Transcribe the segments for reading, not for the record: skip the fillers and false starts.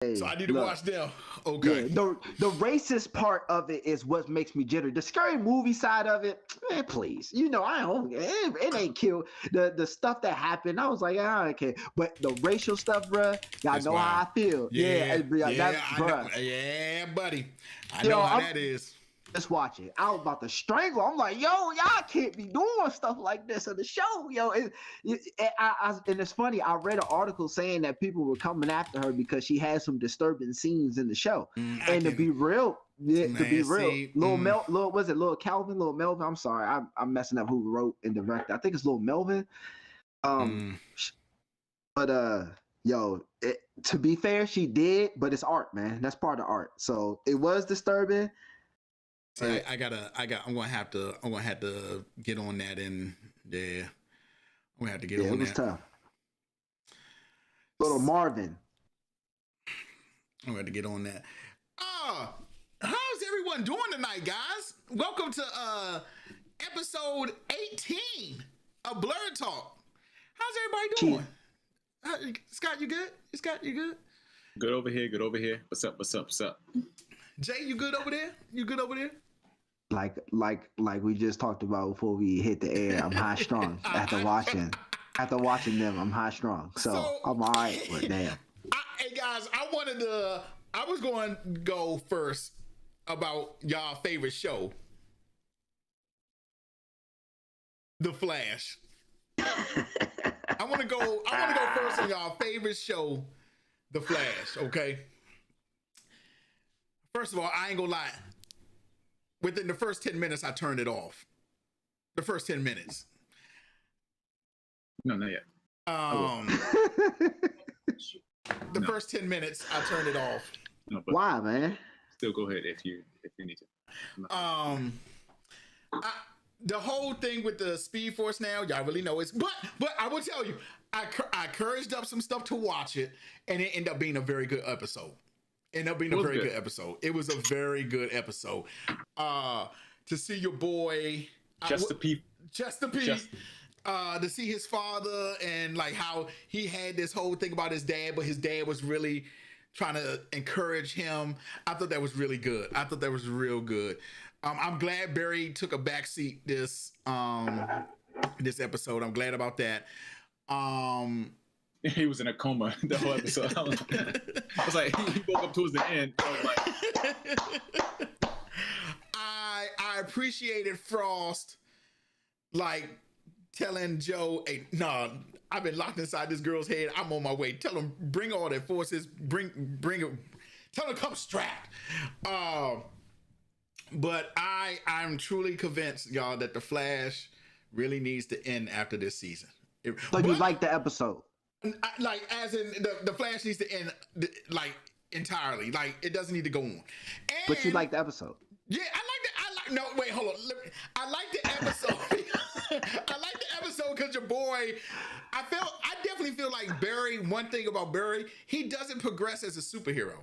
So I need to look, watch them. Okay. Yeah, the racist part of it is what makes me jittery. The scary movie side of it, man, please. You know, I don't. It ain't cute. The stuff that happened, I was like, I don't care. But the racial stuff, bruh, y'all It's know wild. how I feel. Yeah, That, I know. Yeah, buddy. I Yo, know how that is. Let's watch it. I was about to strangle. I'm like, yo, y'all can't be doing stuff like this on the show, yo. And it's funny. I read an article saying that people were coming after her because she had some disturbing scenes in the show. And to be real, Lil Calvin. I'm sorry, I'm messing up who wrote and directed. I think it's Lil Melvin. But yo, to be fair, she did, but it's art, man. That's part of art. So it was disturbing. See, I'm gonna have to get on that, and yeah, I'm gonna have to get on that. It was tough. Little Marvin. I'm gonna have to get on that. How's everyone doing tonight, guys? Welcome to episode 18 of Blerd Talk. How's everybody doing? Scott, you good? Scott, you good? Good over here. Good over here. What's up? What's up? What's up? Jay, you good over there? You good over there? Like we just talked about before we hit the air. I'm high strung after watching them. I'm high strung, so I'm all right. But damn. Hey guys, I was going to go first about y'all favorite show, The Flash. I want to go first on y'all favorite show, The Flash. Okay. First of all, I ain't gonna lie. Within the first 10 minutes, I turned it off. The first 10 minutes. No, not yet. The first 10 minutes, I turned it off. No, but why, man? Still go ahead if you need to. The whole thing with the Speed Force now, y'all really know it's. But I will tell you, I encouraged up some stuff to watch it, and it ended up being a very good episode. It was a very good episode. To see your boy Chester P. To see his father and like how he had this whole thing about his dad, but his dad was really trying to encourage him. I thought that was really good. I thought that was real good. I'm glad Barry took a backseat this episode. I'm glad about that. He was in a coma the whole episode. I was like, he woke up towards the end. I was like, I appreciated Frost, like telling Joe, "Hey, no, I've been locked inside this girl's head. I'm on my way. Tell him, bring all their forces. Bring it. Tell him, come strapped." But I'm truly convinced, y'all, that the Flash really needs to end after this season. You like the episode? Like, as in the Flash needs to end, like, entirely. Like, it doesn't need to go on. And, but you like the episode? Yeah, no, wait, hold on. I like the episode. I like the episode because your boy, I definitely feel like Barry, one thing about Barry, he doesn't progress as a superhero.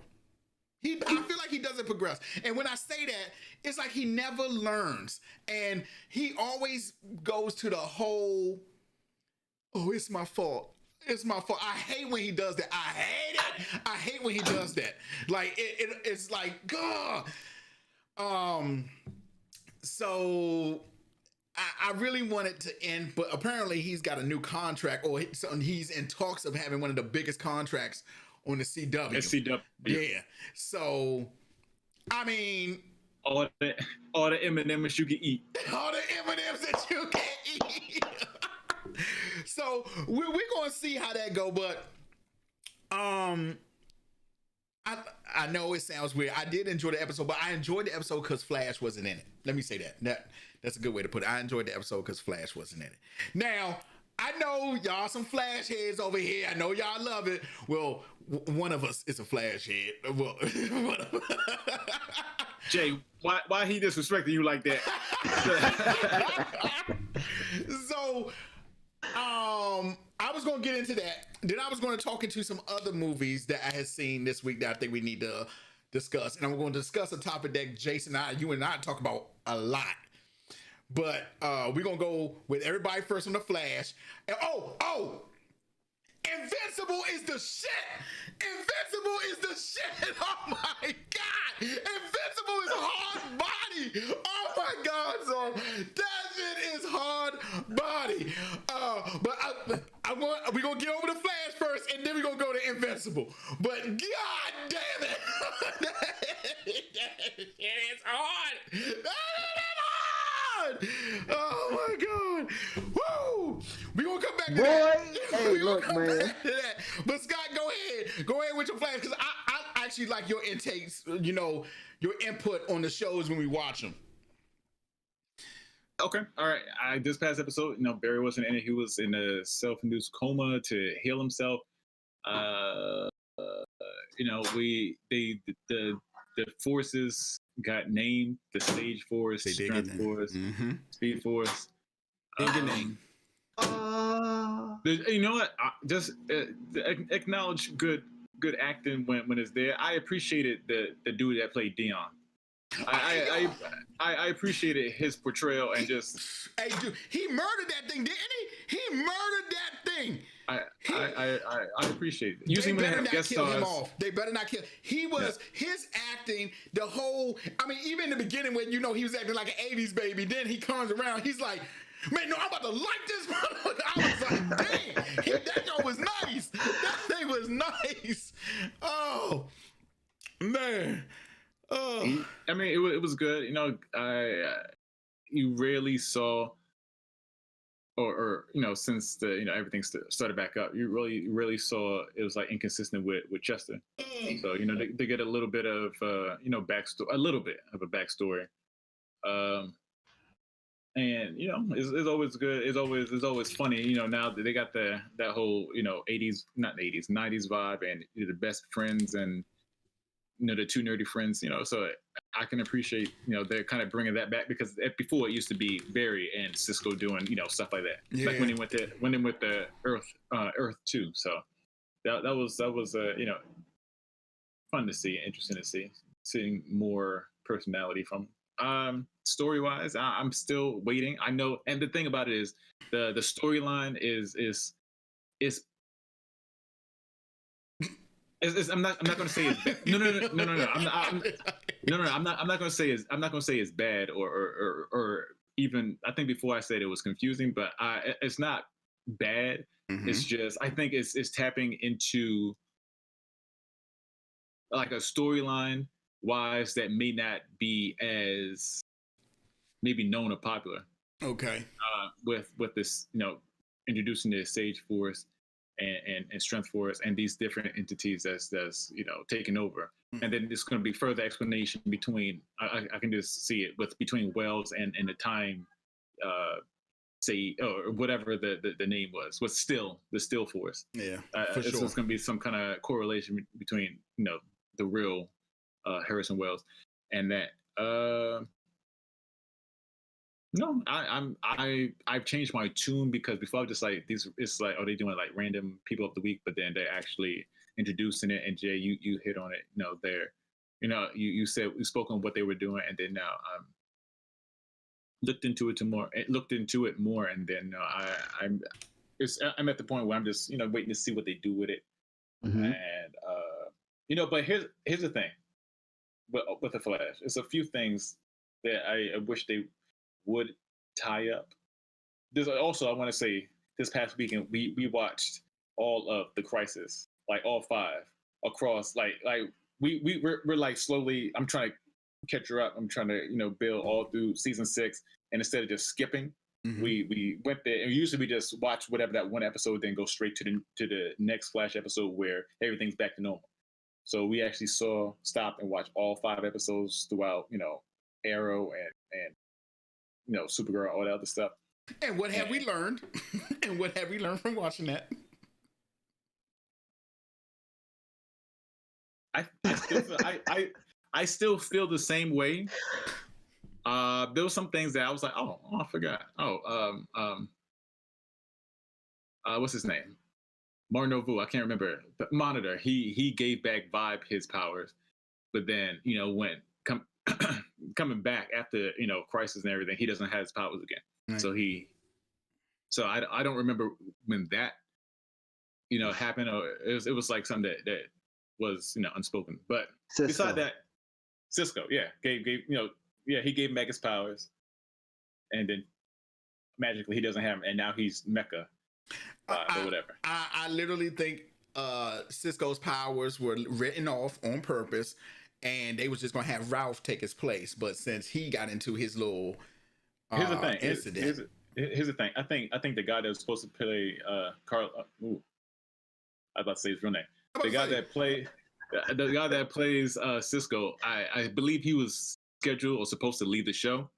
I feel like he doesn't progress. And when I say that, it's like he never learns. And he always goes to the whole, oh, it's my fault. It's my fault. I hate when he does that. I hate it. I hate when he does that. Like, it's like, God. So I really want it to end, but apparently he's got a new contract, or he's in talks of having one of the biggest contracts on the CW. SCW. Yeah. So, I mean, all the M&Ms you can eat. All the M&Ms that you can eat. So we're gonna see how that go, but I know it sounds weird. I did enjoy the episode, but I enjoyed the episode because Flash wasn't in it. Let me say that. That's a good way to put it. I enjoyed the episode because Flash wasn't in it. Now, I know y'all some Flash heads over here. I know y'all love it. Well, one of us is a Flash head. Well, Jay, why he disrespecting you like that? So, I was going to get into that. Then I was going to talk into some other movies that I had seen this week that I think we need to discuss. And I'm going to discuss a topic that Jason you and I talk about a lot. But we're going to go with everybody first on The Flash. And, Invincible is the shit. Invincible is the shit. Oh my God. Invincible is hard body. Oh my God, son. That shit is hard body. But we're going to get over the Flash first, and then we're going to go to Invincible. But God damn it. It's hard. Oh my God. Woo! We gonna come back to that. Hey, look, man. But Scott, go ahead with your Flash, because I actually like your intakes, your input on the shows when we watch them. Okay, all right. This past episode, Barry wasn't in it. He was in a self-induced coma to heal himself. The forces got named: the Stage Force, Strength Force, Speed Force. Name. You know what? Just acknowledge good acting when it's there. I appreciated the dude that played Dion. I appreciated his portrayal and just. Hey, dude, he murdered that thing, didn't he? He murdered that thing. I appreciate it. Usually when they have guest stars, they better not kill. He was his acting. The whole. I mean, even in the beginning when he was acting like an '80s baby. Then he comes around. He's like, man, no, I'm about to like this. I was like, dang, that joke was nice. That thing was nice. Oh man. Oh. I mean, it was good. You rarely saw, or since the everything started back up, you really saw it was like inconsistent with Chester. So they get a little bit of backstory, a little bit of a backstory, and it's always good. It's always funny. Now that they got that whole 80s, not 80s, 90s vibe, and the best friends and. The two nerdy friends, so I can appreciate, they're kind of bringing that back, because before it used to be Barry and Cisco doing, stuff like that. Yeah. Like when they went to Earth 2. So that was fun to see, interesting to see, seeing more personality from story wise. I'm still waiting. I know, and the thing about it is the storyline is I'm not going to say it's bad. No. I'm not going to say it's bad or even. I think before I said it was confusing, but it's not bad. Mm-hmm. It's just I think it's tapping into like a storyline wise that may not be as maybe known or popular. Okay. With this, introducing the Sage Force. And Strength Force and these different entities that's taking over, and then there's going to be further explanation between. I can just see it between Wells and the time, or whatever the name was still the Still Force. Yeah, for sure. It's going to be some kind of correlation between the real Harrison Wells and that. No, I've changed my tune, because before I was just like these. It's like, are they doing like random people of the week? But then they're actually introducing it. And Jay, you hit on it. You said we spoke on what they were doing, and then now looked into it more, and then I'm at the point where I'm just waiting to see what they do with it. Mm-hmm. And but here's the thing, with the Flash, it's a few things that I wish they would tie up. There's also, I want to say, this past weekend we watched all of the Crisis, like all 5 across. Like we're like slowly. I'm trying to catch her up. I'm trying to build all through season 6, and instead of just skipping, mm-hmm. we went there. And usually we just watch whatever that one episode, then go straight to the next Flash episode where everything's back to normal. So we actually stopped and watched all 5 episodes throughout. Arrow and Supergirl, all that other stuff. And what have we learned? And what have we learned from watching that? I still feel the same way. There were some things that I was like, oh, I forgot. What's his name? Martin Novu. I can't remember. The Monitor. He gave back Vibe his powers, but then coming back after Crisis and everything, he doesn't have his powers again. Right. So I don't remember when that happened, or it was like something that was unspoken. But Cisco. beside that, Cisco, gave he gave Mega's powers, and then magically he doesn't have him, and now he's Mecha, or whatever. I literally think Cisco's powers were written off on purpose, and they was just gonna have Ralph take his place. But since he got into his little here's the thing. incident, here's the thing. I think the guy that was supposed to play Carl. I was about to say his real name. The guy that plays Cisco. I believe he was scheduled or supposed to leave the show.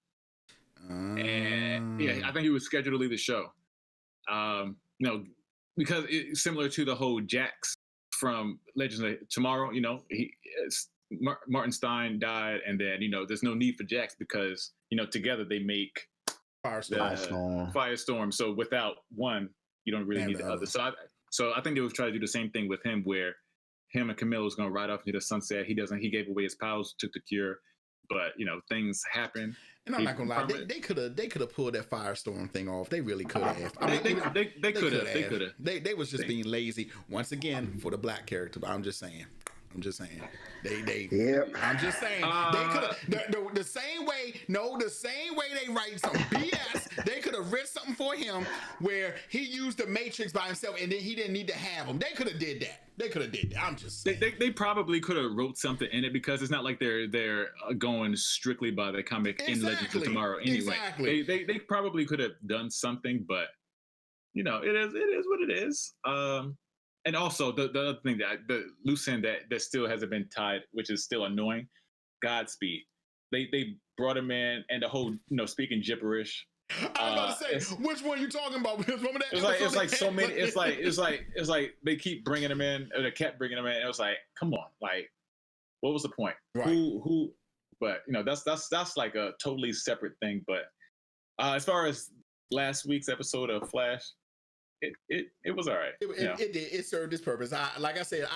And I think he was scheduled to leave the show. Because it's similar to the whole Jax from Legends of Tomorrow. Martin Stein died, and then there's no need for Jax because together they make Firestorm. So without one, you don't really need the other. So I think they would try to do the same thing with him, where him and Camille is going to ride off into the sunset. He gave away his powers, took the cure, but things happen. And I'm not gonna lie, they could have pulled that Firestorm thing off. They really could have. I mean, they could have. They was just being lazy once again for the black character. But I'm just saying. I'm just saying. I'm just saying. They could have the same way. No, the same way they write some BS. They could have written something for him where he used the Matrix by himself, and then he didn't need to have them. They could have did that. I'm just saying. They probably could have wrote something in it because it's not like they're going strictly by the comic in Legends of Tomorrow anyway. Exactly. They probably could have done something, but it is what it is. And also the other thing the loose end that still hasn't been tied, which is still annoying, Godspeed. They brought him in, and the whole speaking gibberish. I was about to say, which one are you talking about? Because remember that it's like so many. It's like they keep bringing him in, or they kept bringing him in. It was like, come on, like, what was the point? Right. Who? But that's like a totally separate thing. But as far as last week's episode of Flash, it was all right. It did. It served its purpose. Like I said,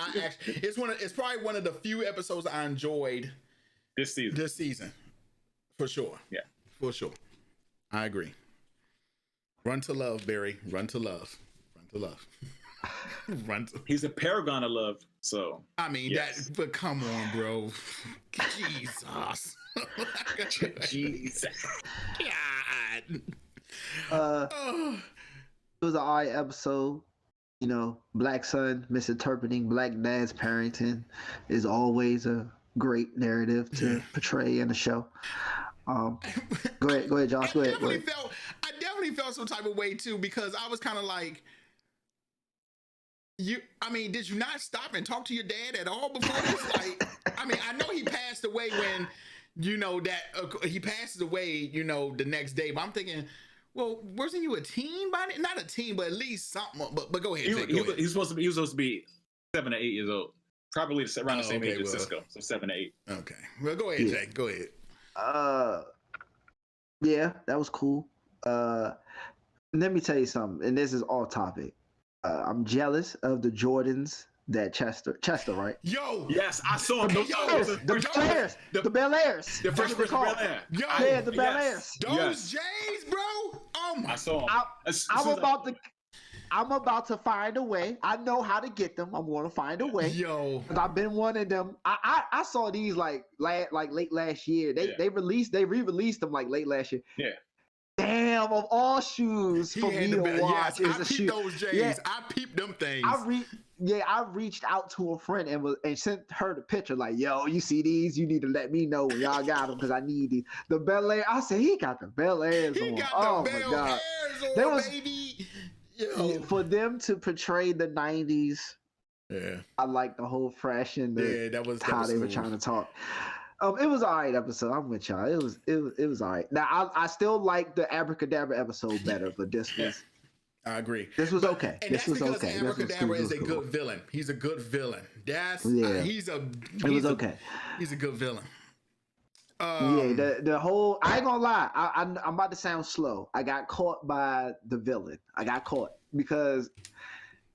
it's probably one of the few episodes I enjoyed this season, for sure. Yeah, for sure. I agree. Run to love, Barry. Run to love. He's a paragon of love. So I mean yes. but come on, bro. Jesus. Jesus. God. It was an alright episode. Black son misinterpreting black dad's parenting is always a great narrative to portray in the show. Go ahead, Josh. Go ahead. I definitely felt some type of way too, because I was kind of like, did you not stop and talk to your dad at all before this? Like, I know he passed away when, he passes away, the next day, but I'm thinking, well, wasn't you a teen by then? Not a teen, but at least something. But go ahead. He was supposed to be 7 or 8 years old, probably around the same age as Cisco, so 7 or 8. Okay, well, go ahead, Jay. Go ahead. Yeah, that was cool. Let me tell you something, and this is off topic. I'm jealous of the Jordans that Chester, right? Yo, yes, I saw them. The Bel Airs. The first person Bel Air. Yo, yeah, the Bel Airs. Those J's, bro. Oh my! I saw them. I'm about to find a way. I know how to get them. I'm going to find a way. Yo, I've been wanting them. I saw these like late last year. They re-released them like late last year. Yeah. Damn, of all shoes for me to watch is a shoe. Those J's. Yeah. I peeped them things. I reached out to a friend and sent her the picture like, yo, you see these? You need to let me know when y'all got them because I need these. The Bel Air. I said he got the Bel Airs on. Oh my God. There was baby. Yo. For them to portray the 90s. Yeah. I like the whole fresh and that was they were trying to talk. It was all right episode. I'm with y'all. It was all right. Now I still like the Abracadabra episode better, but this was. I agree. This was okay. And this that's was because okay. Abracadabra is a good villain. He's a good villain. It was okay. He's a good villain. The whole. I ain't gonna lie. I'm about to sound slow. I got caught by the villain. I got caught because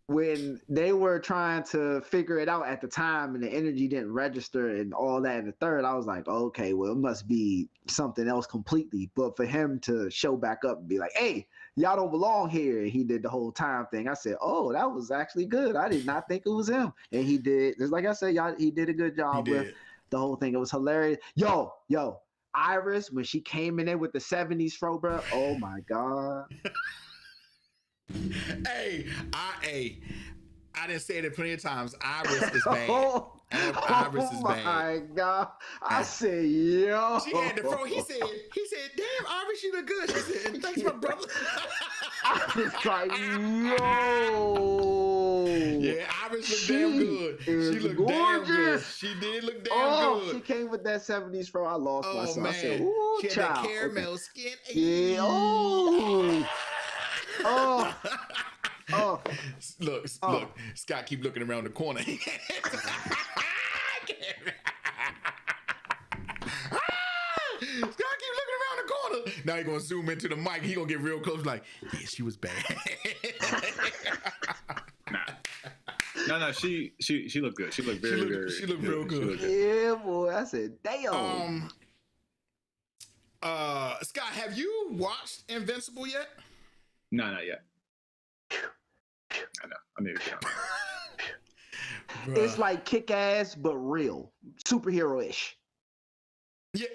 when they were trying to figure it out at the time and the energy didn't register and all that in the third, I was like, okay, well, it must be something else completely. But for him to show back up and be like, hey, y'all don't belong here, and he did the whole time thing, I said, oh, that was actually good. I did not think it was him. And he did, just like I said, he did a good job with the whole thing. It was hilarious. Yo, Iris, when she came in there with the 70s fro, bro, oh my God. Hey, I didn't say it plenty of times. Iris is bad. Iris is bad. Oh my God. I said, yo. She had the fro. He said, damn, Iris, you look good. She said, thanks, my brother. I was like, yo. Yeah, Iris looked damn good. She looked gorgeous. damn good. She did look damn good. She came with that 70s fro. I lost myself. Man. I said, ooh, she had child. that caramel skin. Yeah. Oh. Look, Scott keep looking around the corner. Scott keep looking around the corner. Now he gonna zoom into the mic. He gonna get real close. Like, yeah, she was bad. No, she looked good. She looked very. She looked real good. Yeah, boy. I said, damn. Scott, have you watched Invincible yet? No, not yet. I know. I need to get on that. It's like Kick-Ass, but real. Superhero-ish. Yep.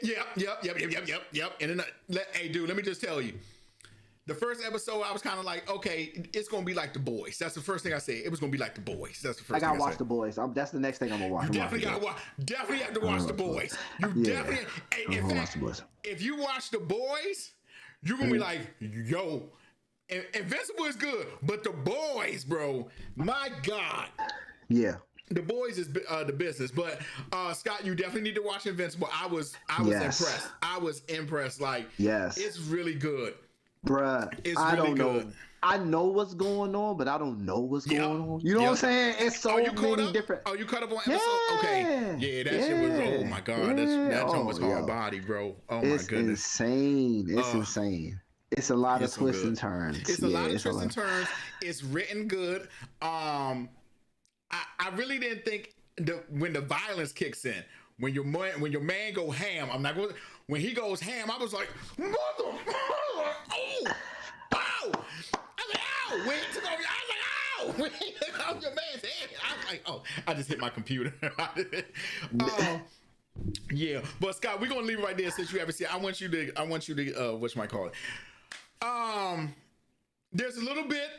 And then, hey, dude, let me just tell you. The first episode, I was kind of like, okay, it's going to be like The Boys. That's the first thing I said. It was going to be like The Boys. That's the first thing I gotta watch said. The Boys. That's the next thing I'm going to watch. You definitely got to watch. Definitely have to watch The Boys. Definitely. Hey, in fact, if you watch The Boys, you're going to be like, yo, Invincible is good, but The Boys, bro, my God. Yeah. The Boys is the business, but Scott, you definitely need to watch Invincible. I was impressed. I was impressed. Like, it's really good, bruh. It's really don't good. know. I know what's going on, but I don't know what's going on. You know what I'm saying? It's so many different. Oh, you caught up on episode? Okay, yeah, that shit was. Oh my God, that joint was hard body, bro. Oh my goodness, insane. It's insane. It's a lot of twists and turns. It's a lot of twists and turns. It's written good. I really didn't think when the violence kicks in, when your man go ham. I'm not going. When he goes ham, I was like, mother, oh, ow! I was like, ow! When he took off, I was like, ow! When he took off your man's head, I was like, oh! I just hit my computer. Yeah, but Scott, we're gonna leave it right there since you haven't seen it. I want you to whatchamacallit? There's a little bit,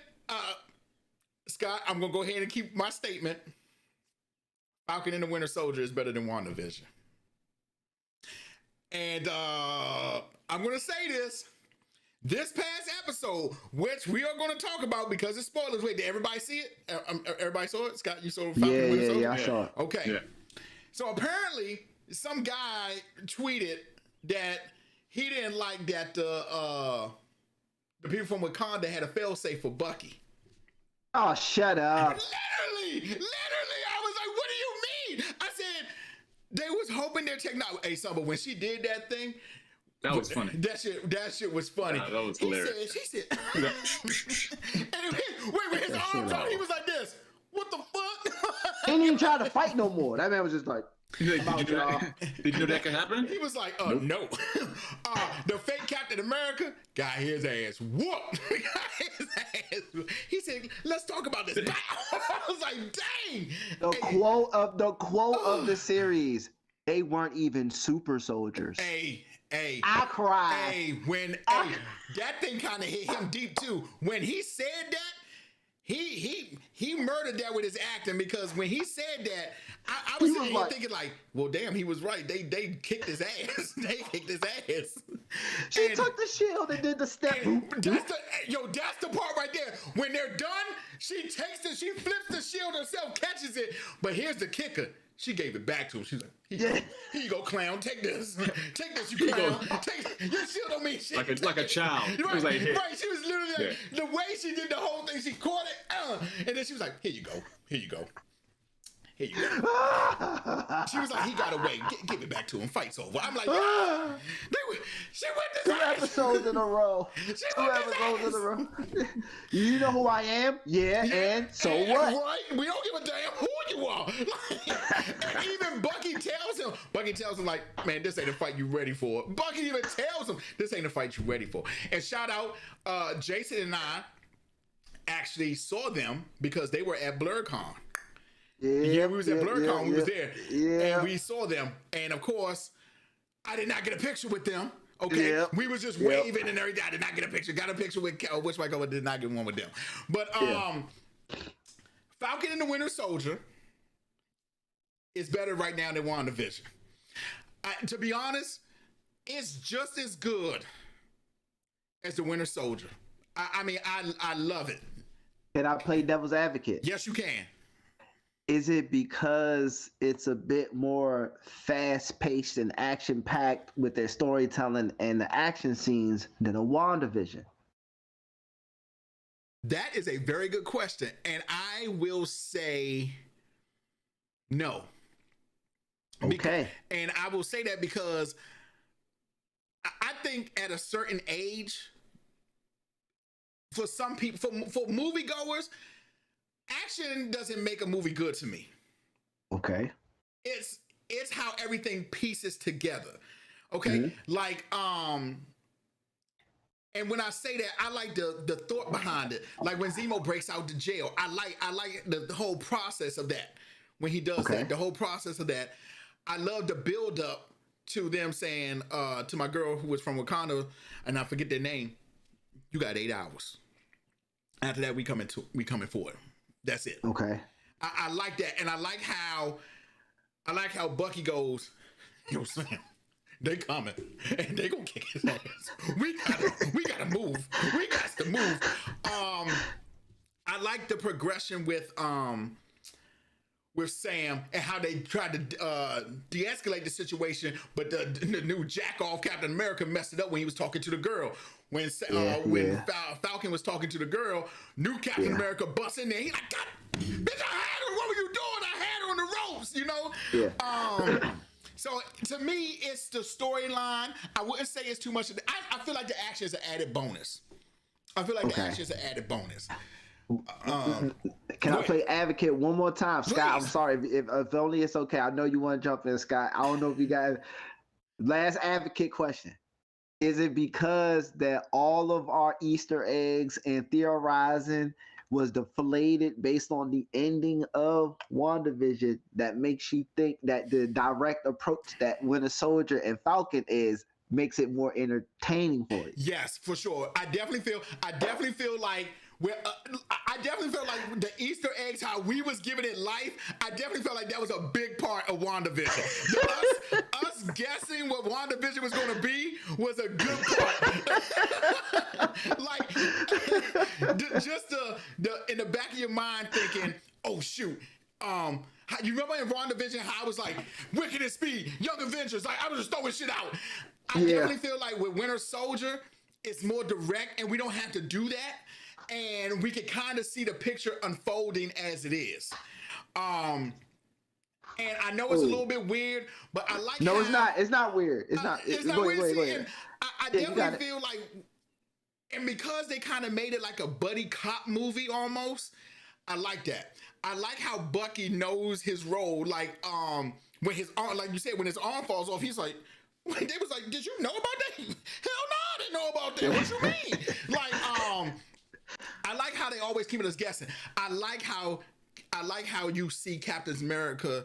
Scott, I'm gonna go ahead and keep my statement. Falcon and the Winter Soldier is better than WandaVision. And I'm gonna say this past episode, which we are gonna talk about because it's spoilers. Wait, did everybody see it? Everybody saw it? Scott, you saw Falcon and the Winter Soldier? Yeah, I saw it. Okay. Yeah. So apparently, some guy tweeted that he didn't like that the people from Wakanda had a failsafe for Bucky. Oh, shut up. Literally, I was like, what do you mean? I said, they was hoping their technology. Hey, son, but when she did that thing, that was funny. That shit was funny. That was hilarious. She said, and with his arms out, he was like this. What the fuck? He didn't even try to fight no more. That man was just like, did you know that could happen? He was like, no. The fake Captain America got his ass whooped. He said, let's talk about this. I was like, dang. The quote of the series, they weren't even super soldiers. Hey. I cried. Hey, that thing kind of hit him deep too. When he said that, he murdered that with his acting, because when he said that, I was sitting here thinking like, well, damn, he was right. They kicked his ass. They kicked his ass. She took the shield and did the step. That's the part right there. When they're done, she flips the shield herself, catches it. But here's the kicker. She gave it back to him. She's like, here you go, clown. Take this. Take this, you clown. Take your shield on me. Shit. Like a child. Right, it was like, right. She was literally like, the way she did the whole thing, she caught it, and then she was like, here you go. Here you go. She was like, he got away. Give it back to him. Fight's over. I'm like, yeah. She went this 2 episodes in a row. 2 episodes in a row. You know who I am? Yeah, and so what? Right? We don't give a damn who you are. And even Bucky tells him, like, man, this ain't a fight you ready for. Bucky even tells him, this ain't a fight you ready for. And shout out, Jason and I actually saw them because they were at BlerdCon. Yeah, we was at BlerdCon. We was there. Yeah. And we saw them. And of course, I did not get a picture with them. Okay. Yep. We was just waving and everything. I did not get a picture. Got a picture with which Michael did not get one with them. But Falcon and the Winter Soldier is better right now than WandaVision. To be honest, it's just as good as the Winter Soldier. I mean, I love it. Can I play devil's advocate? Yes, you can. Is it because it's a bit more fast-paced and action-packed with their storytelling and the action scenes than a WandaVision? That is a very good question, and I will say no. Okay. And I will say that because I think at a certain age, for some people, for moviegoers, action doesn't make a movie good to me. Okay. It's how everything pieces together. Okay? Like, and when I say that, I like the thought behind it. Like when Zemo breaks out to jail, I like the whole process of that. When he does that, the whole process of that. I love the build up to them saying to my girl who was from Wakanda, and I forget their name, you got 8 hours. After that, we coming for it. That's it. Okay. I like that, and I like how Bucky goes, yo, Sam, they coming, and they gonna kick his ass. We gotta move. We got to move. I like the progression with Sam and how they tried to de-escalate the situation, but the new jack-off Captain America messed it up when he was talking to the girl. When Falcon was talking to the girl, new Captain America busts in there. He like, God, bitch, I had her. What were you doing? I had her on the ropes, you know? Yeah. So to me, it's the storyline. I wouldn't say it's too much. I feel like the action is an added bonus. The action is an added bonus. Can I play advocate one more time, Scott? Please. I'm sorry if only it's okay. I know you want to jump in, Scott. I don't know if you guys. Last advocate question: is it because that all of our Easter eggs and theorizing was deflated based on the ending of WandaVision that makes you think that the direct approach that Winter Soldier and Falcon makes it more entertaining for you? Yes, for sure. I definitely feel like I definitely felt like the Easter eggs, how we was giving it life, I definitely felt like that was a big part of WandaVision. Us guessing what WandaVision was going to be was a good part. Like, just in the back of your mind thinking, oh, shoot. You remember in WandaVision how I was like, Wicked and Speed, Young Avengers, like I was just throwing shit out. I definitely feel like with Winter Soldier, it's more direct and we don't have to do that. And we can kind of see the picture unfolding as it is. And I know it's a little bit weird, but I like No, it's not. It's not weird. It's not. It's not weird. Go ahead. I definitely feel like, and because they kind of made it like a buddy cop movie almost, I like that. I like how Bucky knows his role. Like, when his arm, like you said, when his arm falls off, he's like, they was like, did you know about that? Hell no, I didn't know about that. What you mean? Like, I like how they always keep us guessing. I like how you see Captain America,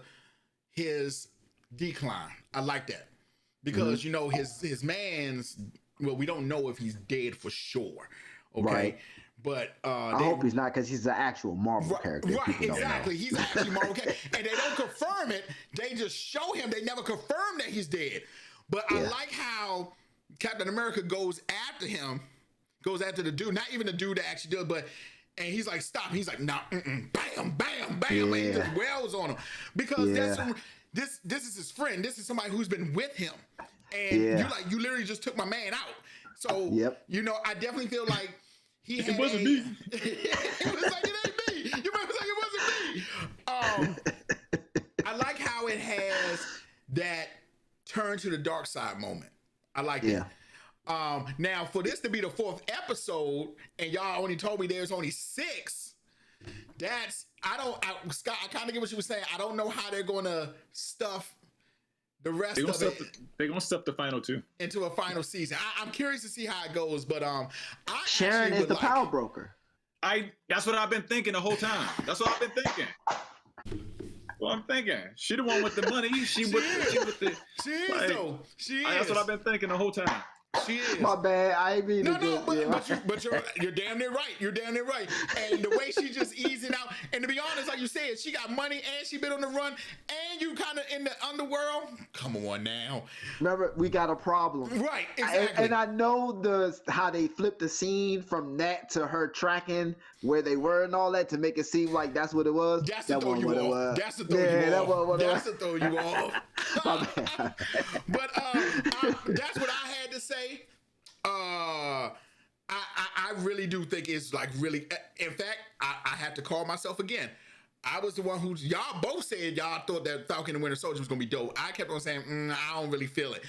his decline. I like that because you know his man's. Well, we don't know if he's dead for sure. Okay, right. But I hope he's not because he's an actual Marvel character. Right, exactly. He's an actual Marvel character, and they don't confirm it. They just show him. They never confirm that he's dead. But I like how Captain America goes after him. Goes after the dude, not even the dude that actually does, and he's like, stop. He's like, nah, bam, bam, bam, and he just wails on him because this is his friend. This is somebody who's been with him, and you literally just took my man out. So you know, I definitely feel like it wasn't me. It was like it ain't me. You might be like it wasn't me. it has that turn to the dark side moment. I like it. Now for this to be the 4th episode, and y'all only told me there's only 6. Scott, I kind of get what you were saying. I don't know how they're gonna stuff the rest of it. They're gonna stuff the final 2 into a final season. I'm curious to see how it goes, but Sharon is the power broker. That's what I've been thinking the whole time. That's what I've been thinking. Well, I'm thinking she the one with the money. She is though. She is. That's what I've been thinking the whole time. She is. My bad. I ain't mean to. But you're damn near right. You're damn near right. And the way she just easing out, and to be honest, like you said, she got money and she been on the run, and you kind of in the underworld. Come on now. Remember, we got a problem. Right. Exactly. And I know how they flipped the scene from that to her tracking where they were and all that to make it seem like that's what it was. That's to throw you off. That's to throw you off. That's to throw you off. But that's what I had to say. I really do think it's like really. In fact, I have to call myself again. I was the one who y'all both said y'all thought that Falcon and Winter Soldier was gonna be dope. I kept on saying I don't really feel it.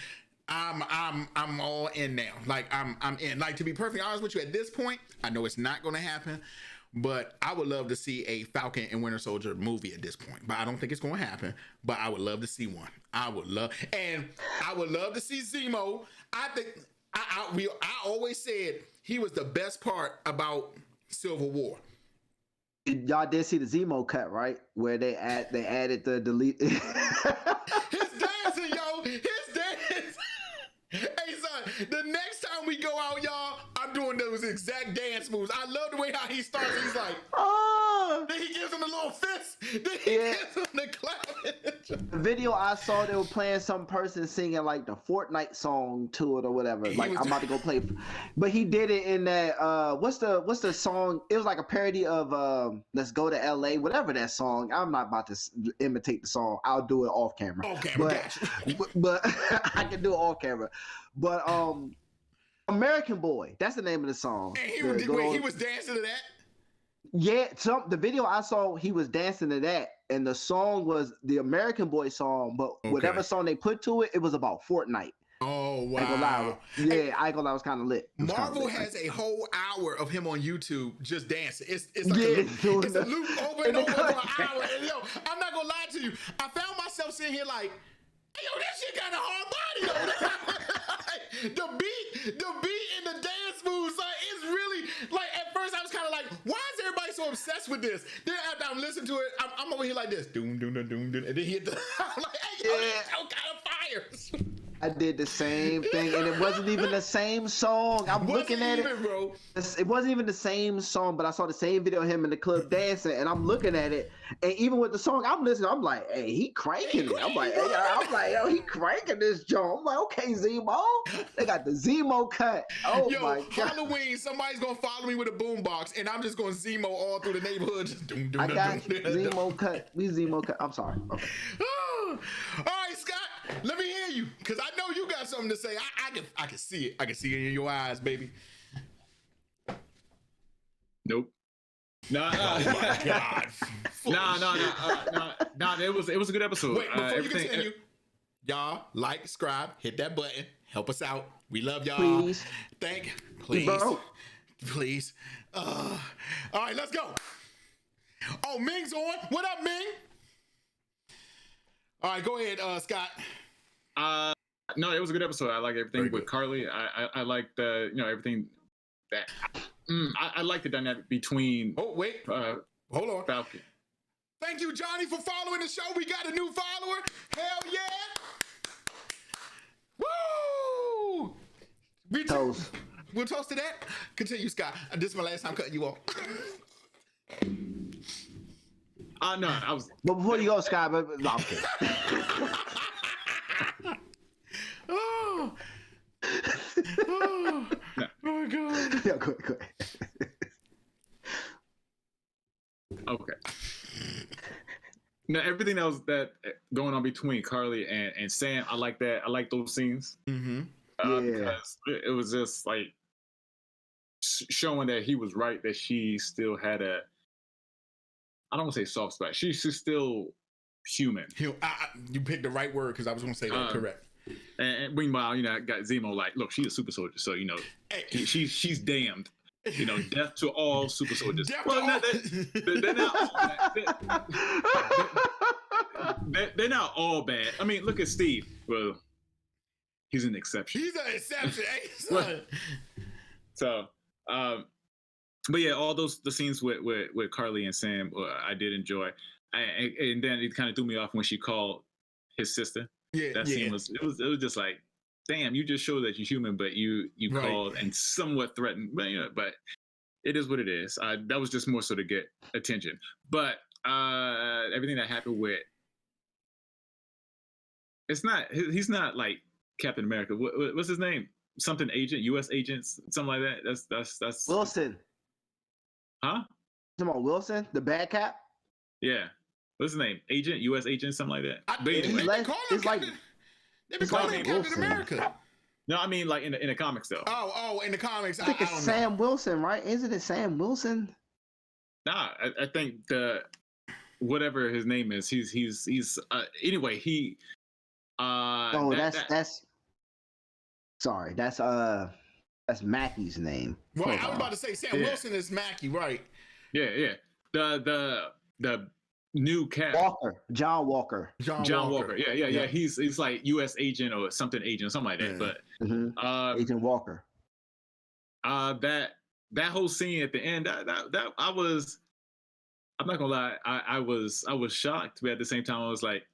I'm all in now. Like I'm in. Like, to be perfectly honest with you, at this point, I know it's not gonna happen. But I would love to see a Falcon and Winter Soldier movie at this point. But I don't think it's going to happen. But I would love to see one. I would love to see Zemo. I think I always said he was the best part about Civil War. Y'all did see the Zemo cut, right? Where they added the delete. His dancing, yo. His dance. Hey, son, the next time we go out, y'all, I'm doing those exact dance moves. I love the way how he starts. He's like, then he gives him a little fist. Then he gives him the clap. The video I saw, they were playing some person singing like the Fortnite song to it or whatever. Like, I'm about to go play. But he did it in that, what's the song? It was like a parody of Let's Go to LA, whatever that song. I'm not about to imitate the song. I'll do it off camera. Off camera, gotcha. But I can do it off camera. But American Boy, that's the name of the song. And he was dancing to that? Yeah, the video I saw, he was dancing to that, and the song was the American Boy song, but whatever song they put to it, it was about Fortnite. Oh, wow. I ain't gonna lie. Yeah, I ain't gonna lie, it was kind of lit. Marvel has a whole hour of him on YouTube just dancing. It's like a loop over and over for an hour. And yo, I'm not gonna lie to you. I found myself sitting here like, hey, yo, that shit got a hard body though. the beat and the dance moves, like, it's really, like, at first I was kind of like, why is everybody so obsessed with this? Then after I'm listening to it, I'm over here like this, doom, doom, doom, doom, doom, and then he hit the, I'm like, hey, yo, that's all kind of fire. I did the same thing, and it wasn't even the same song. I'm looking at it, bro. It wasn't even the same song, but I saw the same video of him in the club dancing, and I'm looking at it, and even with the song, I'm listening. I'm like, hey, he cranking it. I'm like, yo, he cranking this joint. I'm like, okay, Zemo. They got the Zemo cut. Oh my god. Halloween, somebody's gonna follow me with a boombox, and I'm just gonna Zemo all through the neighborhood. Just doom, doom, I got Zemo cut. We Zemo cut. I'm sorry. Okay. All right, Scott. Let me hear you, because I know you got something to say. I can see it. I can see it in your eyes, baby. Nope. Nah. Oh my God. Nah. It was a good episode. Wait, before you continue, y'all like, subscribe, hit that button, help us out. We love y'all. Please. Please. All right, let's go. Oh, Ming's on. What up, Ming? All right, go ahead, Scott. No, it was a good episode. I like everything with Carly. I like the, everything that I like the dynamic between. Oh wait, hold on. Falcon. Thank you, Johnny, for following the show. We got a new follower. Hell yeah! Woo! We'll toast to that. Continue, Scott. This is my last time cutting you off. No, I was. But before you go, Scott, no, okay. Oh my God. Yeah, go ahead. Okay. Now, everything that was going on between Carly and Sam, I like that. I like those scenes. Mm-hmm. Because it was just like showing that he was right, that she still had I don't want to say soft spot. She still human. You picked the right word because I was going to say that. Correct. And meanwhile, I got Zemo like, look, she's a super soldier, so Hey. she's damned. Death to all super soldiers. Death Well, to they're not all bad. They're not all bad. I mean, look at Steve. Well, he's an exception. He's an exception. Hey, son. So, but yeah, all the scenes with Carly and Sam, I did enjoy. And then it kind of threw me off when she called his sister. Yeah, that scene was just like, damn, you just showed that you're human, but you right. called and somewhat threatened. But it is what it is. That was just more so to get attention. But everything that happened with, he's not like Captain America. What's his name? Something agent, U.S. agents, something like that. That's Wilson. Huh? Talking about Wilson, the bad cap? Yeah. What's his name? Agent, U.S. agent, something like that. But anyway, they've been calling him Captain America. No, I mean like in the comics though. Oh, in the comics. I think it's Sam Wilson, right? Isn't it Sam Wilson? Nah, I think whatever his name is, he's anyway, he Oh, that's sorry, that's Mackey's name. Well, I was about to say Sam Wilson is Mackey, right? Yeah. The new Cap. John Walker. Yeah. He's like U.S. agent or something like that. But Agent Walker. That whole scene at the end, that I'm not gonna lie, I was shocked, but at the same time I was like,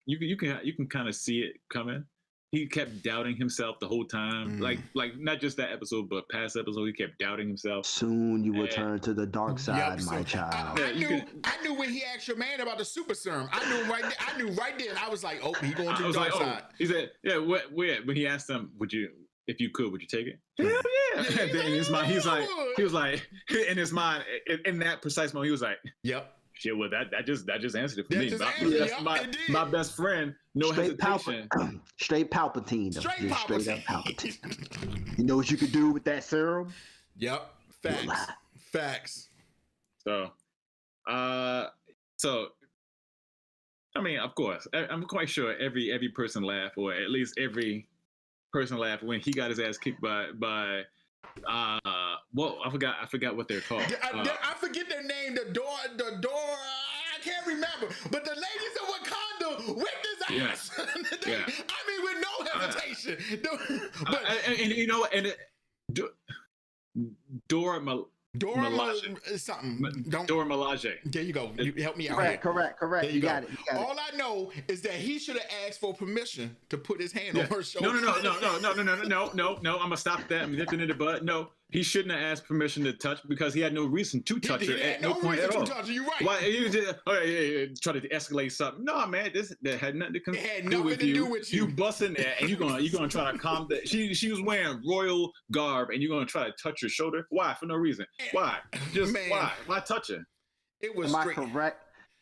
you can kind of see it coming. He kept doubting himself the whole time, like not just that episode, but past episode. He kept doubting himself. Soon you will turn to the dark side, my child. I knew when he asked your man about the super serum. I knew right then. I was like, oh, he going to the dark side. He said, yeah. When he asked him, would you take it? Hell yeah. And then in his mind, he was like, in his mind, in that precise moment, he was like, yep. Shit, well, that just answered it for me. My best friend, no hesitation. Straight Palpatine. Straight up Palpatine. You know what you could do with that serum? Yep. Facts. So, I mean, of course, I'm quite sure every person laughed, or at least every person laughed when he got his ass kicked by well, I forgot what they're called. I forget their name. The door. I can't remember. But the ladies of Wakanda whipped his ass. Yeah. I mean, with no hesitation. Dora Milaje. Something. Dora Milaje. There you go. You help me out. Correct. You got it. All I know is that he should have asked for permission to put his hand on her shoulder. No. I'm gonna stop that. I'm nipping in the bud. No, he shouldn't have asked permission to touch because he had no reason to touch her at no point at all. You're right. Why you just try to escalate something? No, man, that had nothing to do with you. You busting that, and you're gonna try to calm that. She was wearing royal garb, and you're gonna try to touch her shoulder. Why? For no reason. Why? Just why? Why touch her? It was.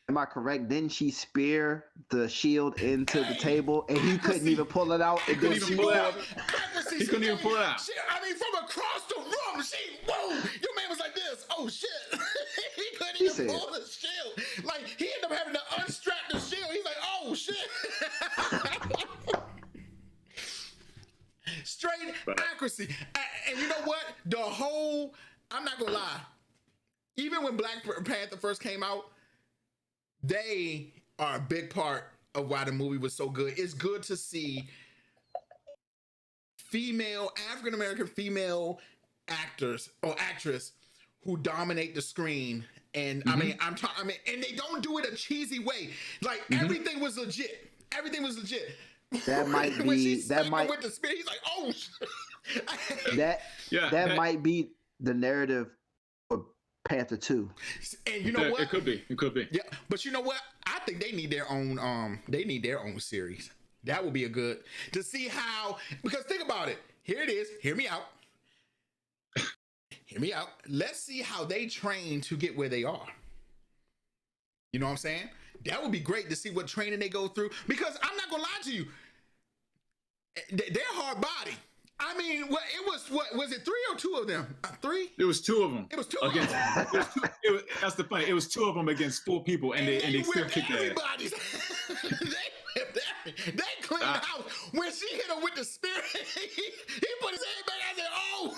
Am I correct? Didn't she spear the shield into the table and he couldn't even pull it out? He couldn't even pull it out. He couldn't even pull it out. I mean, from across the room, whoa, your man was like this. Oh shit. He couldn't even pull the shield. Like he ended up having to unstrap the shield. He's like, oh shit. Straight accuracy. And you know what? I'm not gonna lie. Even when Black Panther first came out, they are a big part of why the movie was so good. It's good to see African-American female actors or actress who dominate the screen. And I mean, and they don't do it a cheesy way. Like everything was legit. Everything was legit. That might be with the spear, he's like, oh that might be the narrative of Panther 2. And you know what? It could be. Yeah, but you know what? I think they need their own series. That would be a good to see how, because think about it. Here it is. Hear me out. Let's see how they train to get where they are. You know what I'm saying? That would be great to see what training they go through, because I'm not gonna lie to you. They're hard body. I mean, was it 3 or 2 of them? 3? It was 2 of them. It was 2 of them. That's the point. It was 2 of them against 4 people, and they still kicked their ass. they cleaned the house. When she hit him with the spear, he put his hand back. I said, "Oh."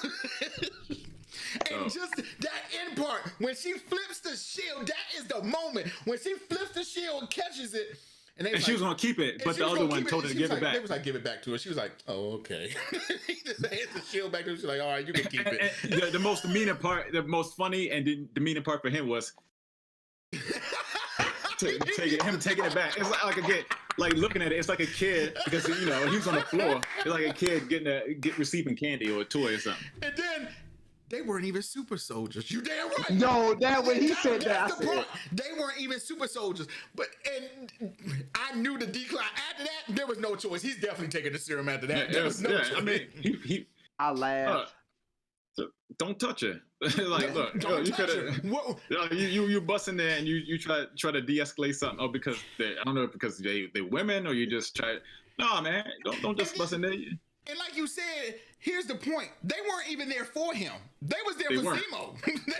And just that end part, when she flips the shield, that is the moment when she flips the shield and catches it. And she was gonna keep it, but the other one told her to give it back. They was like, "Give it back to her." She was like, "Oh, okay." He just hands the shield back to her. She's like, "All right, you can keep it." And the most demeaning part, the most funny and demeaning part for him was him taking it back. It's like a kid, like looking at it. It's like a kid because he was on the floor. It's like a kid receiving candy or a toy or something. And then they weren't even super soldiers. You damn right. No, that when he said that, I said, they weren't even super soldiers. And I knew the decline. After that, there was no choice. He's definitely taking the serum after that. There was no choice. I mean, I laughed. Don't touch her. Like, look, you could have. You bust in there and you try to de-escalate something. Oh, because I don't know, because they women, or you just try. No, man, don't just bust in there. And like you said, here's the point. They weren't even there for him. They was there for Zemo.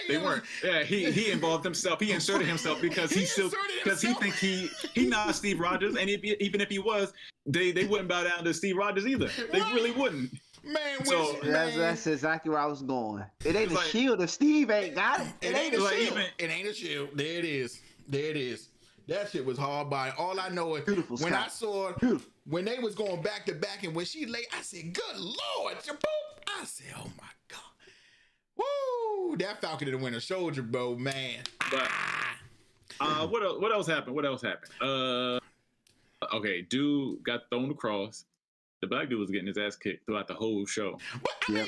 They weren't. Yeah, he involved himself. He inserted himself because he think he not Steve Rogers. And even if he was, they wouldn't bow down to Steve Rogers either. They really wouldn't. Man, that's exactly where I was going. It ain't a shield if Steve ain't got it. It ain't a shield. It ain't a shield. There it is. That shit was hard by. All I know is when I saw when they was going back to back and when she lay, I said, "Good Lord!" I said, "Oh my God, woo!" That Falcon and the Winter Soldier, bro, man. But what else happened? Okay, dude got thrown across. The black dude was getting his ass kicked throughout the whole show. But I mean,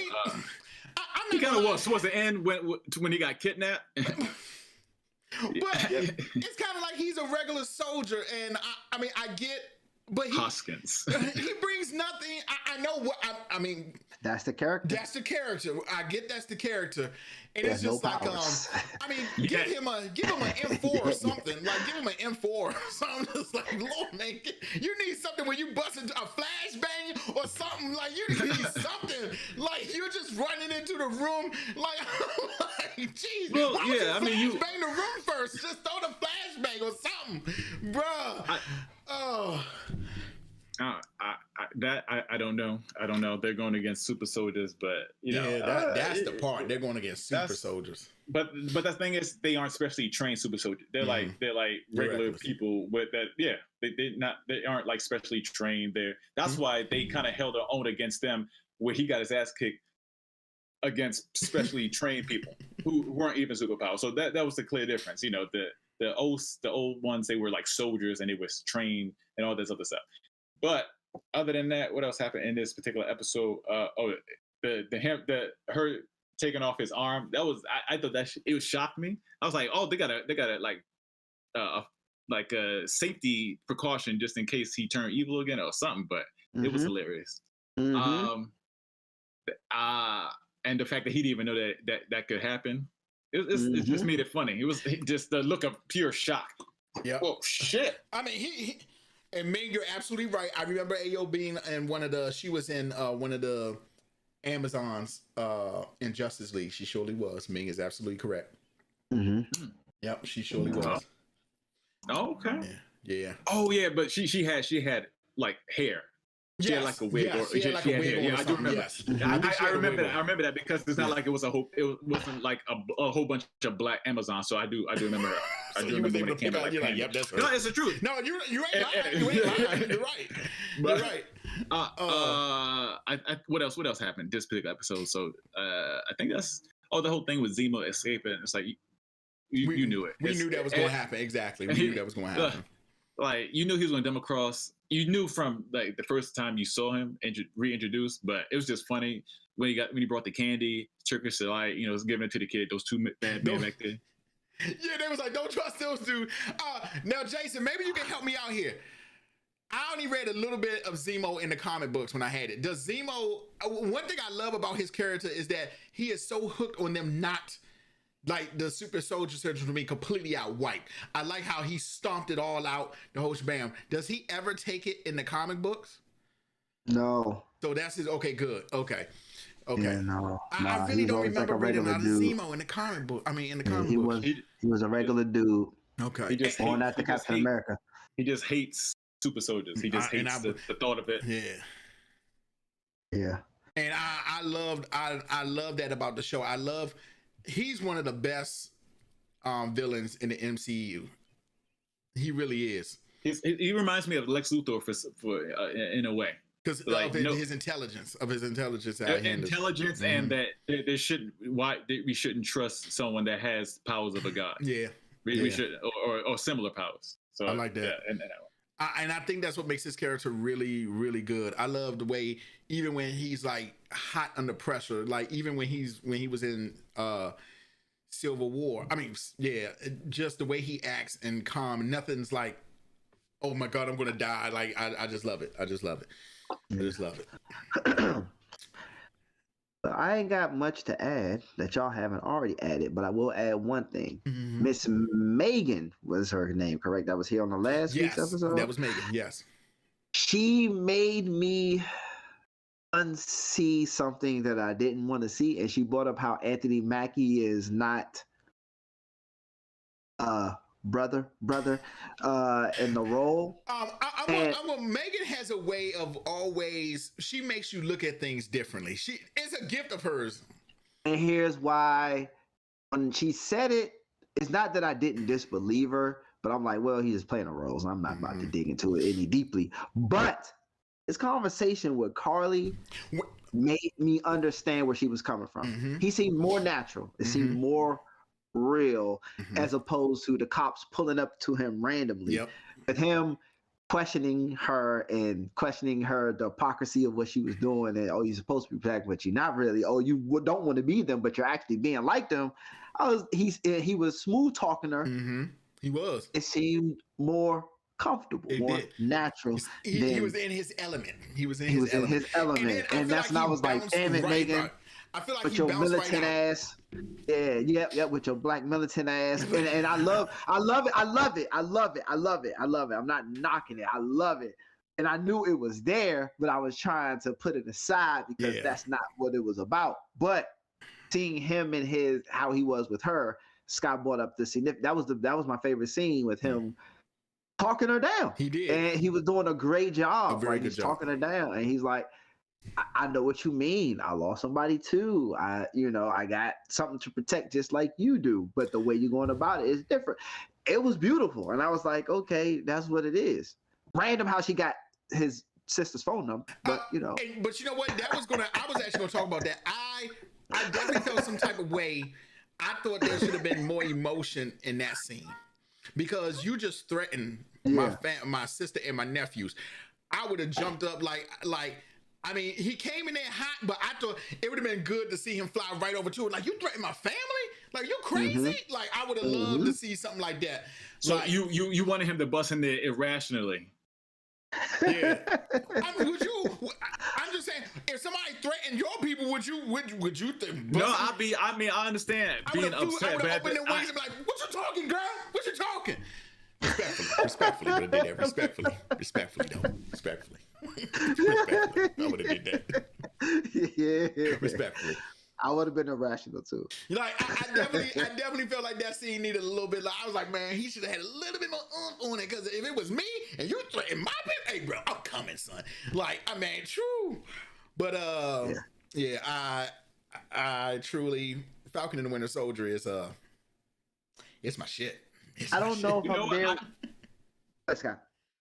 he kind of was towards the end when he got kidnapped. But it's kind of like he's a regular soldier, and I mean, I get, but Hoskins. He brings nothing. I know what I mean. That's the character. That's the character. I get that's the character, and it's just like I mean, give him an M4 or something. Like give him an M4 or something. It's like, Lord, man, you need something where you bust into a flashbang or something. Like you need something. Like you're just running into the room. Like, geez. Well, why yeah, I mean, you bang the room first. Just throw the flashbang or something, bruh. I don't know. They're going against super soldiers, but that's the part. They're going against super soldiers. But the thing is, they aren't specially trained super soldiers. They're like regular people with that. Yeah, they aren't like specially trained. That's why they kind of held their own against them, where he got his ass kicked against specially trained people who weren't even superpowers. So that was the clear difference. The old ones, they were like soldiers and they were trained and all this other stuff. But other than that, what else happened in this particular episode? Her taking off his arm. That was I thought that it shocked me. I was like, oh, they got a safety precaution just in case he turned evil again or something. But it was hilarious. Mm-hmm. And the fact that he didn't even know that could happen, it just made it funny. It was just the look of pure shock. Yeah. Oh shit! I mean, he and Ming, you're absolutely right. I remember Ayo being in she was in one of the Amazons in Justice League. She surely was. Ming is absolutely correct. Mm-hmm. Yep, she surely was. Oh, okay. Yeah. Oh yeah, but she had like hair. She had like a wig, I do remember. Yes. I remember that. I remember that because it's not like it wasn't like a whole bunch of black Amazons. So I do remember that. I do remember when it came out. You're like, yep, that's her. No, it's the truth. No, you ain't lying. You ain't lying. You're right. You're right. What else happened this particular episode? So I think that's the whole thing with Zemo escaping. It's like you knew it. We knew that was going to happen. Exactly. We knew that was going to happen. Like you knew he was going to come across. You knew from like the first time you saw him reintroduced, but it was just funny when he brought the candy. Turkish delight, was giving it to the kid. Those two bad men back there. Yeah, they was like, don't trust those two. Now, Jason, maybe you can help me out here. I only read a little bit of Zemo in the comic books when I had it. Does Zemo? One thing I love about his character is that he is so hooked on them not. Like the super soldier surgeon to me completely out white. I like how he stomped it all out, the whole shebang. Does he ever take it in the comic books? No. So that's his, okay, good. Okay. Yeah, no. I really don't remember reading out of Zemo in the comic book. I mean, in the comic book. He was a regular dude. Okay. Going after Captain America. He just hates super soldiers. He just hates the thought of it. Yeah. And I love that about the show. He's one of the best villains in the MCU. He really is. He reminds me of Lex Luthor for in a way. Because of his intelligence, intelligence, and that we shouldn't trust someone that has powers of a god. We should or similar powers. So I like that. And I think that's what makes his character really, really good. I love the way, even when he's like hot under pressure, like even when he was in Civil War. I mean, just the way he acts and calm. Nothing's like, oh my God, I'm gonna die. Like I just love it. I just love it. I ain't got much to add that y'all haven't already added, but I will add one thing. Miss Megan was her name, correct? That was here on the last week's episode? That was Megan, yes. She made me unsee something that I didn't want to see, and she brought up how Anthony Mackie is not brother in the role. Megan has a way of she makes you look at things differently. It's a gift of hers. And here's why. When she said it, it's not that I didn't disbelieve her, but I'm like, well, he's just playing a role, so I'm not about to dig into it any deeply. But his conversation with Carly made me understand where she was coming from. He seemed more natural. It seemed more real, as opposed to the cops pulling up to him randomly. With him questioning her the hypocrisy of what she was doing, and you're supposed to be black, but you're not really. You don't want to be them, but you're actually being like them. He was smooth talking her. He was. It seemed more comfortable, more natural. He was in his element. He was in his element, and that's when I was like, damn it, Megan. I feel like with your militant ass, with your black militant ass, and I love it. I'm not knocking it. I love it, and I knew it was there, but I was trying to put it aside because that's not what it was about. But seeing him and how he was with her, Scott brought up the significant. That was my favorite scene with him talking her down. He did, and he was doing a great job. He's talking her down, and he's like, I know what you mean. I lost somebody too. I got something to protect just like you do, but the way you're going about it is different. It was beautiful. And I was like, okay, that's what it is. Random how she got his sister's phone number, but but you know what? I was actually going to talk about that. I definitely felt some type of way. I thought there should have been more emotion in that scene because you just threatened my sister and my nephews. I would have jumped up like, I mean, he came in there hot, but I thought it would have been good to see him fly right over to it. Like, you threatened my family? Like, you crazy? Like, I would have loved to see something like that. So like, you wanted him to bust in there irrationally. Yeah. I mean, I'm just saying, if somebody threatened your people, would you think? No, I understand being upset. I would have opened the wings and be like, what you talking, girl? What you talking? Respectfully, but I did that. Respectfully, though. Respectfully. I would have did that. Yeah. Respectfully. I would have been irrational too. Like I definitely felt like that scene needed a little bit. Like I was like, man, he should have had a little bit more on it. Because if it was me and you threatened my people, hey, bro, I'm coming, son. Like, I mean, true. But I truly, Falcon and the Winter Soldier is it's my shit. I don't know if I'm there. Let's go.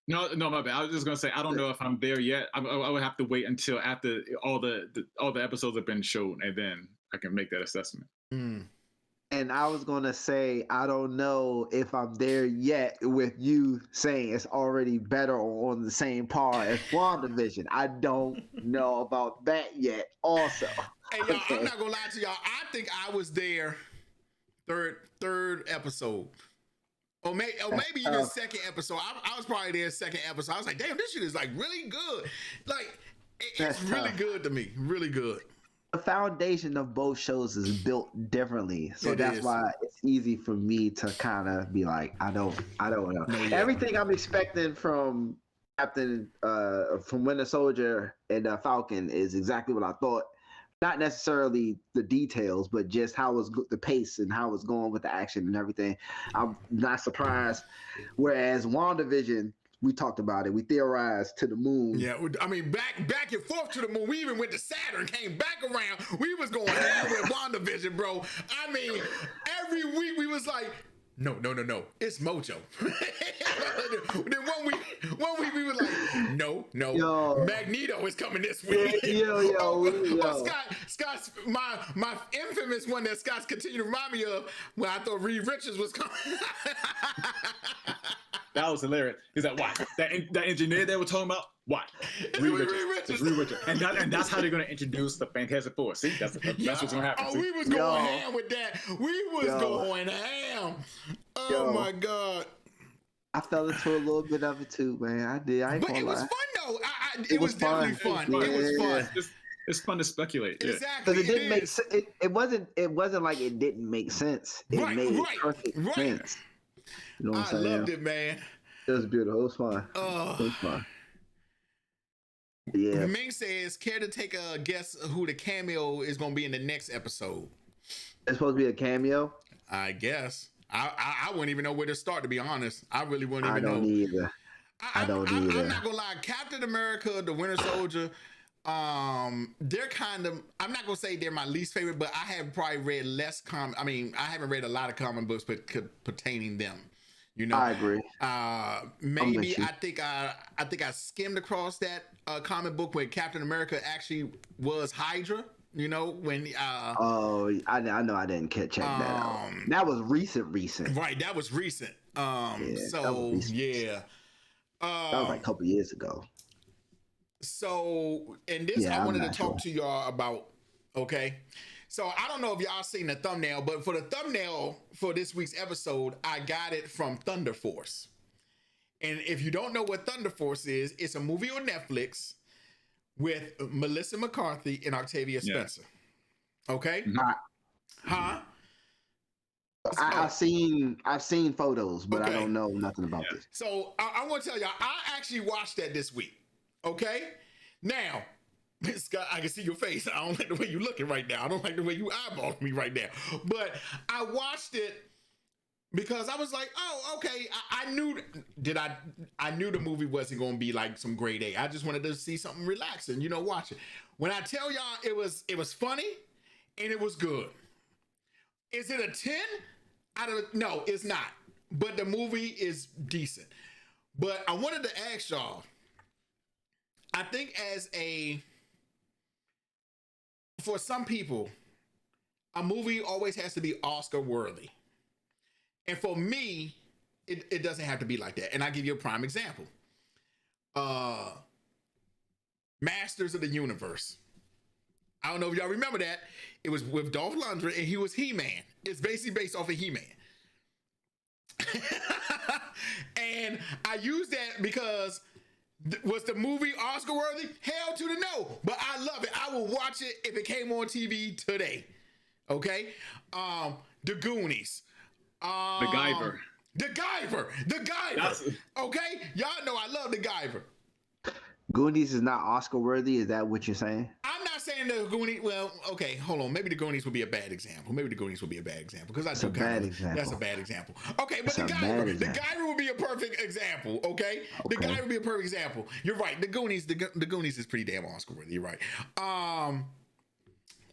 No, my bad. I was just gonna say I don't know if I'm there yet. I would have to wait until after all the episodes have been shown, and then I can make that assessment. And I was gonna say I don't know if I'm there yet with you saying it's already better or on the same par as WandaVision. I don't know about that yet. Also, hey y'all, I'm not gonna lie to y'all. I think I was there third episode. Or maybe even second episode. I was probably there second episode. I was like, damn, this shit is like really good. Like, it's really good to me. Really good. The foundation of both shows is built differently. So that's why it's easy for me to kind of be like, I don't know. Everything I'm expecting from from Winter Soldier and Falcon is exactly what I thought. Not necessarily the details, but just how was the pace and how it's going with the action and everything. I'm not surprised. Whereas WandaVision, We talked about it. We theorized to the moon. Yeah, I mean, back and forth to the moon. We even went to Saturn, came back around. We was going ham with WandaVision, bro. I mean, every week we was like, no, it's Mojo. Then one week we were like, no, Magneto is coming this week. Scott's my infamous one that Scott's continue to remind me of when I thought Reed Richards was coming. That was hilarious. He's like, what? That engineer they were talking about? What? Reed Richards. And that's how they're going to introduce the Fantastic Four. See, that's what's going to happen. Oh, see? we was going ham with that. We was going ham. Oh my God. I fell into a little bit of it too, man. I did. But it was fun though. It was definitely fun. It was fun. It's fun to speculate. Yeah. Exactly. Because it didn't make sense. It wasn't like it didn't make sense. It made perfect sense. You know what I'm saying? I loved it, man. It was beautiful. It was fun. It was fun. Yeah. Ming says, care to take a guess who the cameo is going to be in the next episode? It's supposed to be a cameo? I guess. I wouldn't even know where to start, to be honest. I really wouldn't even know. I don't either. I'm not going to lie. Captain America, the Winter Soldier, they're kind of, I'm not going to say they're my least favorite, but I have probably read less I haven't read a lot of comic books pertaining them. You know, I agree. Maybe I think I skimmed across that comic book where Captain America actually was Hydra. You know, when I know I didn't check that out. That was recent. Right, that was recent. That was like a couple years ago. So, and this I wanted to talk to y'all about. Okay. So I don't know if y'all seen the thumbnail, but for the thumbnail for this week's episode, I got it from Thunder Force. And if you don't know what Thunder Force is, it's a movie on Netflix with Melissa McCarthy and Octavia Spencer. Okay? Huh? I've seen photos, but I don't know nothing about this. So I'm going to tell y'all, I actually watched that this week. Okay? Now, Scott, I can see your face. I don't like the way you're looking right now. I don't like the way you eyeballing me right now. But I watched it because I was like, oh, okay. I knew the movie wasn't going to be like some grade A. I just wanted to see something relaxing, watch it. When I tell y'all it was funny and it was good. Is it a 10? No, it's not. But the movie is decent. But I wanted to ask y'all, I think for some people, a movie always has to be Oscar worthy. And for me, it doesn't have to be like that. And I'll give you a prime example. Masters of the Universe. I don't know if y'all remember that. It was with Dolph Lundgren and he was He-Man. It's basically based off of He-Man. And I use that because was the movie Oscar worthy? Hell to the no. But I love it. I will watch it if it came on TV today. Okay? The Goonies. The Guyver. Okay? Y'all know I love The Guyver. Goonies is not Oscar worthy. Is that what you're saying? I'm not saying the Goonies. Well, okay, hold on. Maybe the Goonies would be a bad example. Because that's a bad example. Okay, but the Guyver would be a perfect example. Okay, the Guyver would be a perfect example. You're right. The Goonies is pretty damn Oscar worthy. You're right.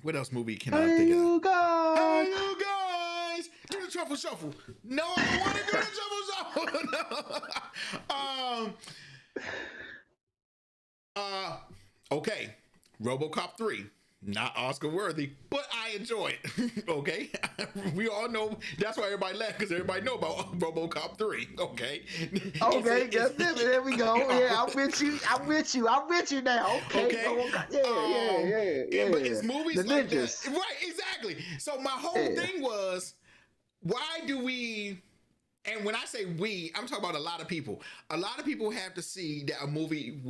What else movie can I think of? Hey, you guys, do the truffle shuffle. No, I don't want to do the truffle shuffle. Okay, RoboCop 3, not Oscar worthy, but I enjoy it. Okay, we all know that's why everybody laughed, because everybody know about RoboCop 3. Okay. Okay, there we go. Yeah, I'm with you now. Okay. Yeah. But it's movies like that. Right, exactly. So my whole thing was, why do we? And when I say we, I'm talking about a lot of people. A lot of people have to see that a movie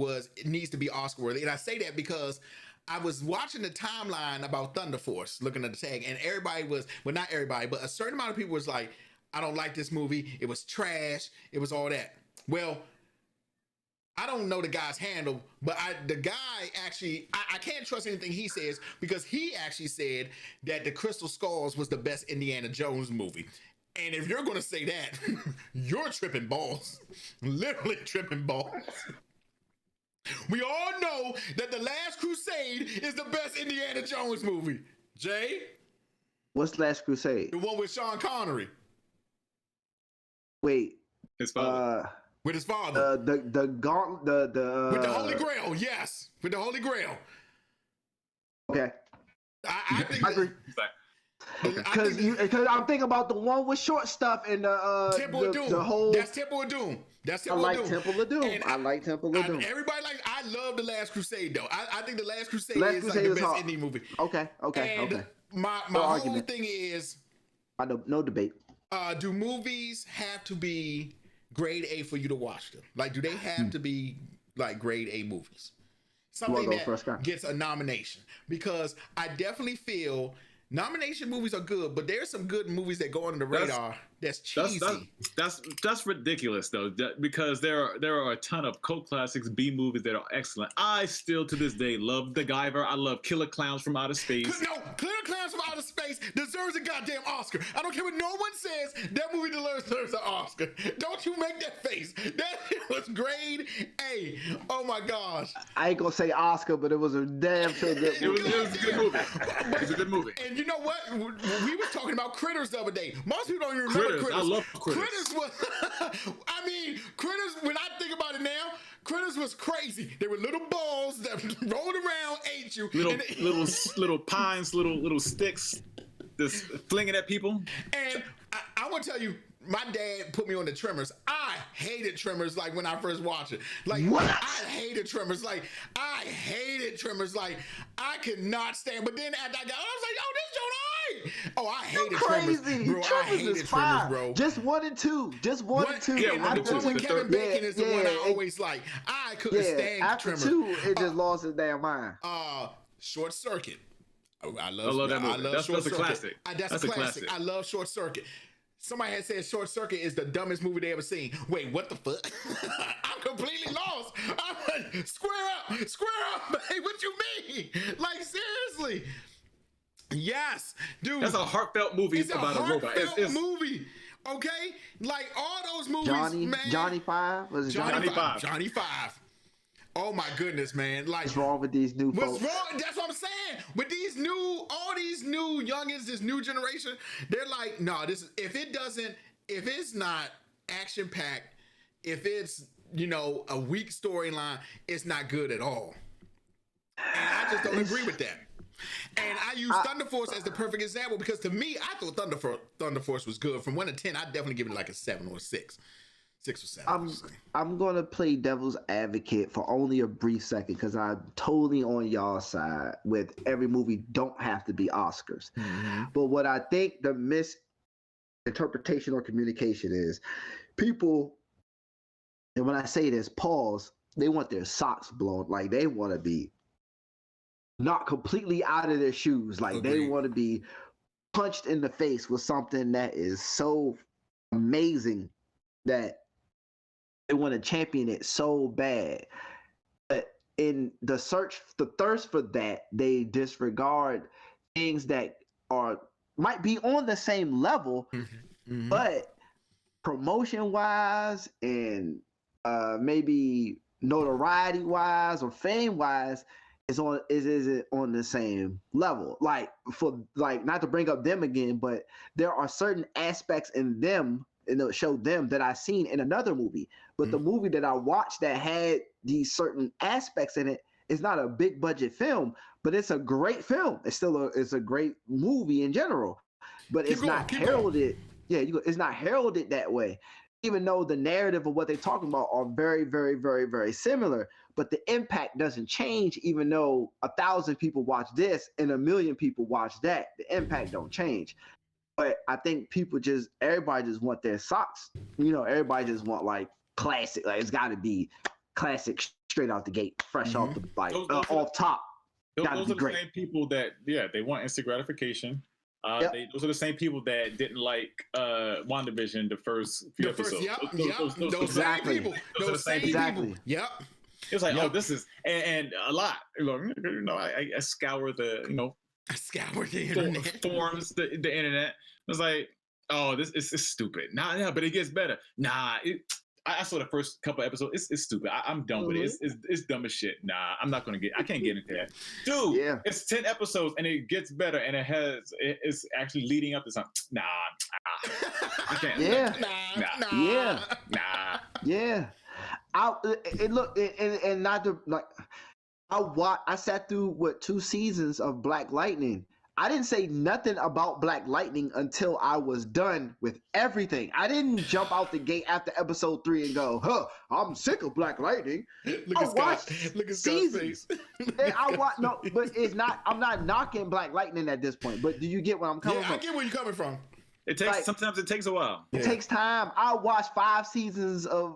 needs to be Oscar worthy. And I say that because I was watching the timeline about Thunder Force, looking at the tag, and everybody was, well, not everybody, but a certain amount of people was like, I don't like this movie. It was trash. It was all that. Well, I don't know the guy's handle, but the guy actually, I can't trust anything he says, because he actually said that The Crystal Skulls was the best Indiana Jones movie. And if you're gonna say that, you're tripping balls, literally tripping balls. We all know that The Last Crusade is the best Indiana Jones movie. Jay, What's Last Crusade? the one with Sean Connery, Wait, His father. with his father, the gauntlet, the with the Holy Grail. Yes, with the Holy Grail. Okay, I think I agree. Because I'm thinking about the one with short stuff and Temple of Doom. the whole. That's Temple of Doom. That's I Temple like of Doom. Temple of Doom. And I like Temple of Doom. Everybody likes. I love The Last Crusade though. I think The Last Crusade Last is Crusade like is the best hard. indie movie. Okay. And my No whole argument. thing is, I know, no debate. do movies have to be grade A for you to watch them? Like, do they have to be like grade A movies? Something go that first, Scott? gets a nomination, because I definitely feel nomination movies are good, but there's some good movies that go under the radar that's cheesy. That's ridiculous though, because there are a ton of cult classics, B movies that are excellent. I still to this day love The Guyver. I love Killer Clowns from Outer Space. No, Killer Clowns from Outer Space deserves a goddamn Oscar. I don't care what no one says. That movie deserves an Oscar. Don't you make that face. That was grade A. Oh my gosh. I ain't gonna say Oscar, but it was a damn sure good It movie. was a good movie. It was a good movie. And you know what? We was talking about Critters the other day. Most people don't even remember Critters. I love Critters. Critters was, I mean, Critters, when I think about it now, Critters was crazy. They were little balls that rolled around, ate you. Little pines, little sticks, just flinging at people. And I want to tell you, my dad put me on the Tremors. I hated Tremors like when I first watched it. Like, what? I hated Tremors. Like, I hated Tremors. Like, I could not stand. But then after I got, I was like, oh, this Joe. Oh, I hated Tremors, bro. I hated Tremors, bro. Just 1 and 2. Just one and two. Yeah, one and two. When Kevin Bacon is the one I it- always like. I couldn't stand after Tremors. 2, it just lost its damn mind. Short Circuit. Oh, I love that movie. That's Short a Circuit. classic. That's a classic. I love Short Circuit. Somebody had said Short Circuit is the dumbest movie they ever seen. Wait, what the fuck? I'm completely lost. I'm like, square up. Hey, what you mean? Like, seriously. Yes, dude. That's a heartfelt movie It's about a robot. It's movie. Okay? Like, all those movies, man. Johnny 5? Was it Johnny? Johnny 5. Oh my goodness, man. Like, What's wrong with these new what's folks? wrong? That's what I'm saying. With all these new youngins, this new generation, they're like, no, if it's not action packed, if it's, a weak storyline, it's not good at all. And I just don't agree with that. And I use Thunder Force as the perfect example, because to me, I thought Thunder Force was good. From 1 to 10, I'd definitely give it like a 7 or a 6. 6 or 7. I'm gonna play devil's advocate for only a brief second, because I'm totally on y'all's side with every movie don't have to be Oscars. Mm-hmm. But what I think the misinterpretation or communication is, people, and when I say this, pause, they want their socks blown. Like, they want to be not completely out of their shoes. Like, they want to be punched in the face with something that is so amazing that they want to champion it so bad. But in the thirst for that, they disregard things that might be on the same level, Mm-hmm. but promotion wise and maybe notoriety wise or fame wise is on the same level. Like, not to bring up them again, but there are certain aspects in them, and it'll show them, that I've seen in another movie. But the movie that I watched that had these certain aspects in it is not a big budget film, but it's a great film. It's still it's a great movie in general, but it's not heralded. Yeah, it's not heralded that way, even though the narrative of what they're talking about are very, very, very, very similar. But the impact doesn't change, even though 1,000 people watch this and 1 million people watch that. The impact don't change. But I think everybody just want their socks. Everybody just want like classic. Like, it's got to be classic straight out the gate, fresh off the off top. Those are the same people that they want instant gratification. Those are the same people that didn't like WandaVision the first few episodes. Those same people. Those same people. Yep. It's like, oh, this is and a lot. I scour the I scoured the internet. forums, the internet. It's like, oh, this is stupid. Nah, but it gets better. Nah, I saw the first couple episodes. It's stupid. I'm done with it. It's dumb as shit. Nah, I can't get into that. Dude, Yeah. it's 10 episodes and it gets better and it's actually leading up to something. Nah, I can't. Yeah. Nah. Yeah. And not to like, I sat through 2 seasons of Black Lightning. I didn't say nothing about Black Lightning until I was done with everything. I didn't jump out the gate after episode 3 and go, "Huh, I'm sick of Black Lightning." Look at Scott's face. No, but it's not. I'm not knocking Black Lightning at this point. But do you get where I'm coming from? I get where you're coming from. It takes sometimes it takes a while. It takes time. I watched 4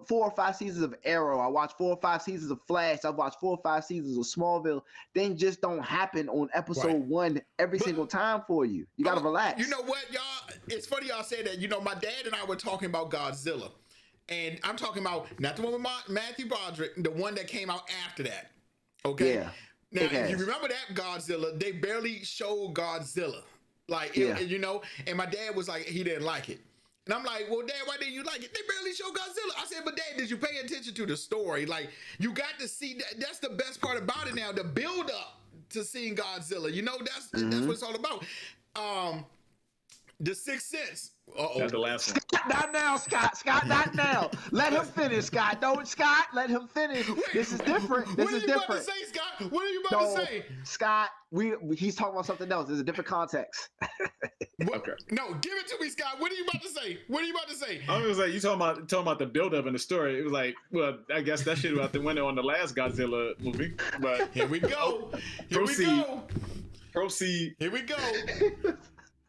or 5 seasons of Arrow. I watched 4 or 5 seasons of Flash. I watched 4 or 5 seasons of Smallville. Things just don't happen on episode 1 every single time for you. You gotta relax. You know what, y'all? It's funny y'all say that. You know, my dad and I were talking about Godzilla, and I'm talking about not the one with Matthew Broderick, the one that came out after that. Okay. Yeah. Now, if you remember that Godzilla, they barely showed Godzilla. Like, you know, and my dad was like, he didn't like it. And I'm like, well, Dad, why didn't you like it? They barely show Godzilla. I said, but Dad, did you pay attention to the story? Like, you got to see, that's the best part about it now, the build up to seeing Godzilla. You know, that's what it's all about. The Sixth Sense. That's the last one. Not now, Scott. Scott, not now. Let him finish, Scott. Don't, Scott. Let him finish. This is different. This is different. What are you about to say, Scott? What are you about to say? Scott, he's talking about something else. There's a different context. Okay. No, give it to me, Scott. What are you about to say? What are you about to say? I was like, you talking about the build-up and the story. It was like, well, I guess that shit was out the window on the last Godzilla movie. But here we go. Proceed. Here we go.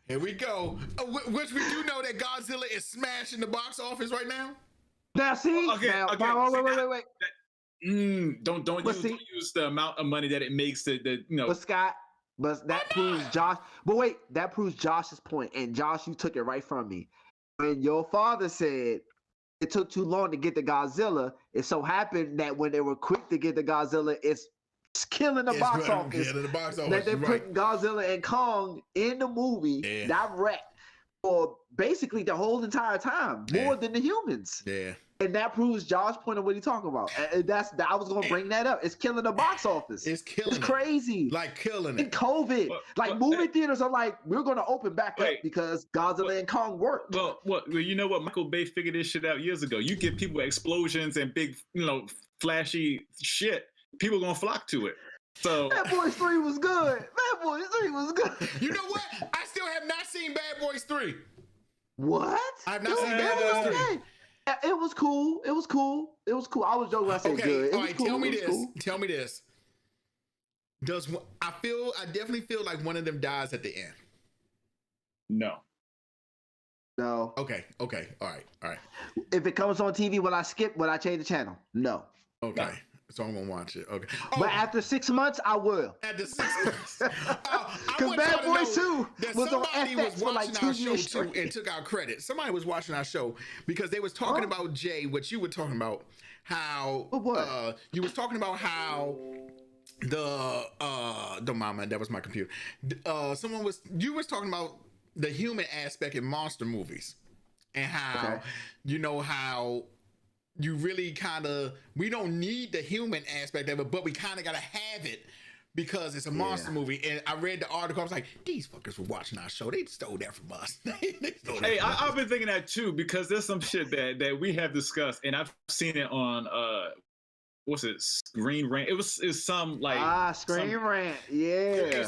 Here we go. Which we do know that Godzilla is smashing the box office right now. Now see, wait. Don't use the amount of money that it makes to But Scott, that proves Josh. But wait, that proves Josh's point. And Josh, you took it right from me. When your father said it took too long to get the Godzilla, it so happened that when they were quick to get the Godzilla, it's killing the box office. That they're putting Godzilla and Kong in the movie direct for basically the whole entire time, more than the humans. Yeah. And that proves Josh's point of what he's talking about. And I was gonna bring that up. It's killing the box office. It's killing. It's crazy. Like killing it. In COVID, movie theaters are like, we're gonna open back up because Godzilla and Kong worked. Well, you know what? Michael Bay figured this shit out years ago. You give people explosions and big, flashy shit. People gonna flock to it. So Bad Boys 3 was good. Bad Boys 3 was good. You know what? I still have not seen Bad Boys 3. What? I have not seen Bad Boys 3. It was cool. It was cool. I was joking when I said good. All right, tell me this. I definitely feel like one of them dies at the end. No. Okay. All right. If it comes on TV, will I skip? Will I change the channel? No. Okay. No. So I'm gonna watch it. Okay. But after 6 months, I will. After 6 months. Because Bad Boys 2 was on FX for like 2 years straight. And took our credit. Somebody was watching our show because they was talking about Jay, what you were talking about, how you was talking about how don't mind, man, that was my computer. You was talking about the human aspect in monster movies and how how you really we don't need the human aspect of it, but we kind of got to have it because it's a monster movie. And I read the article. I was like, these fuckers were watching our show. They stole that from us. I've been thinking that too, because there's some shit that we have discussed, and I've seen it on what's it, Screen Rant. It's some like Screen Rant. Yeah.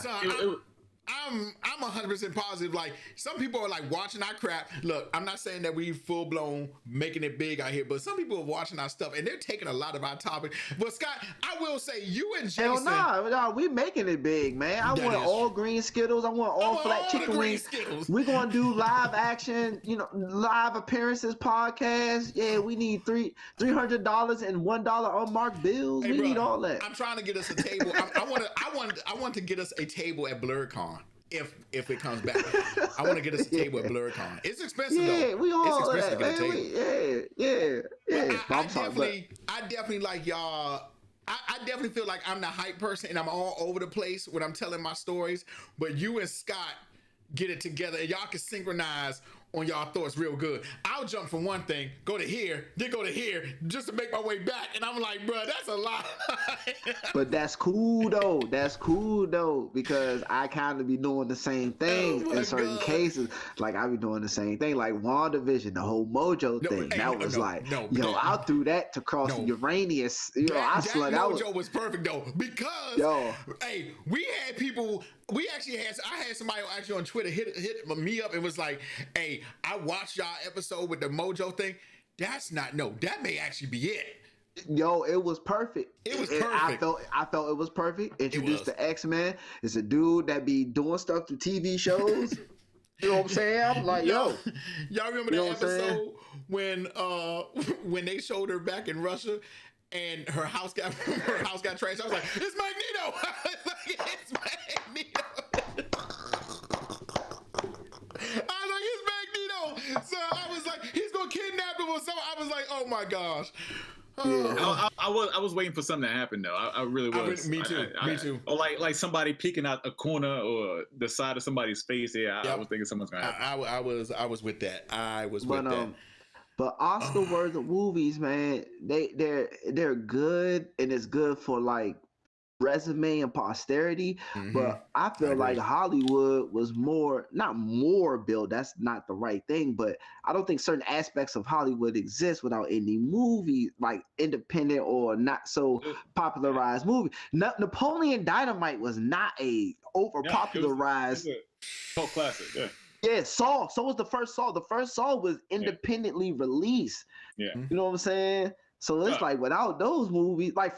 I'm 100% positive. Like, some people are like watching our crap. Look, I'm not saying that we full blown making it big out here, but some people are watching our stuff and they're taking a lot of our topic. But Scott, I will say you and Jason. Hell no, we making it big, man. I want all green Skittles. I want all flat chicken wings. We're gonna do live action, live appearances, podcast. Yeah, we need $300 and $1 unmarked bills. We need all that. I'm trying to get us a table. I want to get us a table at BlerdCon. If it comes back, I want to get us a table at BlerdCon. It's expensive though. Yeah, we all it's expensive to get a table. Yeah. I definitely like y'all. I definitely feel like I'm the hype person and I'm all over the place when I'm telling my stories. But you and Scott get it together and y'all can synchronize on y'all thoughts real good. I'll jump from one thing, go to here, then go to here, just to make my way back. And I'm like, bro, that's a lot. But that's cool though. That's cool though, because I kind of be doing the same thing in certain cases. Like I be doing the same thing, like WandaVision, the whole Mojo thing. That was I threw that to cross Uranus. I slept out. Mojo was perfect though, because hey, we had people. I had somebody actually on Twitter hit me up and was like, hey, I watched y'all episode with the Mojo thing. That may actually be it. Yo, it was perfect. It was perfect. I felt it was perfect. Introduced the X-Men. It's a dude that be doing stuff through TV shows. You know what I'm saying? I'm like, y'all remember that episode when they showed her back in Russia and her house got trashed? I was like, it's Magneto. It's Magneto. So I was like, he's gonna kidnap him or something. I was like, oh my gosh. Yeah. I was waiting for something to happen though. I really was. Me too. Or like somebody peeking out a corner or the side of somebody's face. Yeah, I was thinking someone's gonna happen. I was with that. With that. But Oscar worthy movies, man, they're good, and it's good for like resume and posterity. But I feel like Hollywood was not more built, that's not the right thing, but I don't think certain aspects of Hollywood exist without any movie, like independent or not so popularized movie. Napoleon Dynamite was not a over popularized cult classic. Yeah, Saw. So was the first Saw. The first Saw was independently released. Yeah, you know what I'm saying? So it's like without those movies, like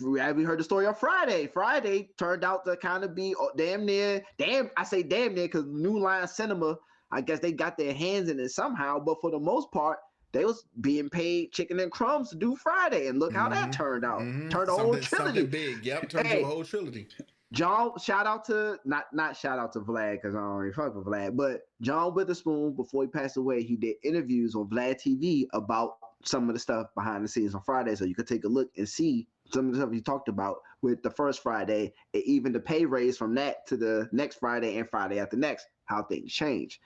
we heard the story of Friday. Friday turned out to kind of be I say damn near because New Line Cinema, I guess they got their hands in it somehow. But for the most part, they was being paid chicken and crumbs to do Friday, and look how that turned out. Turned a whole trilogy. Something big. Yep, turned to a whole trilogy. John, shout out to not shout out to Vlad because I don't really fuck with Vlad, but John Witherspoon, before he passed away, he did interviews on Vlad TV about some of the stuff behind the scenes on Friday, so you could take a look and see some of the stuff he talked about with the first Friday, and even the pay raise from that to the next Friday and Friday after next, how things change.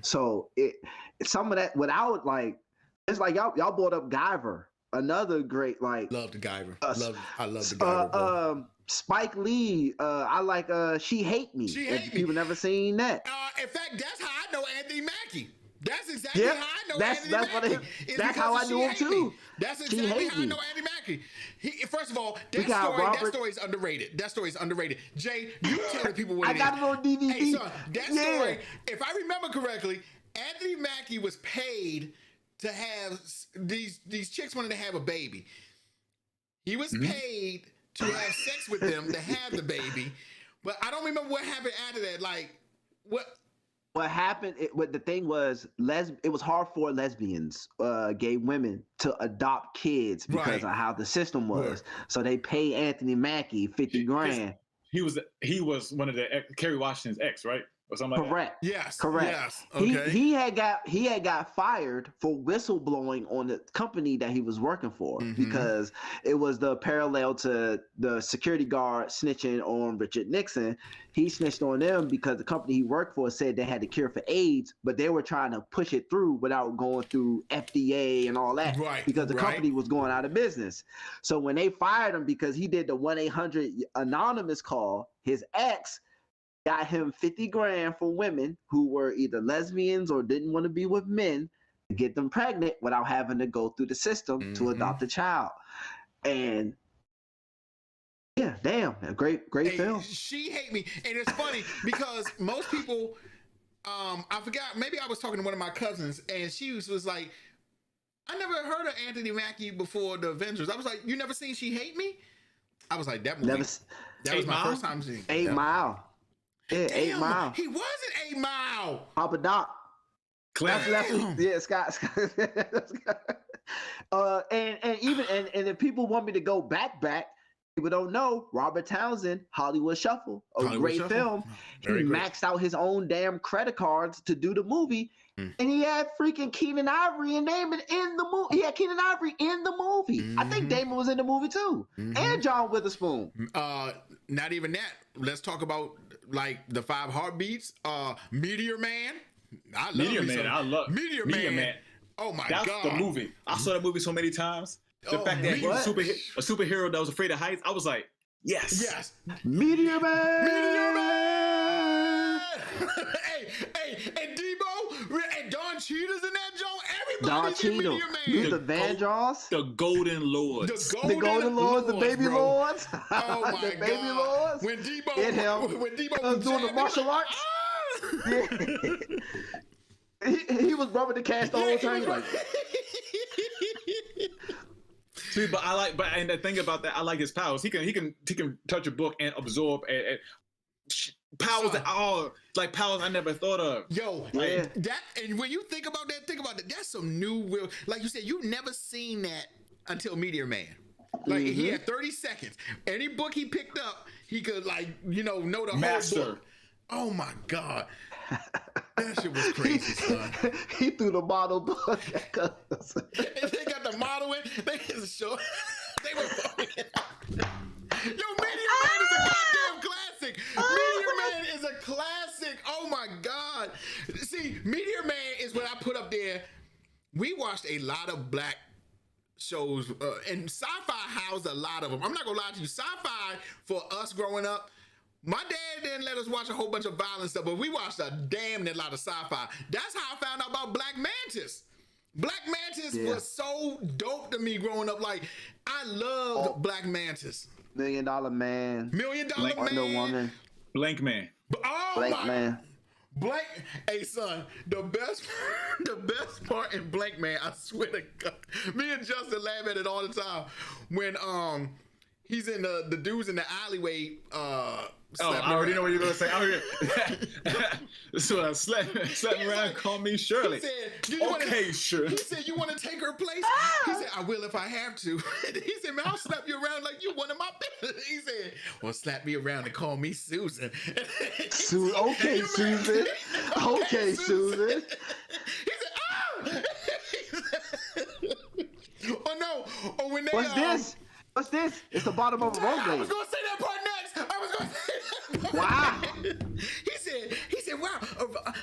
So some of that without like, it's like y'all brought up Guyver, another great like. Love the Guyver. I love the Guyver. Spike Lee, I like She Hate Me. People never seen that. In fact, that's how I know Anthony Mackie. That's exactly how I know Anthony Mackie. That's how I knew him too. That's exactly how I know Anthony Mackie. First of all, that story is underrated. That story is underrated. Jay, you tell the people what it is. I got it on DVD. Hey, son, that story, if I remember correctly, Anthony Mackie was paid to have these chicks wanted to have a baby. He was paid to have sex with them to have the baby, but I don't remember what happened after that. Like, what happened? What the thing was, it was hard for lesbians, gay women, to adopt kids because of how the system was. Right. So they pay Anthony Mackie $50,000. He was one of the Kerry Washington's ex, right? Or something like Correct. That. Yes. Correct. Yes. Okay. He had got fired for whistleblowing on the company that he was working for because it was the parallel to the security guard snitching on Richard Nixon. He snitched on them because the company he worked for said they had the cure for AIDS, but they were trying to push it through without going through FDA and all that because the company was going out of business. So when they fired him because he did the 1-800 anonymous call, his ex got him $50,000 for women who were either lesbians or didn't want to be with men to get them pregnant without having to go through the system to adopt a child. And yeah, damn, a great film. She Hate Me. And it's funny because most people, I forgot, maybe I was talking to one of my cousins and she was like, I never heard of Anthony Mackie before the Avengers. I was like, you never seen She Hate Me? I was like, that movie. That was my first time seeing 8 Mile. Yeah, damn, 8 Mile. He wasn't 8 Mile. Papa Doc. Yeah, Scott. And if people want me to go back, people don't know Robert Townsend, Hollywood Shuffle, great film. He maxed out his own damn credit cards to do the movie, and he had freaking Keenan Ivory and Damon in the movie. He had Keenan Ivory in the movie. I think Damon was in the movie too, and John Witherspoon. Not even that. Let's talk about like the 5 Heartbeats. Meteor Man. I love Meteor me Man. some- I love Meteor Man. Oh my That's god, the movie. I saw that movie so many times. The fact that he was a superhero that was afraid of heights, I was like, yes. Meteor Man. Meteor Man. hey, and Debo and Don Cheetah's in that joint. Everybody's in Meteor Man. Luther Vandross. The Golden Lords. The Golden Lords, the baby bro. lords. Oh my the baby god. lords. When Debo was doing the martial arts. Yeah. he was rubbing the cast the whole time. Like, see, and the thing about that, I like his powers. He can touch a book and absorb and powers powers I never thought of. Yo, that, and when you think about that, that's some new, like you said, you never seen that until Meteor Man. Like he had 30 seconds. Any book he picked up, he could know the Master. whole book. Oh my god. That shit was crazy, son. He threw the model book. They got the model in. They were fucking. Yo, Meteor Man is a goddamn classic. Meteor Man is a classic. Oh my god. See, Meteor Man is what I put up there. We watched a lot of black shows, and sci-fi housed a lot of them. I'm not gonna lie to you. Sci-fi for us growing up. My dad didn't let us watch a whole bunch of violent stuff, but we watched a damn near lot of sci-fi. That's how I found out about Black Mantis. Black Mantis was so dope to me growing up. Like, I loved Black Mantis. $1 Million Man. $1 Million Man. Wonder Woman. Blank Man. Oh Blank Man. Blank. Hey son, the best part in Blank Man, I swear to God, me and Justin laugh at it all the time. When he's in the dudes in the alleyway. I already know what you're gonna say. So slap me around, call me Shirley. He said, Shirley. He said, you want to take her place? He said, I will if I have to. He said, man, I'll slap you around like you one of my business. He said, well, slap me around and call me Susan. Okay, Susan. Okay, Susan. He said, oh no. Oh, when they What's this? What's this? It's the bottom of a road I blade. was gonna say that part next. Wow. He said, wow,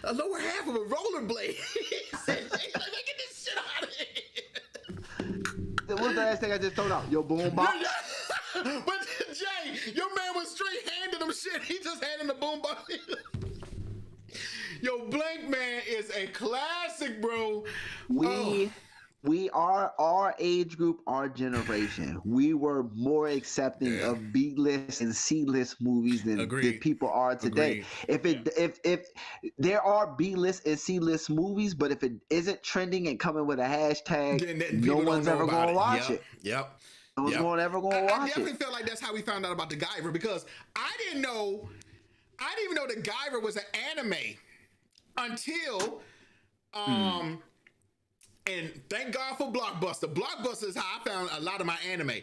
a lower half of a rollerblade. He said, hey, let me get this shit out of here. What's the last thing I just told out? Your boom box? But Jay, your man was straight handing him shit. He just handed the boom box. Yo, Blank Man is a classic, bro. We are our age group, our generation. We were more accepting of B-list and C-list movies than people are today. Agreed. If there are B-list and C-list movies, but if it isn't trending and coming with a hashtag, no one's ever going to watch it. Yep. No one's ever going to watch it. I definitely feel like that's how we found out about the Guyver, because I didn't even know the Guyver was an anime until and thank God for Blockbuster. Blockbuster is how I found a lot of my anime.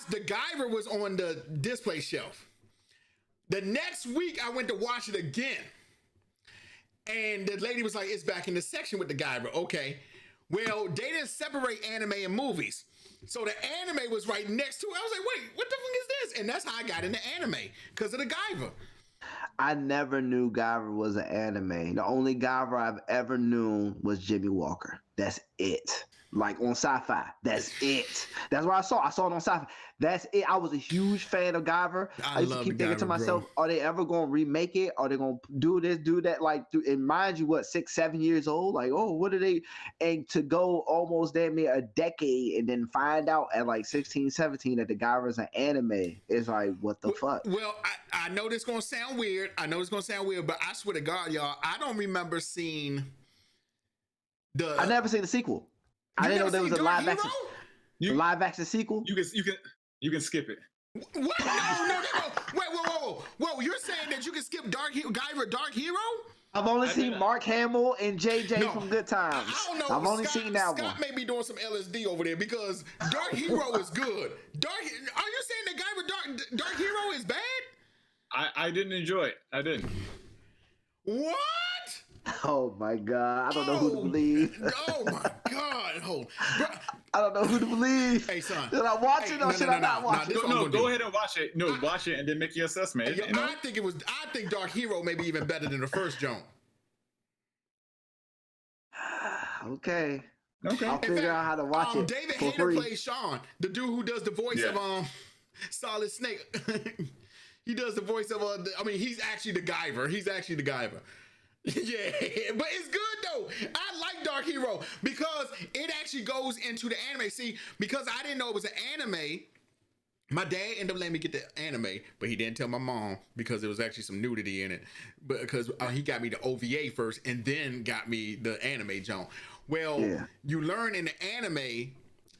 The Guyver was on the display shelf. The next week, I went to watch it again. And the lady was like, it's back in the section with the Guyver. Okay. Well, they didn't separate anime and movies. So the anime was right next to it. I was like, wait, what the fuck is this? And that's how I got into anime, because of the Guyver. I never knew Guyver was an anime. The only Guyver I've ever known was Jimmy Walker. That's it. Like on Sci-Fi. That's it. That's what I saw. I saw it on Sci-Fi. That's it. I was a huge fan of Guyver. I used to keep thinking to myself, are they ever going to remake it? Are they going to do this, do that? Like, and mind you, 6, 7 years old? Like, oh, what are they? And to go almost damn near a decade and then find out at like 16, 17 that the Guyver is an anime is like, what the fuck? Well, I know this going to sound weird. But I swear to God, y'all, I don't remember seeing I never seen the sequel. I didn't know there was a live action. Live action sequel. You can skip it. What? No. Wait, whoa! You're saying that you can skip Guyver Dark Hero? I've only seen Mark Hamill and JJ from Good Times. I don't know. I've only seen that one. Scott may be doing some LSD over there, because Dark Hero is good. Are you saying that Guyver Dark Hero is bad? I didn't enjoy it. I didn't. What? Oh my God! I don't know who to believe. Oh my God! Hold. I don't know who to believe. Hey son, should I watch it or should I not watch it? No, go ahead and watch it. No, watch it and then make your assessment. I think Dark Hero may be even better than the first Joan. Okay. Okay. I'll figure out how to watch it David for Hayter free. plays Sean, the dude who does the voice Yeah. of Solid Snake. He does the voice of he's actually the Guyver. He's actually the Guyver. Yeah, but it's good though. I like Dark Hero because it actually goes into the anime. See, because I didn't know it was an anime, my dad ended up letting me get the anime, but he didn't tell my mom because there was actually some nudity in it. But because he got me the OVA first and then got me the anime, John. Well, you learn in the anime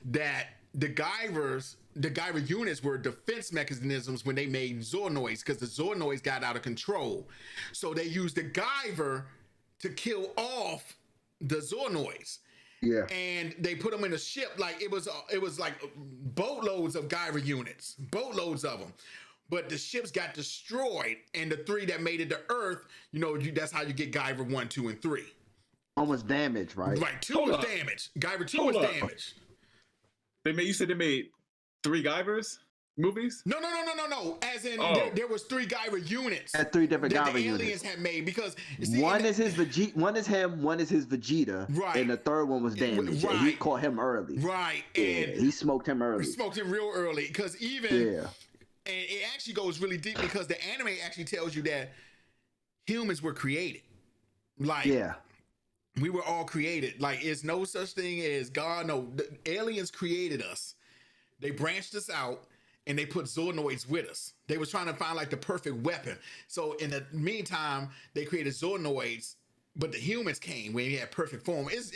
that the Guyver units were defense mechanisms when they made Zoonoids because the Zoonoids got out of control. So they used the Guyver to kill off the Zoonoids. Yeah. And they put them in a ship like it was like boatloads of Guyver units, boatloads of them. But the ships got destroyed, and the 3 that made it to Earth, that's how you get Guyver 1, 2, and 3. Almost damaged, right? Right, 2 was damaged. Guyver 2 was damaged. You said they made 3 Guyvers movies? No. As in, there was 3 Guyver units. Had 3 different that Guyver the units. aliens had made because One is him, one is his Vegeta, Right. and the third one was damaged. Right. And he caught him early. Right, Yeah, and he smoked him early. he smoked him real early because and it actually goes really deep because the anime actually tells you that humans were created. Like, we were all created. Like, it's no such thing as God. No, the aliens created us. They branched us out and they put Zoonoids with us. They was trying to find like the perfect weapon. So in the meantime, they created Zoonoids, but the humans came when he had perfect form. It's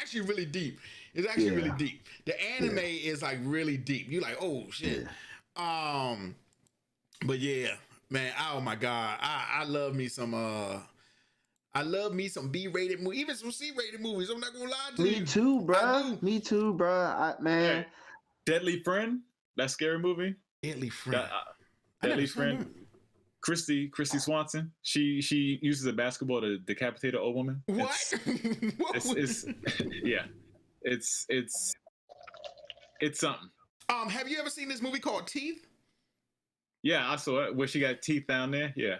actually really deep. It's actually really deep. The anime is like really deep. You're like, oh shit. But yeah, man. Oh my God. I love me some B-rated movies, even some C-rated movies. I'm not gonna lie to you. Me too, bro. Man. Deadly Friend, that scary movie. Deadly Friend. Deadly Friend. Christy Swanson. She uses a basketball to decapitate an old woman. What? It's yeah. It's something. Have you ever seen this movie called Teeth? Yeah, I saw it where she got teeth down there. Yeah.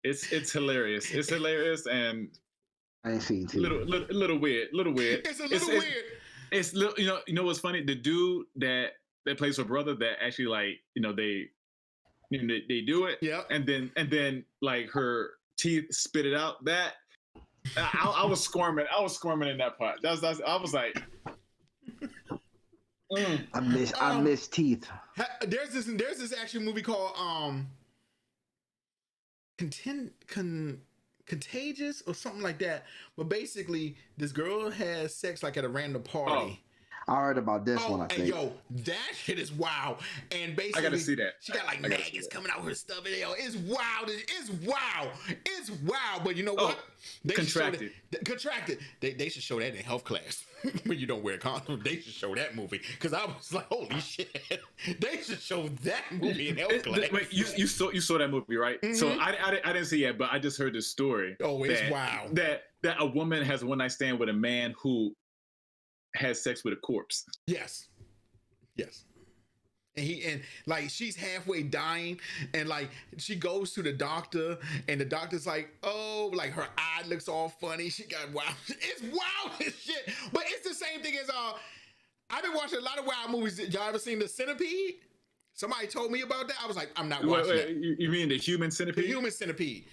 It's hilarious. It's hilarious and I ain't seen Teeth. Little weird. It's a little weird. It's little, you know what's funny? The dude that plays her brother that actually like, they do it. Yeah. And then like her teeth spit it out. That I was squirming. I was squirming in that part. I was like, I miss Teeth. There's this actually movie called Contagious or something like that. But basically, this girl has sex like at a random party. I heard about this one, I think. Yo, that shit is wild. And basically, I gotta see that. She got like maggots coming out her stuff. And, yo, it's wild. It's wild. It's wild. But you know what? They Contracted. Contracted. They should show that in health class. When you don't wear a condom, they should show that movie. Because I was like, holy shit. They should show that movie in health class. Wait, you saw that movie, right? Mm-hmm. So I didn't see it, but I just heard the story. Oh, it's wild. That a woman has a one-night stand with a man who has sex with a corpse. Yes. And like she's halfway dying, and like she goes to the doctor, and the doctor's like, oh, like her eye looks all funny. She got wild. It's wild as shit. But it's the same thing as I've been watching a lot of wild movies. Y'all ever seen The Centipede? Somebody told me about that. I was like, I'm not watching that. You mean The Human Centipede? The Human Centipede.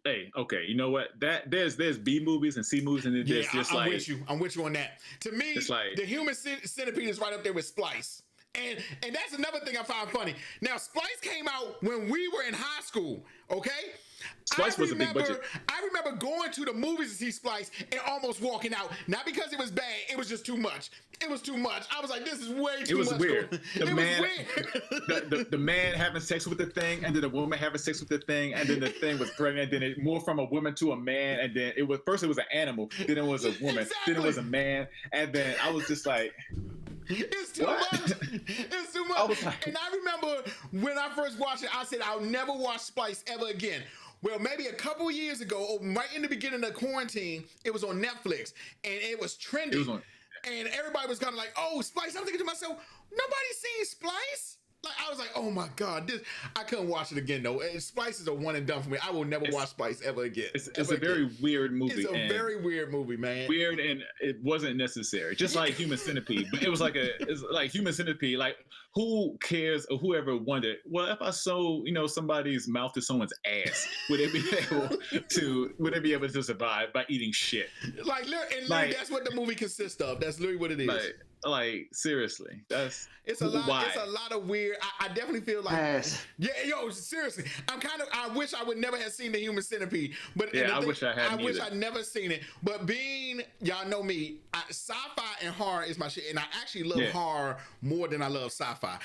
Hey, okay, you know what? There's B movies and C movies, and there's just I'm with you on that. To me, it's like, the Human Centipede is right up there with Splice, and that's another thing I find funny. Now, Splice came out when we were in high school. Okay, Splice was a big budget. I remember going to the movies to see Splice and almost walking out, not because it was bad. It was just too much. It was too much. I was like, this is way too much. It was weird. It was weird. The man having sex with the thing, and then the woman having sex with the thing, and then the thing was pregnant. Then it moved from a woman to a man, and then it was an animal. Then it was a woman. Exactly. Then it was a man, and then I was just like, it's too much. It's too much. And I remember when I first watched it, I said I'll never watch Splice ever again. Well, maybe a couple years ago, right in the beginning of quarantine, it was on Netflix, and it was trending. And everybody was kind of like, oh, Splice. I'm thinking to myself, nobody's seen Splice. Like I was like, oh my god, this I couldn't watch it again though. And Spice is a one and done for me. I will never watch Spice ever again. It's a very weird movie. It's a very weird movie, man. Weird, and it wasn't necessary. Just like Human Centipede, but it was like it's like Human Centipede. Like who cares or whoever wondered? Well, if I sew, somebody's mouth to someone's ass, would they be able to survive by eating shit? Like, literally, that's what the movie consists of. That's literally what it is. Like seriously, it's a lot. Why? It's a lot of weird. I definitely feel like, seriously. I wish I would never have seen the Human Centipede, but I wish I had. I wish I'd never seen it. But y'all know me, sci-fi and horror is my shit, and I actually love horror more than I love sci-fi.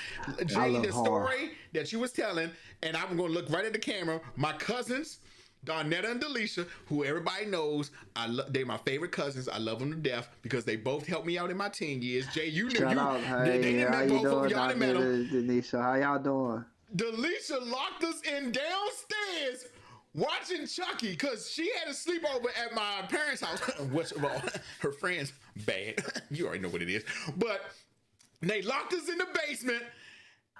Jane, the story that you was telling, and I'm going to look right at the camera. My cousins, Darnetta and Delisha, who everybody knows, they're my favorite cousins. I love them to death because they both helped me out in my teen years. Jay, you knew how you doing? Y'all met them. Delisha, how y'all doing? Delisha locked us in downstairs watching Chucky because she had a sleepover at my parents' house. Which of all her friends, bad. You already know what it is. But they locked us in the basement.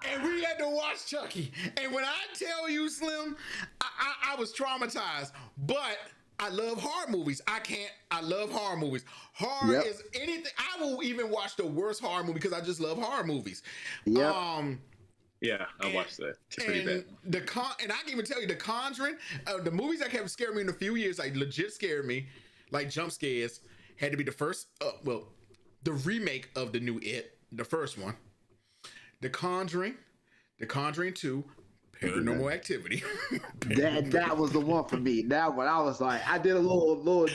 And we had to watch Chucky. And when I tell you, Slim, I was traumatized. But I love horror movies. I love horror movies. Horror is anything. I will even watch the worst horror movie because I just love horror movies. Yeah, I watched that. It's pretty bad. And I can even tell you, The Conjuring, the movies that kept scaring me in a few years, like legit scared me, like jump scares, had to be the first, the remake of the new It, the first one. The Conjuring 2, Paranormal Activity. that was the one for me. That one, I was like, I did a little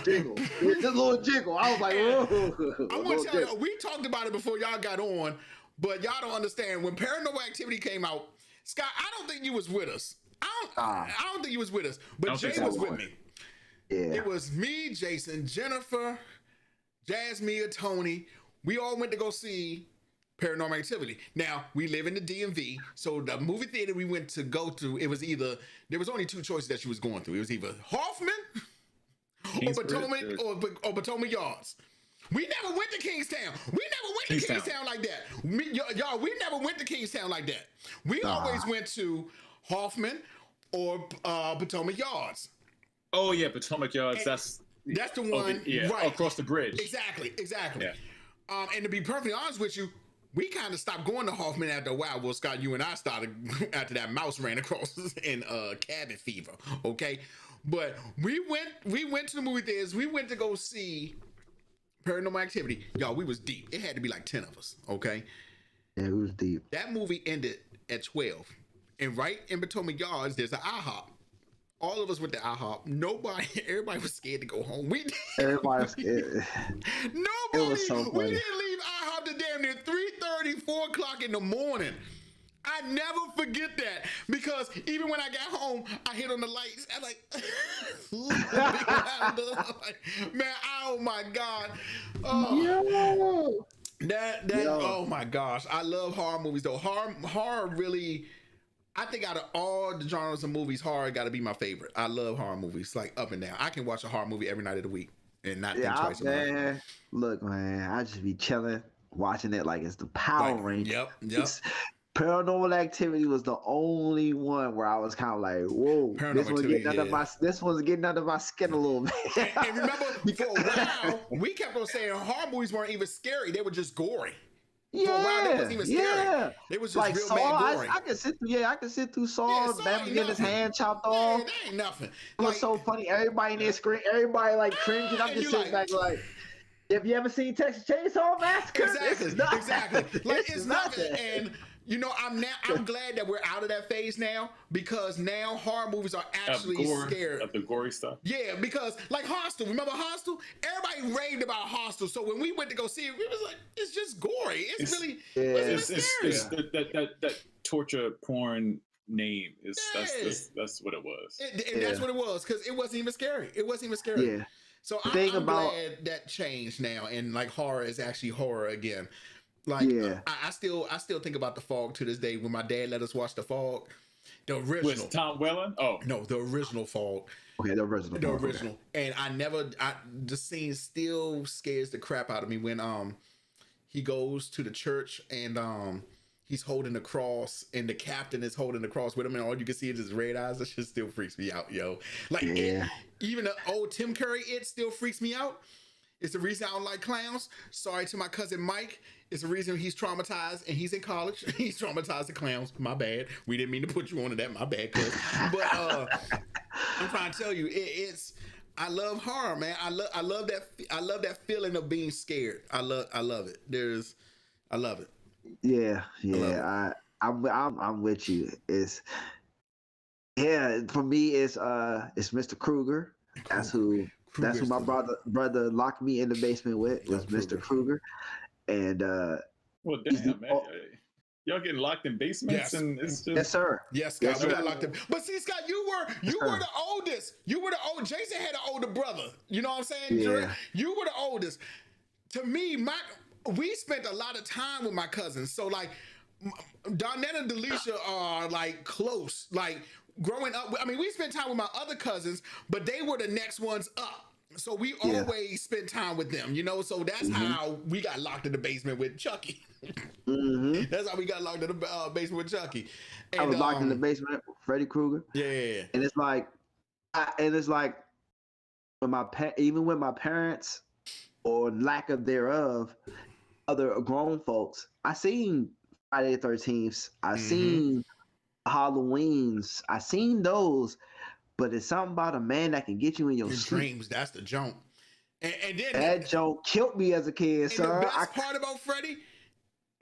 jiggle. Just a little jiggle. I was like, whoa. I'm gonna tell you, we talked about it before y'all got on, but y'all don't understand. When Paranormal Activity came out, Scott, I don't think you was with us. I don't think you was with us, but Jay was with me. Yeah. It was me, Jason, Jennifer, Jasmine, Tony. We all went to go see Paranormal Activity. Now, we live in the DMV, so the movie theater we went to go to, there was only two choices that she was going through. It was either Hoffman or Potomac Yards. We never went to Kingstown. We like that. We never went to Kingstown like that. We always went to Hoffman or Potomac Yards. Oh yeah, Potomac Yards. That's the one, right across the bridge. Exactly. Yeah. And to be perfectly honest with you, we kind of stopped going to Hoffman after a while. Well, Scott, you and I started after that mouse ran across in cabin fever. Okay, but we went to the movie theaters. We went to go see Paranormal Activity. Y'all, we was deep. It had to be like 10 of us. Okay. Yeah, it was deep. That movie ended at 12, and right in Potomac Yards, there's an IHOP. All of us went to IHOP. Everybody was scared to go home. Everybody was scared. Nobody. It was so funny. We didn't leave IHOP to damn near 3:30, 4 o'clock in the morning. I never forget that because even when I got home, I hit on the lights. I'm like, man, oh my God. Oh, oh my gosh. I love horror movies though. Horror really, I think out of all the genres of movies, horror got to be my favorite. I love horror movies, like up and down. I can watch a horror movie every night of the week and not think twice about it. Look, man, I just be chilling, watching it like it's the Power Rangers. Yep. Paranormal Activity was the only one where I was kind of like, whoa, this one's getting under my skin a little bit. And remember, for a while, we kept on saying horror movies weren't even scary. They were just gory. For a while, they wasn't even scary. They was just like real Saw, bad gory. I can sit through Saw, man getting his hand chopped off. That ain't nothing. It was so funny. Everybody in there screaming, everybody like cringing. I'm just sitting back like, have you ever seen Texas Chainsaw Massacre? Exactly. Like it's nothing. And I'm glad that we're out of that phase now because now horror movies are actually scared of the gory stuff. Yeah, because like Hostel, remember Hostel? Everybody raved about Hostel. So when we went to go see it, we was like, it's just gory. It's really scary. That torture porn name is that's what it was. That's what it was because it wasn't even scary. Yeah. So I'm glad that changed now and like horror is actually horror again. Like I still think about The Fog to this day when my dad let us watch The Fog, the original. With Tom Welling? Oh no, the original Fog. Okay, the original. Okay. And the scene still scares the crap out of me when he goes to the church and he's holding the cross and the captain is holding the cross with him, and all you can see is his red eyes. That shit still freaks me out, yo. Like, even the old Tim Curry, it still freaks me out. It's the reason I don't like clowns. Sorry to my cousin Mike. It's the reason he's traumatized and he's in college. He's traumatized to clowns. My bad. We didn't mean to put you on to that. My bad, cuz. But I'm trying to tell you, it's. I love horror, man. I love that feeling of being scared. I love it. I love it. Yeah. I'm with you. For me it's Mr. Krueger. That's who my brother locked me in the basement with, was Mr. Krueger. And well, damn, man. Y'all getting locked in basements, and it's just... Yes, sir. Yes, Scott, we got locked in. But see, Scott, you were the oldest. You were the old. Jason had an older brother. You know what I'm saying? Yeah. You were the oldest. To me, we spent a lot of time with my cousins. So like, Donette and Delisha are like close. Like growing up, I mean, we spent time with my other cousins, but they were the next ones up. So we always spent time with them, you know. So that's how we got locked in the basement with Chucky. That's how we got locked in the basement with Chucky. And, I was locked in the basement with Freddy Krueger. Yeah. And it's like, when even with my parents, or lack of thereof, other grown folks, I seen Friday the 13th. I seen Halloweens. I seen those. But it's something about a man that can get you in your dreams. That's the joke. And then that joke killed me as a kid, son. The best part about Freddy,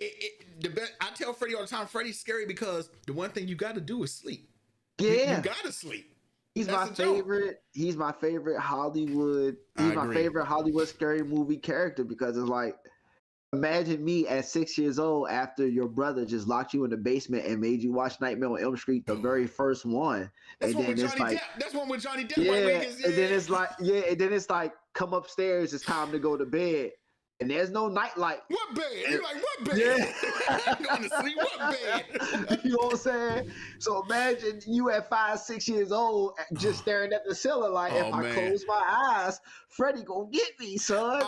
I tell Freddy all the time, Freddy's scary because the one thing you got to do is sleep. Yeah, you got to sleep. He's my favorite. He's my favorite Hollywood. He's my favorite Hollywood scary movie character, because it's like, imagine me at 6 years old after your brother just locked you in the basement and made you watch Nightmare on Elm Street, the very first one. That's and one then with Johnny Depp. That's one with Johnny Depp. And then it's like, and then it's like, come upstairs. It's time to go to bed. And there's no nightlight. What bed? You're like, what bed? Yeah. I'm going to sleep. What bed? You know what I'm saying? So imagine you at 5, 6 years old, just staring at the ceiling like, if I close my eyes, Freddy gonna get me, son.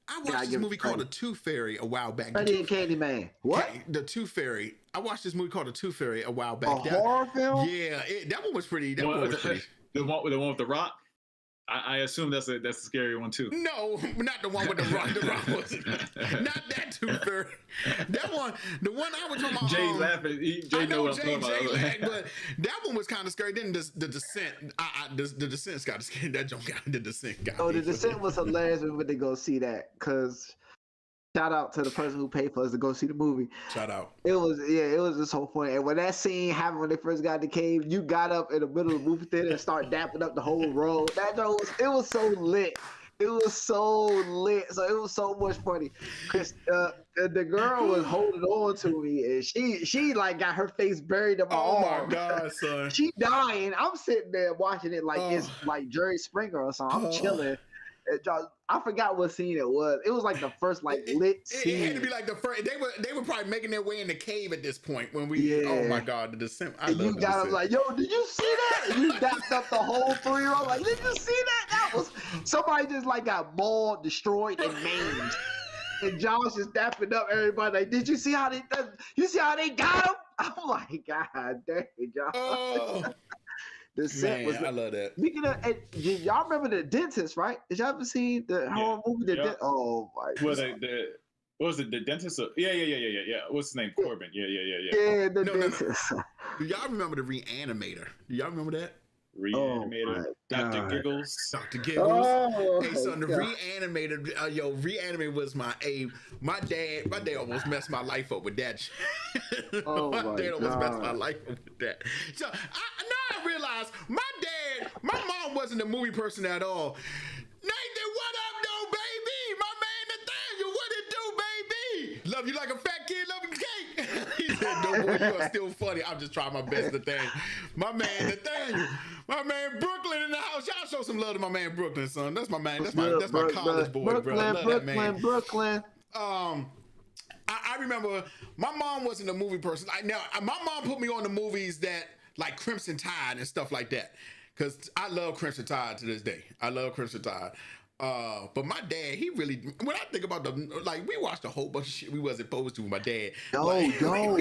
I watched this movie called The Tooth Fairy a while back. Freddy and Candyman. What? The Tooth Fairy. I watched this movie called The Tooth Fairy a while back. A horror film? Yeah, that one was pretty. The one with the Rock. I assume that's a scary one too. No, not the one with the Rock. The Rock wasn't. Not that Tooth Fairy. That one, the one I was talking about. Jay's laughing. Jay know what I'm talking about. But that one was kind of scary. Then the Descent. The Descent's got to scary. That joke got the Descent. The Descent was hilarious when they go see that, because. Shout out to the person who paid for us to go see the movie. Shout out. It was just so funny. And when that scene happened, when they first got in the cave, you got up in the middle of the movie theater and started dapping up the whole row. It was so lit. It was so lit. So it was so much funny. Cause the girl was holding on to me, and she like got her face buried in my arm. Oh my God, son. She dying. I'm sitting there watching it like it's like Jerry Springer or something. I'm chilling. I forgot what scene it was. It was like the first lit scene. It had to be like the first. They were probably making their way in the cave at this point when we. Yeah. Oh my God, the Descent. You got him like, yo, did you see that? You dapped up the whole 3-year-old. Like, did you see that? That was somebody just like got mauled, destroyed, and maimed. And Josh is dapping up everybody. Like, did you see how they? You see how they got him? I'm like, God damn, Josh. Oh. The set was. I love that. Speaking of, y'all remember The Dentist, right? Did y'all ever see the horror movie? Oh my! Well, what was it? The Dentist? Yeah. What's his name? Corbin. Yeah. Yeah, the Dentist. No. Do y'all remember the Reanimator? Do y'all remember that? Reanimator. Dr. Giggles. Dr. Giggles. Oh, hey, son, the Reanimator. Reanimator was my aim. My dad almost messed my life up with that. My dad almost messed my life up with that. So now I realize my mom wasn't a movie person at all. Nathan, what up, though, baby? My man Nathaniel, what it do, baby? Love you like a fat kid loving cake. He said, no, boy, you are still funny. I'm just trying my best, Nathaniel. My man Nathaniel. My man Brooklyn in the house. Y'all show some love to my man Brooklyn, son. That's my man. That's my college boy, bro. Brooklyn. I remember my mom wasn't a movie person. My mom put me on the movies that like Crimson Tide and stuff like that, because I love Crimson Tide to this day. I love Crimson Tide. But my dad, he really, when I think about like, we watched a whole bunch of shit we wasn't supposed to with my dad. We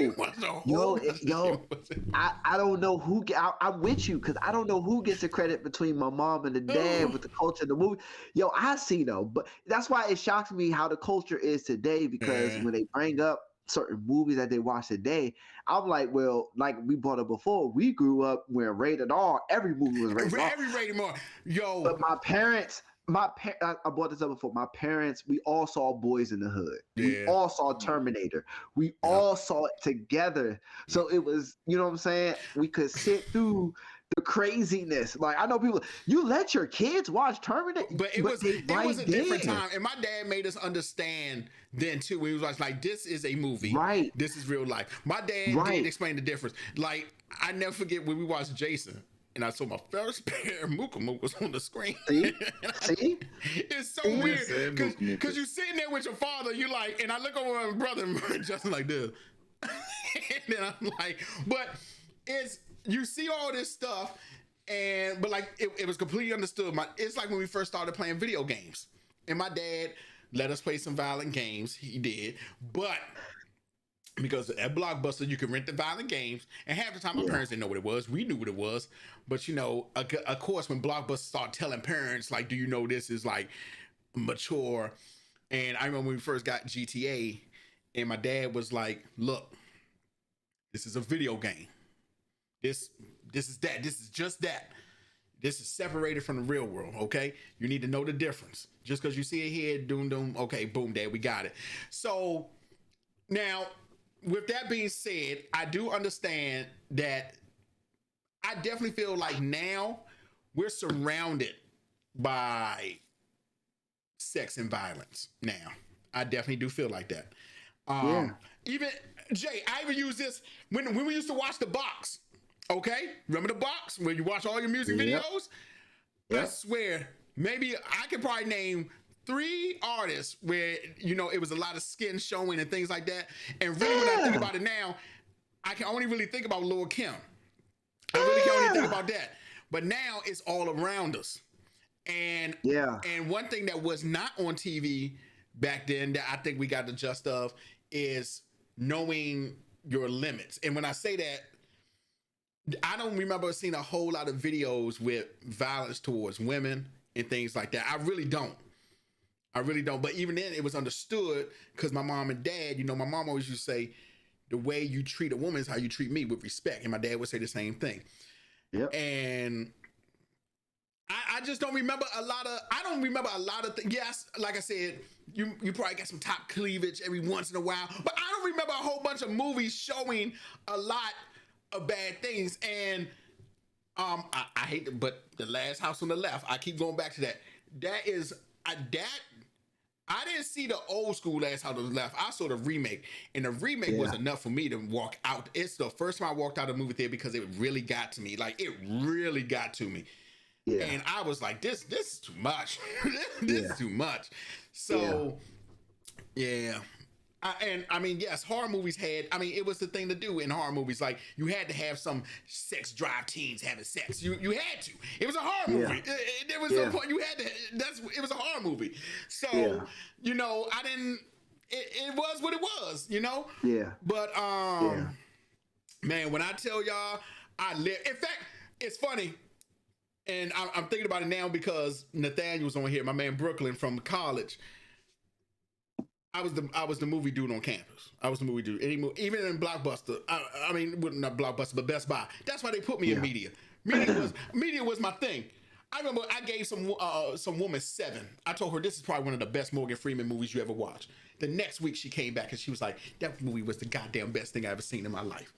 watched a whole bunch of shit. I don't know who, I'm with you, because I don't know who gets the credit between my mom and the dad with the culture of the movie. Yo, I see though, but that's why it shocks me how the culture is today, because when they bring up certain movies that they watch today, I'm like, well, like we brought up before, we grew up where rated R, every movie was rated R. Every rated R. Yo. But my parents, I brought this up before. My parents, we all saw Boys in the Hood. Yeah. We all saw Terminator. We all saw it together. So it was, you know what I'm saying? We could sit through the craziness. Like, I know people, you let your kids watch Terminator, but it was a different time, and my dad made us understand then too. He was like, "This is a movie, right? This is real life." My dad did explain the difference. Like, I never forget when we watched Jason. And I saw my first pair of Mooka was on the screen. See? It's so weird because you sitting there with your father, you like, and I look over my brother and Justin like this. And then I'm like, but it's, you see all this stuff, but like it was completely understood. It's like when we first started playing video games, and my dad let us play some violent games. He did, but because at Blockbuster you can rent the violent games, and half the time my parents didn't know what it was. We knew what it was, but you know, of course, when Blockbuster started telling parents like, "Do you know this is like mature?" And I remember when we first got GTA, and my dad was like, "Look, this is a video game. This is that. This is just that. This is separated from the real world. Okay, you need to know the difference. Just because you see it here, doom, okay, boom, Dad, we got it." So now, with that being said, I do understand that I definitely feel like now we're surrounded by sex and violence now. I definitely do feel like that. Even, Jay, I even use this when we used to watch The Box, okay? Remember The Box, where you watch all your music videos? I swear, maybe I could probably name 3 artists where, you know, it was a lot of skin showing and things like that. And really, when I think about it now, I can only really think about Lil' Kim. I really can only think about that. But now it's all around us. And one thing that was not on TV back then that I think we got the gist of is knowing your limits. And when I say that, I don't remember seeing a whole lot of videos with violence towards women and things like that. I really don't. But even then, it was understood because my mom and dad, you know, my mom always used to say, the way you treat a woman is how you treat me, with respect. And my dad would say the same thing. Yep. And I just don't remember a lot of things. Yes, like I said, you probably got some top cleavage every once in a while, but I don't remember a whole bunch of movies showing a lot of bad things. And I hate it, but The Last House on the Left, I keep going back to that. I didn't see the old school Last House on the Left. I saw the remake, and the remake was enough for me to walk out. It's the first time I walked out of the movie theater because it really got to me. Like, it really got to me. Yeah. And I was like, this is too much. This is too much. So, I mean, yes, horror movies it was the thing to do in horror movies. Like, you had to have some sex drive teens having sex. You had to. It was a horror movie. There was no point. You had to. It was a horror movie. So, you know, it was what it was, you know? Yeah. But, man, when I tell y'all, in fact, it's funny. And I'm thinking about it now because Nathaniel's on here, my man Brooklyn from college. I was the movie dude on campus. I was the movie dude. Even in Blockbuster. I mean, not Blockbuster, but Best Buy. That's why they put me in media. Media was my thing. I remember I gave some woman 7. I told her this is probably one of the best Morgan Freeman movies you ever watched. The next week she came back and she was like, that movie was the goddamn best thing I ever seen in my life.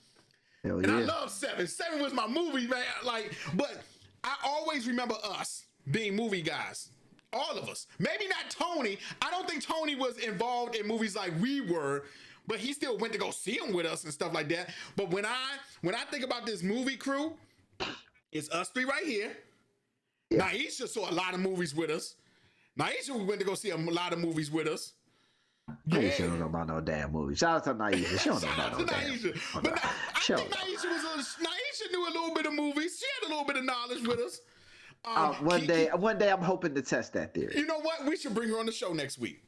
Hell and I love 7. 7 was my movie, man. Like, but I always remember us being movie guys. All of us. Maybe not Tony. I don't think Tony was involved in movies like we were, but he still went to go see them with us and stuff like that. But when I think about this movie crew, it's us 3 right here. Yeah. Naisha saw a lot of movies with us. Naisha went to go see a lot of movies with us. Naisha don't know about no damn movie. Shout out to Naisha. She don't know about no damn movie. But I think Naisha knew a little bit of movies. She had a little bit of knowledge with us. One day I'm hoping to test that theory. You know what? We should bring her on the show next week.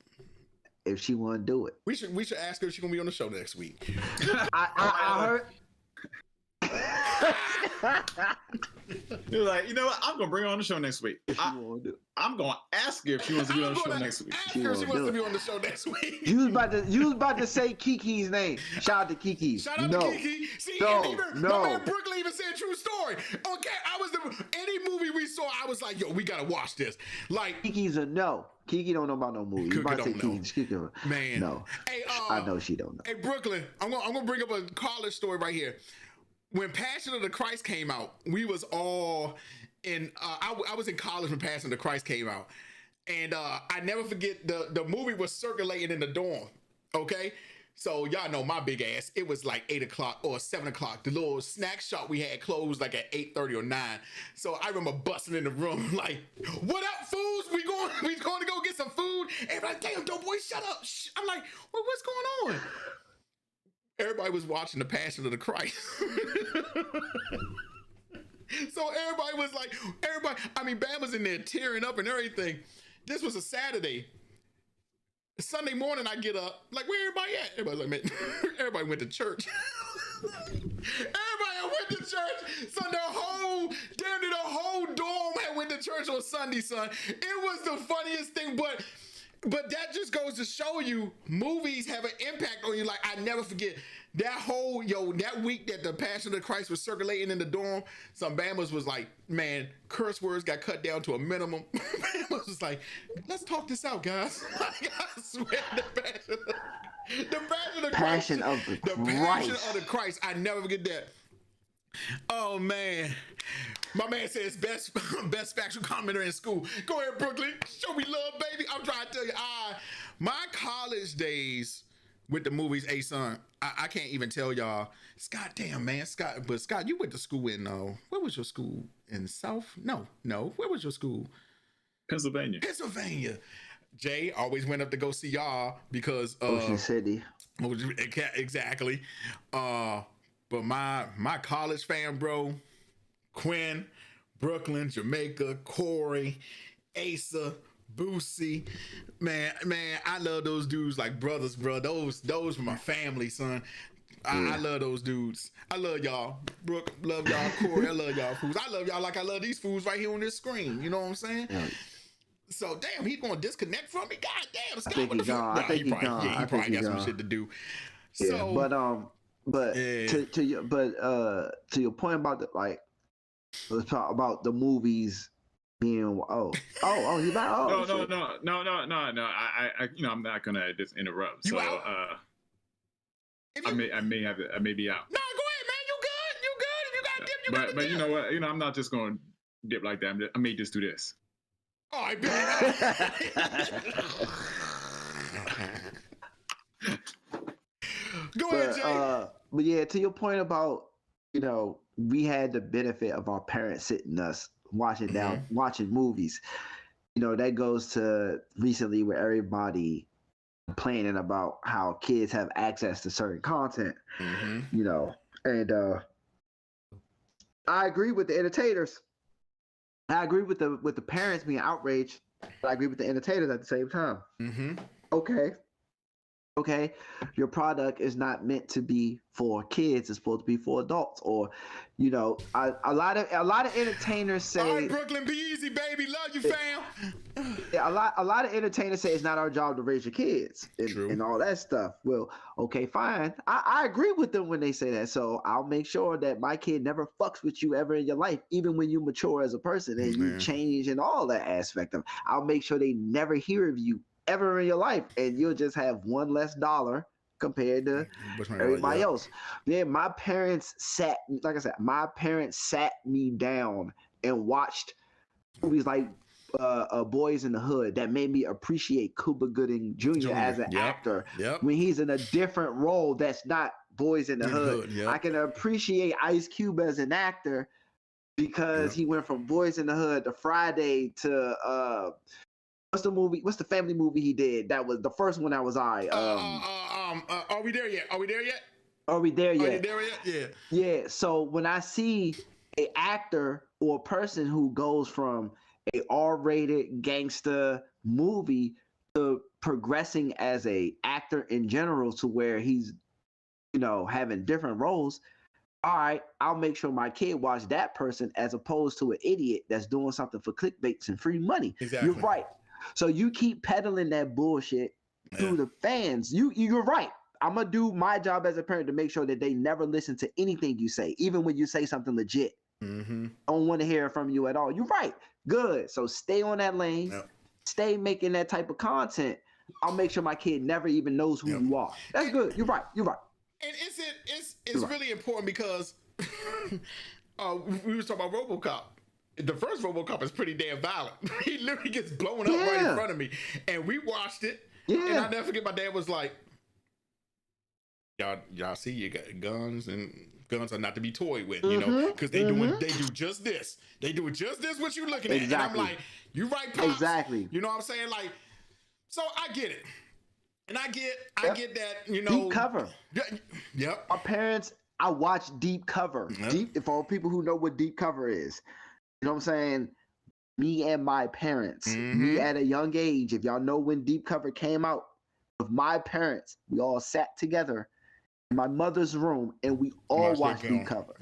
If she want to do it. We should ask her if she's gonna be on the show next week. I heard. You're like, you know what? I'm gonna bring her on the show next week. I'm gonna ask her if she wants to be on the show next week. Ask her if she wants to be on the show next week. You was about to say Kiki's name. Shout out to Kiki. Shout out to Kiki. See, my man Brooklyn even said true story. Okay, any movie we saw, I was like, yo, we gotta watch this. Like Kiki's a no. Kiki don't know about no movie. You about to say Kiki? Man, no. Hey, I know she don't know. Hey, Brooklyn, I'm gonna bring up a college story right here. When Passion of the Christ came out, we was all in. I was in college when Passion of the Christ came out, and I never forget the movie was circulating in the dorm. Okay, so y'all know my big ass. It was like 8 o'clock or 7 o'clock. The little snack shop we had closed like at 8:30 or 9. So I remember busting in the room like, "What up, fools? We going to go get some food?" And like, "Damn, dope boy, shut up!" I'm like, "Well, what's going on?" Everybody was watching the Passion of the Christ. So everybody was like, Bam was in there tearing up and everything. This was a Saturday. Sunday morning, I get up, like, where everybody at? Everybody's like, man, everybody went to church. Everybody went to church. So the whole dorm had went to church on Sunday, son. It was the funniest thing, but that just goes to show you movies have an impact on you. Like, I never forget that week that the Passion of the Christ was circulating in the dorm, some Bammers was like, man, curse words got cut down to a minimum. Bammers was like, let's talk this out, guys. Like, I swear, the Passion of the Christ. I never forget that. Oh man, my man says best factual commenter in school. Go ahead, Brooklyn. Show me love, baby. I'm trying to tell you, my college days with the movies, son, I can't even tell y'all. Scott, damn man, Scott, you went to school in where was your school in South? No, where was your school? Pennsylvania. Jay always went up to go see y'all because Ocean City. Exactly. But my college fam, bro, Quinn, Brooklyn, Jamaica, Corey, Asa, Boosie, man, I love those dudes like brothers, bro. Those were my family, son. I love those dudes. I love y'all. Brooke, love y'all. Corey, I love y'all fools. I love y'all like I love these fools right here on this screen. You know what I'm saying? Yeah. So damn, he's gonna disconnect from me. God damn, Scott, what the fuck? He probably got some shit to do. Yeah, so, but to your point about let's talk about the movies being you back? No. I I'm not gonna just interrupt. You so out? I may be out. No, go ahead, man. You good? If you got dip, you got But you know what? I'm not just gonna dip like that. I may just do this. Oh, I bet. Go ahead, Jay. But yeah, to your point about, we had the benefit of our parents sitting us watching movies. That goes to recently where everybody complaining about how kids have access to certain content. And I agree with the entertainers. I agree with the parents being outraged, but I agree with the entertainers at the same time. Okay, your product is not meant to be for kids; it's supposed to be for adults. Or, a lot of entertainers say, "All right, Brooklyn, be easy, baby. Love you, fam." Yeah, a lot of entertainers say it's not our job to raise your kids and all that stuff. Well, okay, fine. I agree with them when they say that. So I'll make sure that my kid never fucks with you ever in your life, even when you mature as a person and you change in all that aspect of. I'll make sure they never hear of you ever in your life, and you'll just have one less dollar compared to everybody else. Yeah, my parents sat me down and watched movies like Boys in the Hood that made me appreciate Cuba Gooding Jr. as an actor. When he's in a different role that's not Boys in the Hood. I can appreciate Ice Cube as an actor because he went from Boys in the Hood to Friday to what's the family movie he did? That was the first one that was Are we there yet? Yeah. Yeah. So when I see a actor or a person who goes from a R-rated gangster movie to progressing as a actor in general to where he's, having different roles. All right, I'll make sure my kid watch that person as opposed to an idiot that's doing something for clickbaits and free money. Exactly. You're right. So you keep peddling that bullshit to the fans. You're right. I'm gonna do my job as a parent to make sure that they never listen to anything you say, even when you say something legit. Mm-hmm. I don't want to hear from you at all. You're right. Good. So stay on that lane. Yep. Stay making that type of content. I'll make sure my kid never even knows who you are. That's good. You're right. You're right. And it's really important because we was talking about RoboCop. The first RoboCop is pretty damn violent. He literally gets blown up right in front of me, and we watched it. Yeah. And I'll never forget. My dad was like, "Y'all see, you got guns, and guns are not to be toyed with, because they do just this. They do just this. What you looking at?" And I'm like, "You right, Pops." Exactly. You know what I'm saying? Like, so I get it. And I get that, Deep Cover. Yep. My parents, I watched Deep Cover. Yep. For people who know what Deep Cover is. You know what I'm saying? Me and my parents. Me at a young age, if y'all know when Deep Cover came out, with my parents, we all sat together in my mother's room and we all watched Deep Cover.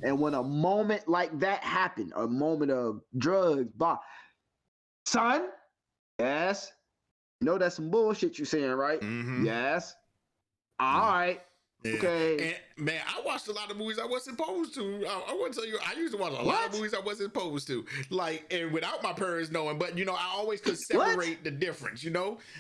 And when a moment like that happened, a moment of drugs, son, yes. That's some bullshit you're saying, right? Yes. All right. Yeah. Okay. And man, I watched a lot of movies I wasn't supposed to. I want to tell you, I used to watch a lot of movies I wasn't supposed to. Like, and without my parents knowing, but I always could separate the difference,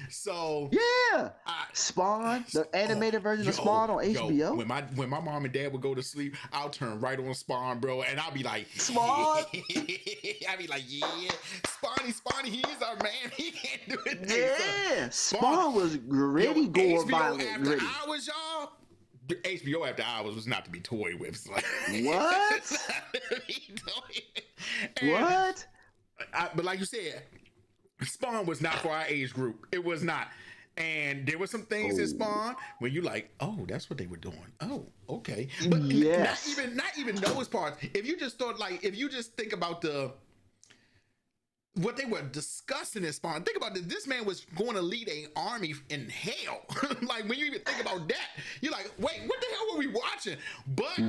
So yeah. Spawn, the animated version of Spawn on HBO. When my mom and dad would go to sleep, I'll turn right on Spawn, bro, and I'll be like, Spawn. I'll be like, yeah, Spawny, he's our man. He can't do it. Yeah, Spawn was gritty, gore, violent, gritty. Hours, y'all. HBO After Hours was not to be toyed with. Like, what? What? But like you said, Spawn was not for our age group. It was not. And there were some things in Spawn where you like, oh, that's what they were doing. Oh, okay. But not even those parts. If you just think about what they were discussing in Spawn. Think about this. This man was going to lead an army in hell. Like, when you even think about that, you're like, wait, what the hell were we watching? But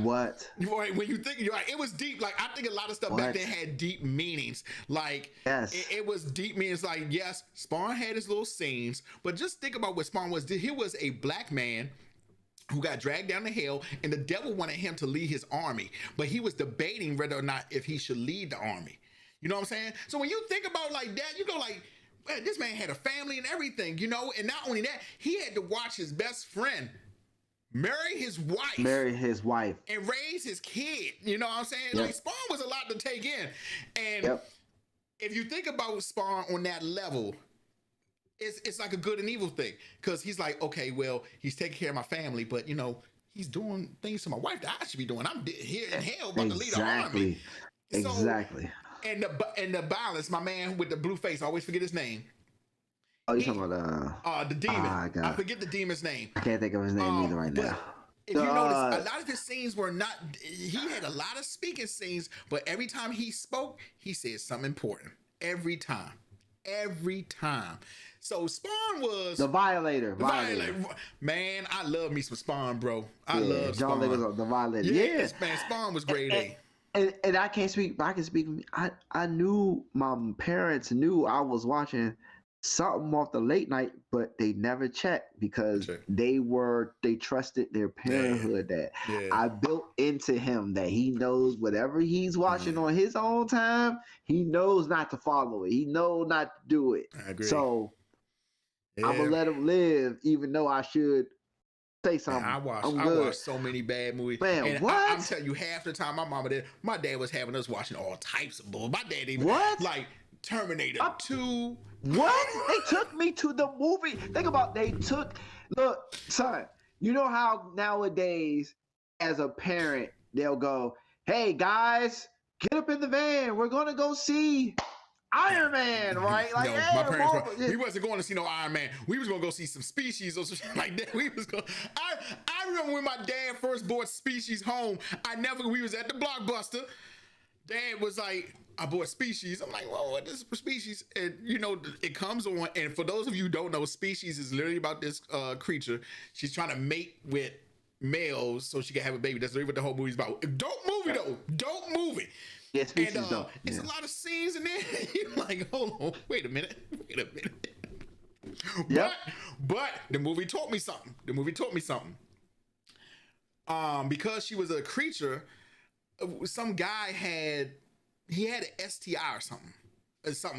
when you think, you're like, it was deep. Like, I think a lot of stuff back then had deep meanings. Like, it was deep meanings. Like, yes, Spawn had his little scenes, but just think about what Spawn was. He was a black man who got dragged down to hell, and the devil wanted him to lead his army, but he was debating whether or not if he should lead the army. You know what I'm saying? So when you think about like that, you go like, man, this man had a family and everything, and not only that, he had to watch his best friend marry his wife, and raise his kid. You know what I'm saying? Yep. Like, Spawn was a lot to take in, and if you think about Spawn on that level, it's like a good and evil thing, because he's like, okay, well, he's taking care of my family, but he's doing things to my wife that I should be doing. I'm here in hell about to lead an army. Exactly. And the balance, my man with the blue face, I always forget his name. Oh, you're talking about the demon. I forget the demon's name. I can't think of his name either right now. If you notice, a lot of his scenes were not. He had a lot of speaking scenes, but every time he spoke, he said something important. Every time. So Spawn was the Violator. Man, I love me some Spawn, bro. I love John Spawn. Was the Violator. Yeah, man, Spawn was grade A. And I can't speak, but I can speak. I knew my parents knew I was watching something off the late night, but they never checked because they trusted their parenthood. That I built into him that he knows whatever he's watching on his own time, he knows not to follow it. He knows not to do it. I agree. So I'm gonna let him live, even though I should say something. Man, I watched so many bad movies. Man, and what? I'm telling you, half the time my dad was having us watching all types of bull. My dad even like Terminator 2. What? They took me to the movie. Think about look, son, you know how nowadays as a parent they'll go, hey guys, get up in the van. We're gonna go see Iron Man, right? Like, no, my parents we wasn't going to see no Iron Man. We was gonna go see some Species or something like that. We was going. I remember when my dad first bought Species home. We was at the Blockbuster. Dad was like, I bought Species. I'm like, well, what is Species? And you know, it comes on. And for those of you who don't know, Species is literally about this creature. She's trying to mate with males so she can have a baby. That's really what the whole movie's about. Don't move it though. Don't move it. Yeah, Species and though. It's a lot of scenes in there. You're like, hold on, wait a minute. Yep. But the movie taught me something. Because she was a creature, some guy had an STI or something,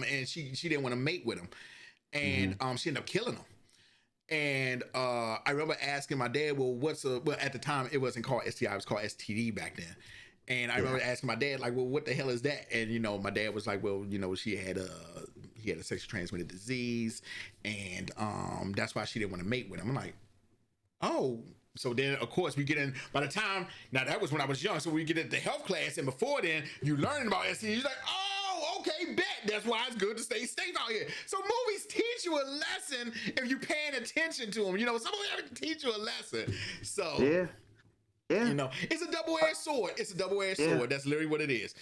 and she didn't want to mate with him, and she ended up killing him. And I remember asking my dad, well, at the time it wasn't called STI, it was called STD back then. And I remember asking my dad, like, well, what the hell is that? And you know, my dad was like, well, you know, he had a sexually transmitted disease, and that's why she didn't want to mate with him. I'm like, oh. So then, of course, we get in, by the time, now that was when I was young, so we get into health class, and before then, you learning about STDs, you're like, oh, okay, bet. That's why it's good to stay safe out here. So movies teach you a lesson if you're paying attention to them. You know, some of them have to teach you a lesson. So, yeah. You know, it's a double-edged sword. That's literally what it is.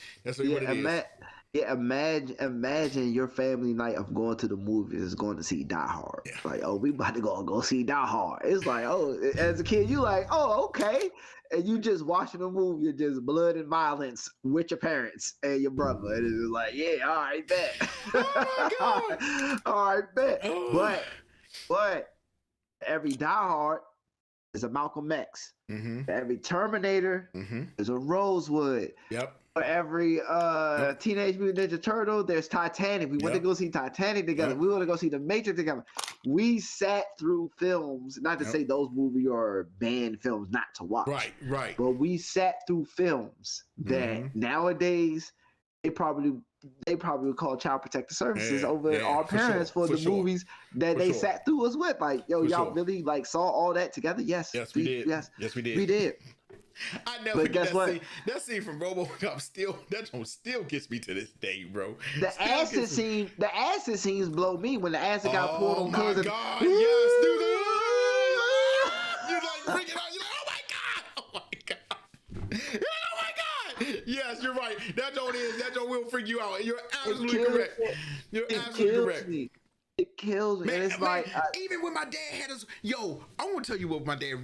Imagine your family night of going to the movies is going to see Die Hard. Yeah. Like, oh, we about to go see Die Hard. It's like, oh, as a kid, you like, oh, okay. And you just watching a movie, just blood and violence with your parents and your brother. And it's like, yeah, all right, bet. Oh my God. All right, bet. Oh. But every Die Hard is a Malcolm X. Mm-hmm. Every Terminator is a Rosewood. Yep. For every Teenage Mutant Ninja Turtle, there's Titanic. We went to go see Titanic together. Yep. We want to go see The Matrix together. We sat through films, not to say those movies are banned films not to watch. Right. But we sat through films that nowadays they probably would call Child Protective Services over our parents for the movies that they sat through us with. Like, yo, y'all really like saw all that together? Yes, we did. Yes, we did. We did. I never forget that scene. That scene from RoboCop still gets me to this day, bro. The acid scenes blow me when the acid got poured on cousin. Oh my God, yes, dude. You like bring it out. You're like, oh my God. You're like, oh my God. Yes, you're right. That joint will freak you out. You're absolutely correct. It kills me. Man, and it's like even when my dad had us, I want to tell you what my dad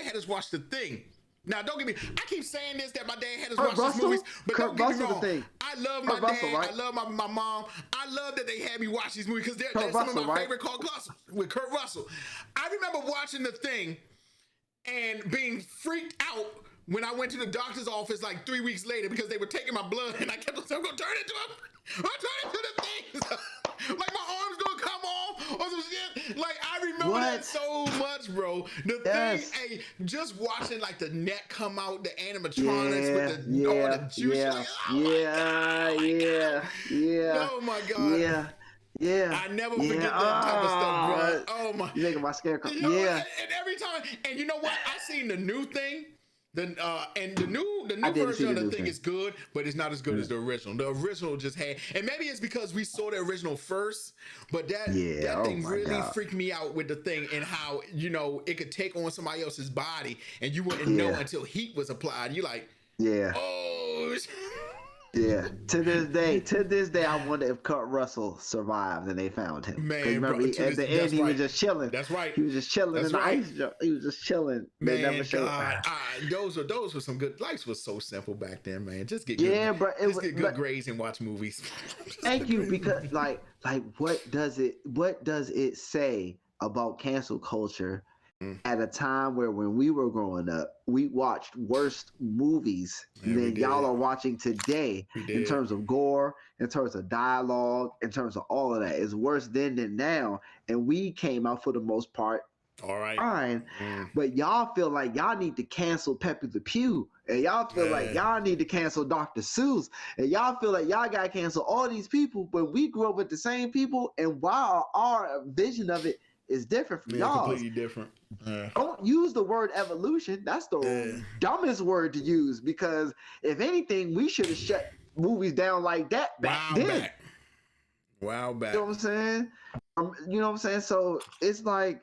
had us watch The Thing. Now, don't get me. I keep saying this that my dad had us watch these movies, but don't get me wrong. I love my dad. Right? I love my mom. I love that they had me watch these movies because they're some of my favorite Kurt Russell with Kurt Russell. I remember watching The Thing and being freaked out when I went to the doctor's office like 3 weeks later because they were taking my blood and I kept on saying, I'm gonna turn it to The Thing. Like my arm's gonna come off or some shit. Like I remember that so much, bro. The Thing, hey, just watching like the neck come out, the animatronics with all the juice. Oh my God. Yeah. I never forget that type of stuff, bro. Oh my. You're making my scarecrow. And every time, and you know what? I seen the new thing. And the new version of The Thing is good, but it's not as good as the original. The original just had, and maybe it's because we saw the original first, but that thing really freaked me out with The Thing and how, it could take on somebody else's body and you wouldn't know until heat was applied. You like, oh. Yeah. To this day, I wonder if Kurt Russell survived and they found him. Man, remember, at the end, he was just chilling. That's right. He was just chilling in the ice. He was just chilling. Man, they never showed. Those were some good. Life was so simple back then, man. Just get good. Get good grades and watch movies. Thank you, because like what does it say about cancel culture? At a time where when we were growing up, we watched worse movies than y'all are watching today in terms of gore, in terms of dialogue, in terms of all of that. It's worse then than now. And we came out for the most part all right, fine. But y'all feel like y'all need to cancel Pepe Le Pew. And y'all feel like y'all need to cancel Dr. Seuss. And y'all feel like y'all got to cancel all these people. But we grew up with the same people. And while our vision of it is different from y'all. Completely different. Don't use the word evolution. That's the dumbest word to use, because if anything, we should have shut movies down like that back then. Wow, back. You know what I'm saying? So it's like,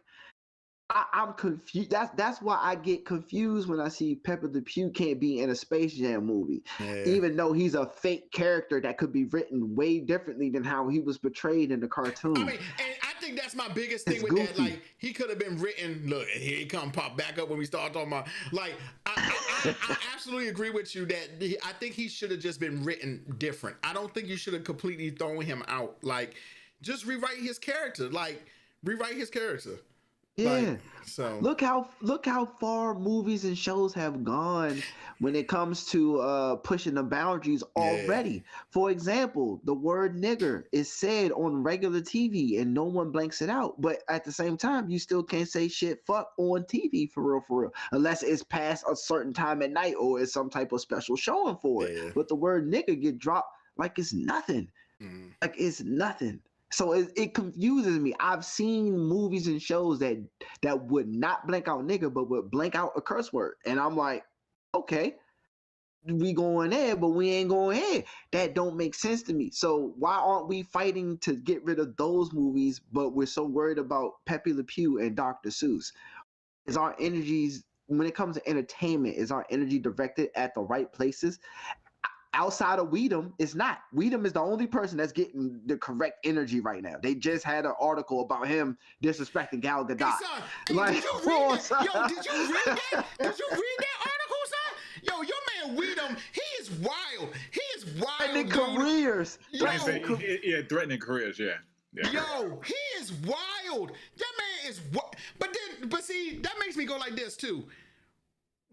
I'm confused. That's why I get confused when I see Pepe Le Pew can't be in a Space Jam movie, even though he's a fake character that could be written way differently than how he was portrayed in the cartoon. I mean, and I think that's my biggest thing It's with that. goofy. Like, he could have been written. Look, here he come, pop back up when we start talking about. Like, I absolutely agree with you that I think he should have just been written different. I don't think you should have completely thrown him out. Like, just rewrite his character. Like, rewrite his character. Yeah. Like, so look how far movies and shows have gone when it comes to pushing the boundaries already. For example, the word nigger is said on regular TV and no one blanks it out. But at the same time, you still can't say shit fuck on TV for real, unless it's past a certain time at night or it's some type of special showing for it. But the word nigger get dropped like it's nothing. Like it's nothing. So it confuses me. I've seen movies and shows that would not blank out nigga, but would blank out a curse word. And I'm like, okay, we going there, but we ain't going here. That don't make sense to me. So why aren't we fighting to get rid of those movies, but we're so worried about Pepe Le Pew and Dr. Seuss? Is our energies, when it comes to entertainment, is our energy directed at the right places? Outside of Weedham, it's not. Weedham is the only person that's getting the correct energy right now. They just had an article about him disrespecting Gal Gadot. Hey, like, did you read that? Yo, did you read that? Did you read that article, son? Yo, your man Weedham, he is wild. He is wild. Threatening careers. Threatening careers. Yeah. Yo, he is wild. That man is what? But see, that makes me go like this too.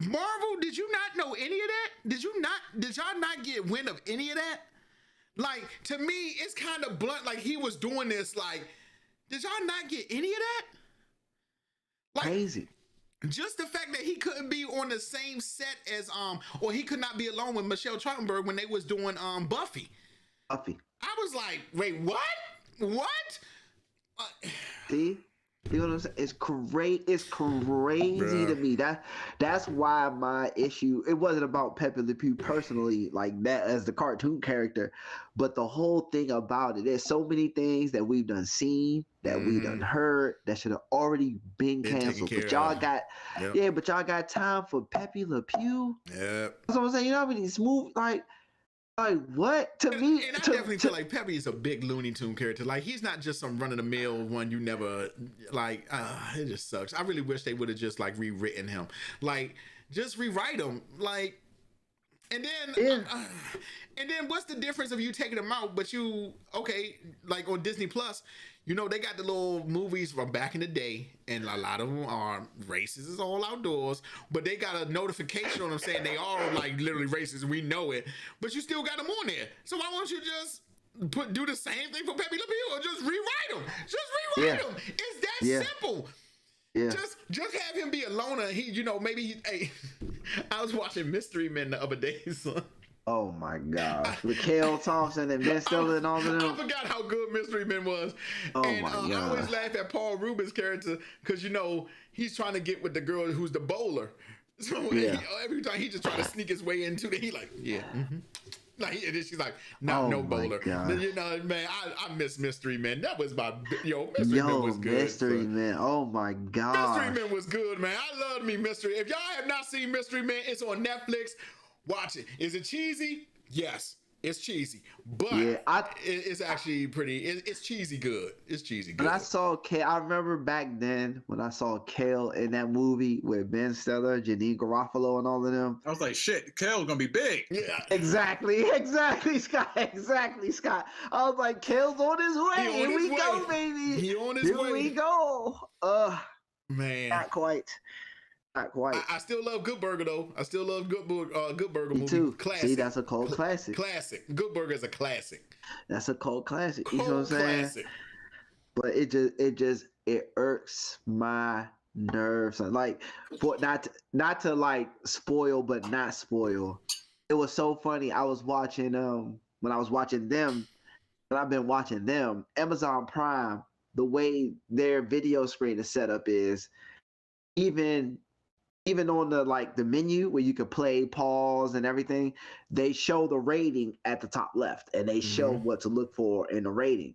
Marvel, did you not know any of that? Did y'all not get wind of any of that? Like, to me, it's kind of blunt. Like, he was doing this. Like, did y'all not get any of that? Like, crazy. Just the fact that he couldn't be on the same set as or he could not be alone with Michelle Trachtenberg when they was doing Buffy. I was like, wait, what? What? See? You know what I'm saying? It's crazy. It's crazy to me. That's why my issue. It wasn't about Pepe Le Pew personally, like that as the cartoon character, but the whole thing about it. There's so many things that we've done seen, that we done heard, that should have already been canceled. But y'all got, but y'all got time for Pepe Le Pew. Yeah. That's what I'm saying. You know what I mean? Smooth like what to me? And I definitely feel like Pepe is a big Looney Tune character. Like, he's not just some run of the mill one you never like. It just sucks. I really wish they would have just like rewritten him. Like, just rewrite him. Like, and then and then what's the difference of you taking him out? But you like on Disney Plus, you know they got the little movies from back in the day, and a lot of them are racist as all outdoors. But they got a notification on them saying they are like literally racist. We know it, but you still got them on there. So why won't you just do the same thing for Pepe Le Pew or just rewrite them? Just rewrite them. It's that simple. Yeah. Just have him be a loner. Hey, I was watching Mystery Men the other day, son. Oh my gosh. With Cale Thompson and Ben Stiller and all of them. I forgot how good Mystery Men was. Oh my God. I always laugh at Paul Rubin's character because, he's trying to get with the girl who's the bowler. So every time he just trying to sneak his way into it, he like, like, and then she's like, no bowler. Man, I miss Mystery Men. That was my, Mystery Men was good. Mystery Men. Oh my God. Mystery Men was good, man. I love me Mystery. If y'all have not seen Mystery Men, it's on Netflix. Watch it. Is it cheesy? Yes, it's cheesy, but it's actually pretty. It's cheesy good. It's cheesy good. When I saw Kale, I remember back then when I saw Kale in that movie with Ben Stiller, Janine Garofalo, and all of them. I was like, shit, Kale's gonna be big. Yeah, exactly, Scott. Exactly, Scott. I was like, Kale's on his way. Here we go, baby. He on his way. Here we go. Man, not quite. I still love Good Burger though. I still love Good Burger Me movie. too. Classic. See, that's a cult classic. Classic. Good Burger is a classic. That's a cult classic. You know what I'm saying? Classic. But it irks my nerves. Like, for not to like spoil, but not spoil. It was so funny. I was watching when I was watching them, and I've been watching them. Amazon Prime, the way their video screen is set up is even on the menu where you could play, pause, and everything, they show the rating at the top left, and they show what to look for in the rating.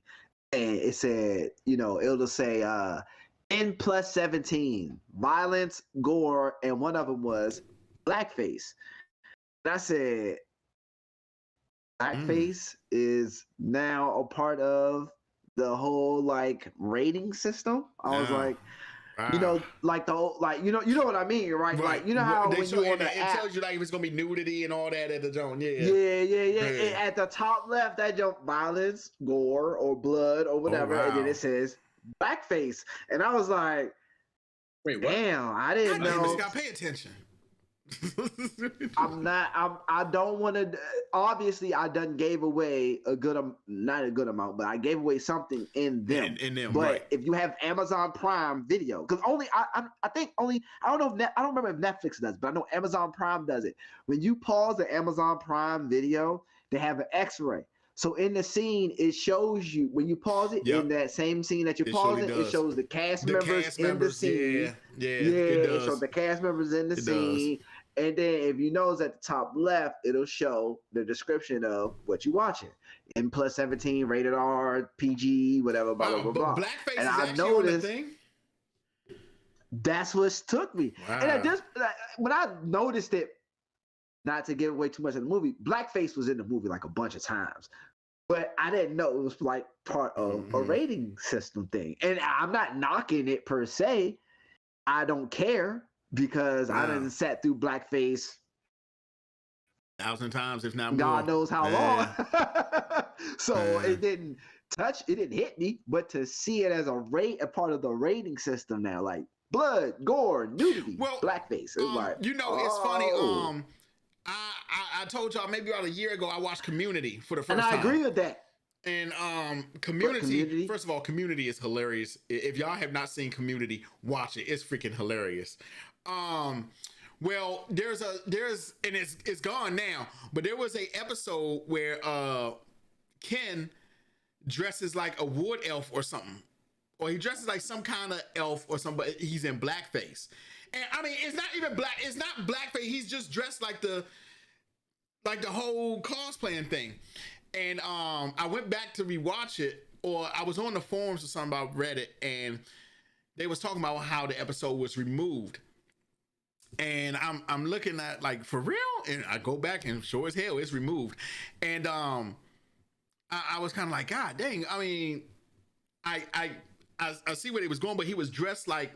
And it said, it'll say N plus 17, violence, gore, and one of them was blackface. And I said, blackface is now a part of the whole like rating system. I was like, you know, like the whole, like you know what I mean, right? Like you know how they when show, you on the it app, tells you like if it's gonna be nudity and all that at the zone. Yeah. And at the top left, that jump violence, gore, or blood, or whatever, and then it says blackface, and I was like, wait, what? damn, I didn't know. You gotta pay attention. I don't want to. Obviously, I done gave away not a good amount, but I gave away something in them. But right. if you have Amazon Prime Video, because I think only, I don't know if I don't remember if Netflix does, but I know Amazon Prime does it. When you pause the Amazon Prime Video, they have an X-ray. So in the scene, it shows you when you pause it in that same scene that you pause it. It shows the cast members in the scene. It shows the cast members in the scene. And then if you notice at the top left, it'll show the description of what you're watching. N plus 17, rated R, PG, whatever, blah, blah, blah. Blackface and is I actually on the thing? That's what took me. Wow. And when I noticed it, not to give away too much of the movie, blackface was in the movie like a bunch of times. But I didn't know it was like part of a rating system thing. And I'm not knocking it per se. I don't care. Because I done sat through blackface 1,000 times, if not more. God knows how long. So it didn't hit me, but to see it as a part of the rating system now, like blood, gore, nudity, blackface. It's like, it's funny. I told y'all maybe about a year ago I watched Community for the first time. And I agree with that. And Community, first of all, Community is hilarious. If y'all have not seen Community, watch it. It's freaking hilarious. Well, there's and it's gone now, but there was a episode where Ken dresses like a wood elf or something, or he dresses like some kind of elf or something, but he's in blackface. And I mean, it's not even black. It's not blackface. He's just dressed like the whole cosplaying thing. And I went back to rewatch it, or I was on the forums or something about Reddit, and they was talking about how the episode was removed. And I'm looking at like, for real? And I go back and sure as hell it's removed. And I was kind of like, God dang. I mean, I see where he was going, but he was dressed like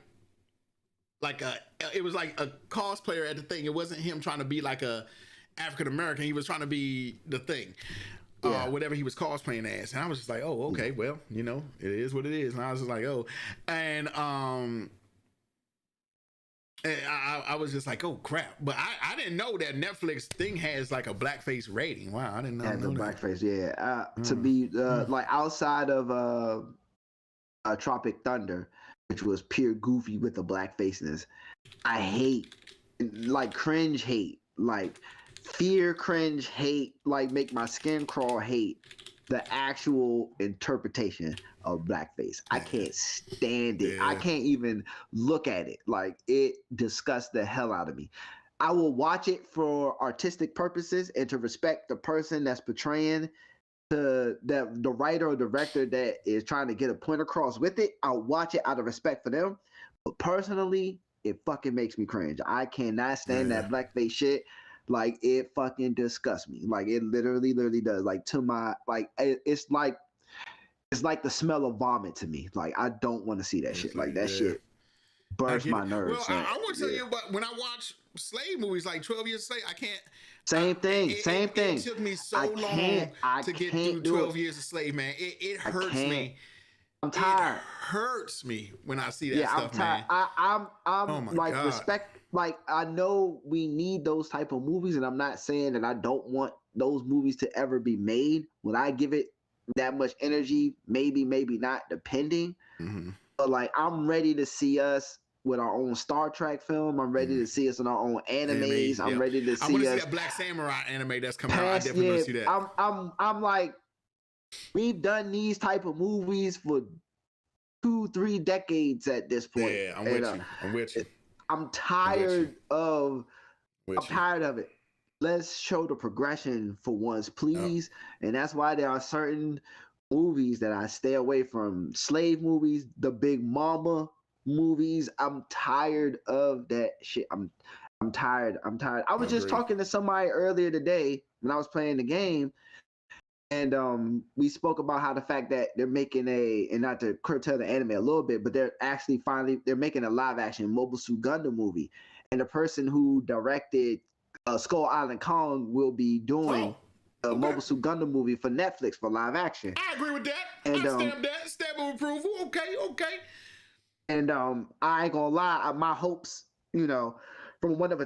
it was like a cosplayer at the thing. It wasn't him trying to be like a African American. He was trying to be the thing. Whatever he was cosplaying as. And I was just like, oh, okay, well, it is what it is. And I was just like, oh. And I was just like, oh crap! But I didn't know that Netflix thing has like a blackface rating. Wow, I didn't know. Has a blackface, yeah. To be like outside of Tropic Thunder, which was pure goofy with the blackfaceness, I hate, like cringe hate, like fear cringe hate, like make my skin crawl hate the actual interpretation of blackface. I can't stand it. I can't even look at it. Like it disgusts the hell out of me. I will watch it for artistic purposes and to respect the person that's portraying the writer or director that is trying to get a point across with it. I'll watch it out of respect for them. But personally, it fucking makes me cringe. I cannot stand that blackface shit. Like it fucking disgusts me. Like it literally does. Like to my it's like the smell of vomit to me. Like I don't want to see that shit. Like that shit burns my nerves. Well, I want to tell you, but when I watch slave movies like 12 Years a Slave, I can't. Same thing. It took me so long to get through 12 Years a Slave, man. It hurts me. I'm tired. It hurts me when I see that stuff, man. I'm oh like God. Respect. Like I know we need those type of movies, and I'm not saying that I don't want those movies to ever be made. When I give it that much energy, maybe not, depending. But like I'm ready to see us with our own Star Trek film. I'm ready to see us in our own animes. I'm ready to see us. I want to see that Black Samurai anime that's coming out. I definitely want to see that. I'm like, we've done these type of movies for 2-3 decades at this point. Yeah, I'm with you. I'm tired of it. Let's show the progression for once, please. And that's why there are certain movies that I stay away from. Slave movies, The Big Mama, movies. I'm tired of that shit. I'm tired. I was just talking to somebody earlier today when I was playing the game, and we spoke about how the fact that they're making and not to curtail the anime a little bit, but they're actually they're making a live action Mobile Suit Gundam movie, and the person who directed Skull Island Kong will be doing a Mobile Suit Gundam movie for Netflix for live action. I agree with that. And, Stamp of approval. Okay. And I ain't gonna lie, my hopes, from 1 to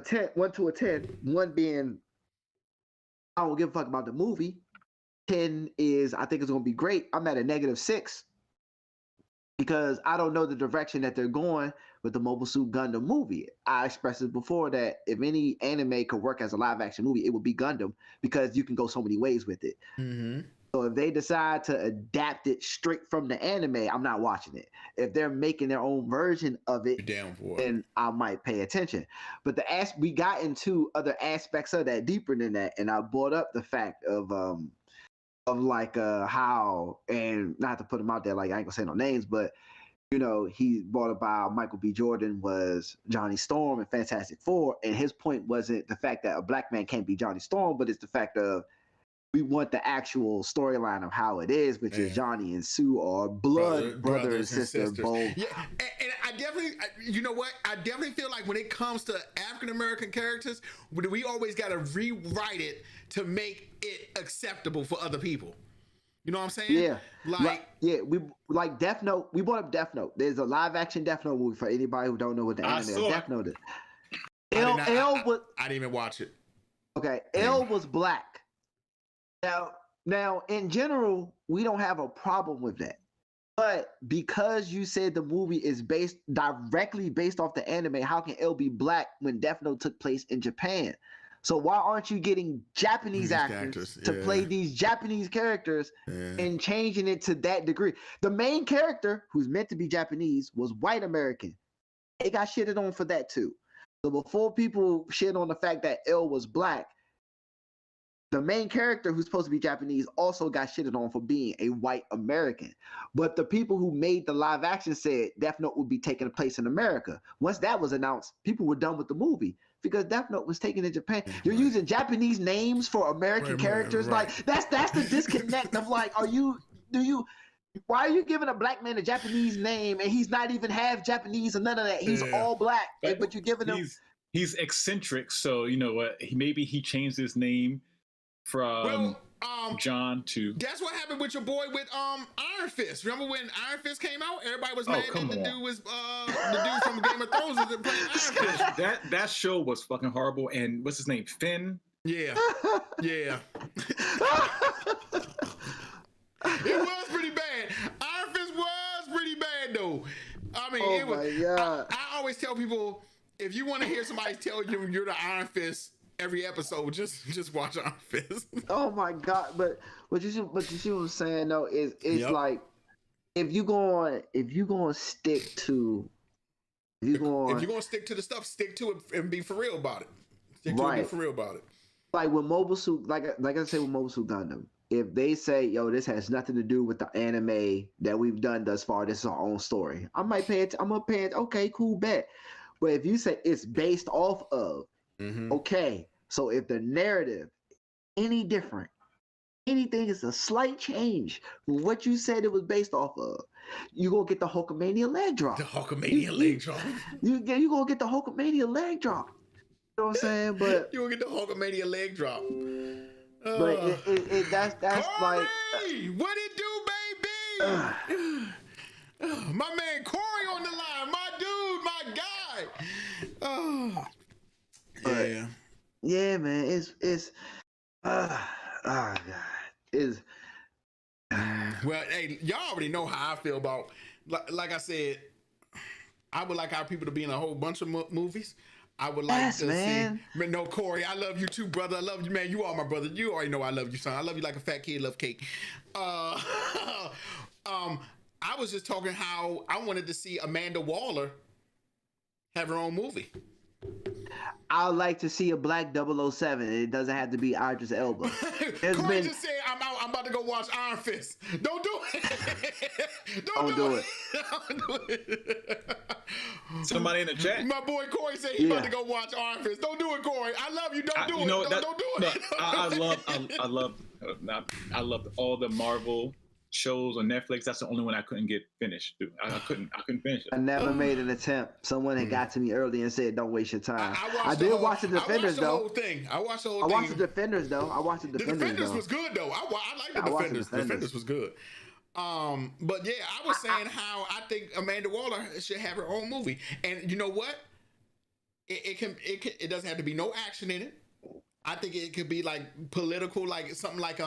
a 10, 1 being I don't give a fuck about the movie. 10 is I think it's gonna be great. I'm at a -6 because I don't know the direction that they're going with the Mobile Suit Gundam movie. I expressed it before that if any anime could work as a live action movie, it would be Gundam because you can go so many ways with it. Mm-hmm. So if they decide to adapt it straight from the anime, I'm not watching it. If they're making their own version of it, then I might pay attention. But we got into other aspects of that deeper than that, and I brought up the fact of like how, and not to put him out there, like I ain't gonna say no names, but he brought up how Michael B. Jordan was Johnny Storm in Fantastic Four, and his point wasn't the fact that a black man can't be Johnny Storm, but it's the fact of we want the actual storyline of how it is, which is Johnny and Sue are brother and sister both. Yeah, and I definitely, you know what? I definitely feel like when it comes to African American characters, we always got to rewrite it to make it acceptable for other people. You know what I'm saying? Yeah. We like Death Note. We brought up Death Note. There's a live action Death Note movie for anybody who don't know what the anime is. Death Note is. I didn't even watch it. Okay, L was black. Now, in general, we don't have a problem with that. But because you said the movie is directly based off the anime, how can L be black when Death Note took place in Japan? So why aren't you getting Japanese actors to play these Japanese characters and changing it to that degree? The main character, who's meant to be Japanese, was white American. They got shitted on for that too. So before people shit on the fact that L was black, the main character, who's supposed to be Japanese, also got shitted on for being a white American. But the people who made the live action said Death Note would be taking place in America. Once that was announced, people were done with the movie because Death Note was taken in Japan. You're using Japanese names for American characters. Right. Like that's the disconnect of like, why are you giving a black man a Japanese name and he's not even half Japanese or none of that? He's all black, but you're giving him. He's eccentric, so you know what? Maybe he changed his name from John to. That's what happened with your boy with Iron Fist. Remember when Iron Fist came out? Everybody was mad that the dude was the dude from Game of Thrones was playing Iron Fist. That show was fucking horrible. And what's his name? Finn. Yeah. It was pretty bad. Iron Fist was pretty bad though. I mean, it was. I always tell people, if you want to hear somebody tell you you're the Iron Fist every episode, just watch Iron Fist. Oh my god! But what you see what I'm saying though is like if you going to stick to if you're going to stick to the stuff, stick to it and be for real about it. Stick to it and be for real about it. Like with Mobile Suit, like I said with Mobile Suit Gundam, if they say, yo, this has nothing to do with the anime that we've done thus far, this is our own story, I might pay it. I'm gonna pay it. Okay, cool, bet. But if you say it's based off of, okay, so if the narrative any different, anything is a slight change from what you said it was based off of, you gonna get the Hulkamania leg drop. The Hulkamania leg drop. You gonna get the Hulkamania leg drop. You know what I'm saying? But you gonna get the Hulkamania leg drop. But that's Corey, like what it do, baby? My man Corey on the line, my dude, my guy. Yeah, man, it's God, is. Well, hey, y'all already know how I feel about. Like I said, I would like our people to be in a whole bunch of movies. I would like to see. No, Corey, I love you too, brother. I love you, man. You are my brother. You already know I love you, son. I love you like a fat kid love cake. I was just talking how I wanted to see Amanda Waller have her own movie. I would like to see a black 007. It doesn't have to be Idris Elba. Corey just said I'm about about to go watch Iron Fist. Don't do it. Don't do it. Don't do it. Somebody in the chat. My boy Corey said he's about to go watch Iron Fist. Don't do it, Corey. I love you. Don't do it. Don't do it. Look, I love all the Marvel shows on Netflix. That's the only one I couldn't get finished. Dude. I couldn't finish it. I never made an attempt. Someone had got to me early and said, "Don't waste your time." I did watch the Defenders though. I watched the whole thing. I watched the Defenders though. The Defenders was good though. I like the Defenders. The Defenders was good. But yeah, I was saying how I think Amanda Waller should have her own movie, and you know what? It doesn't have to be no action in it. I think it could be like political, like something like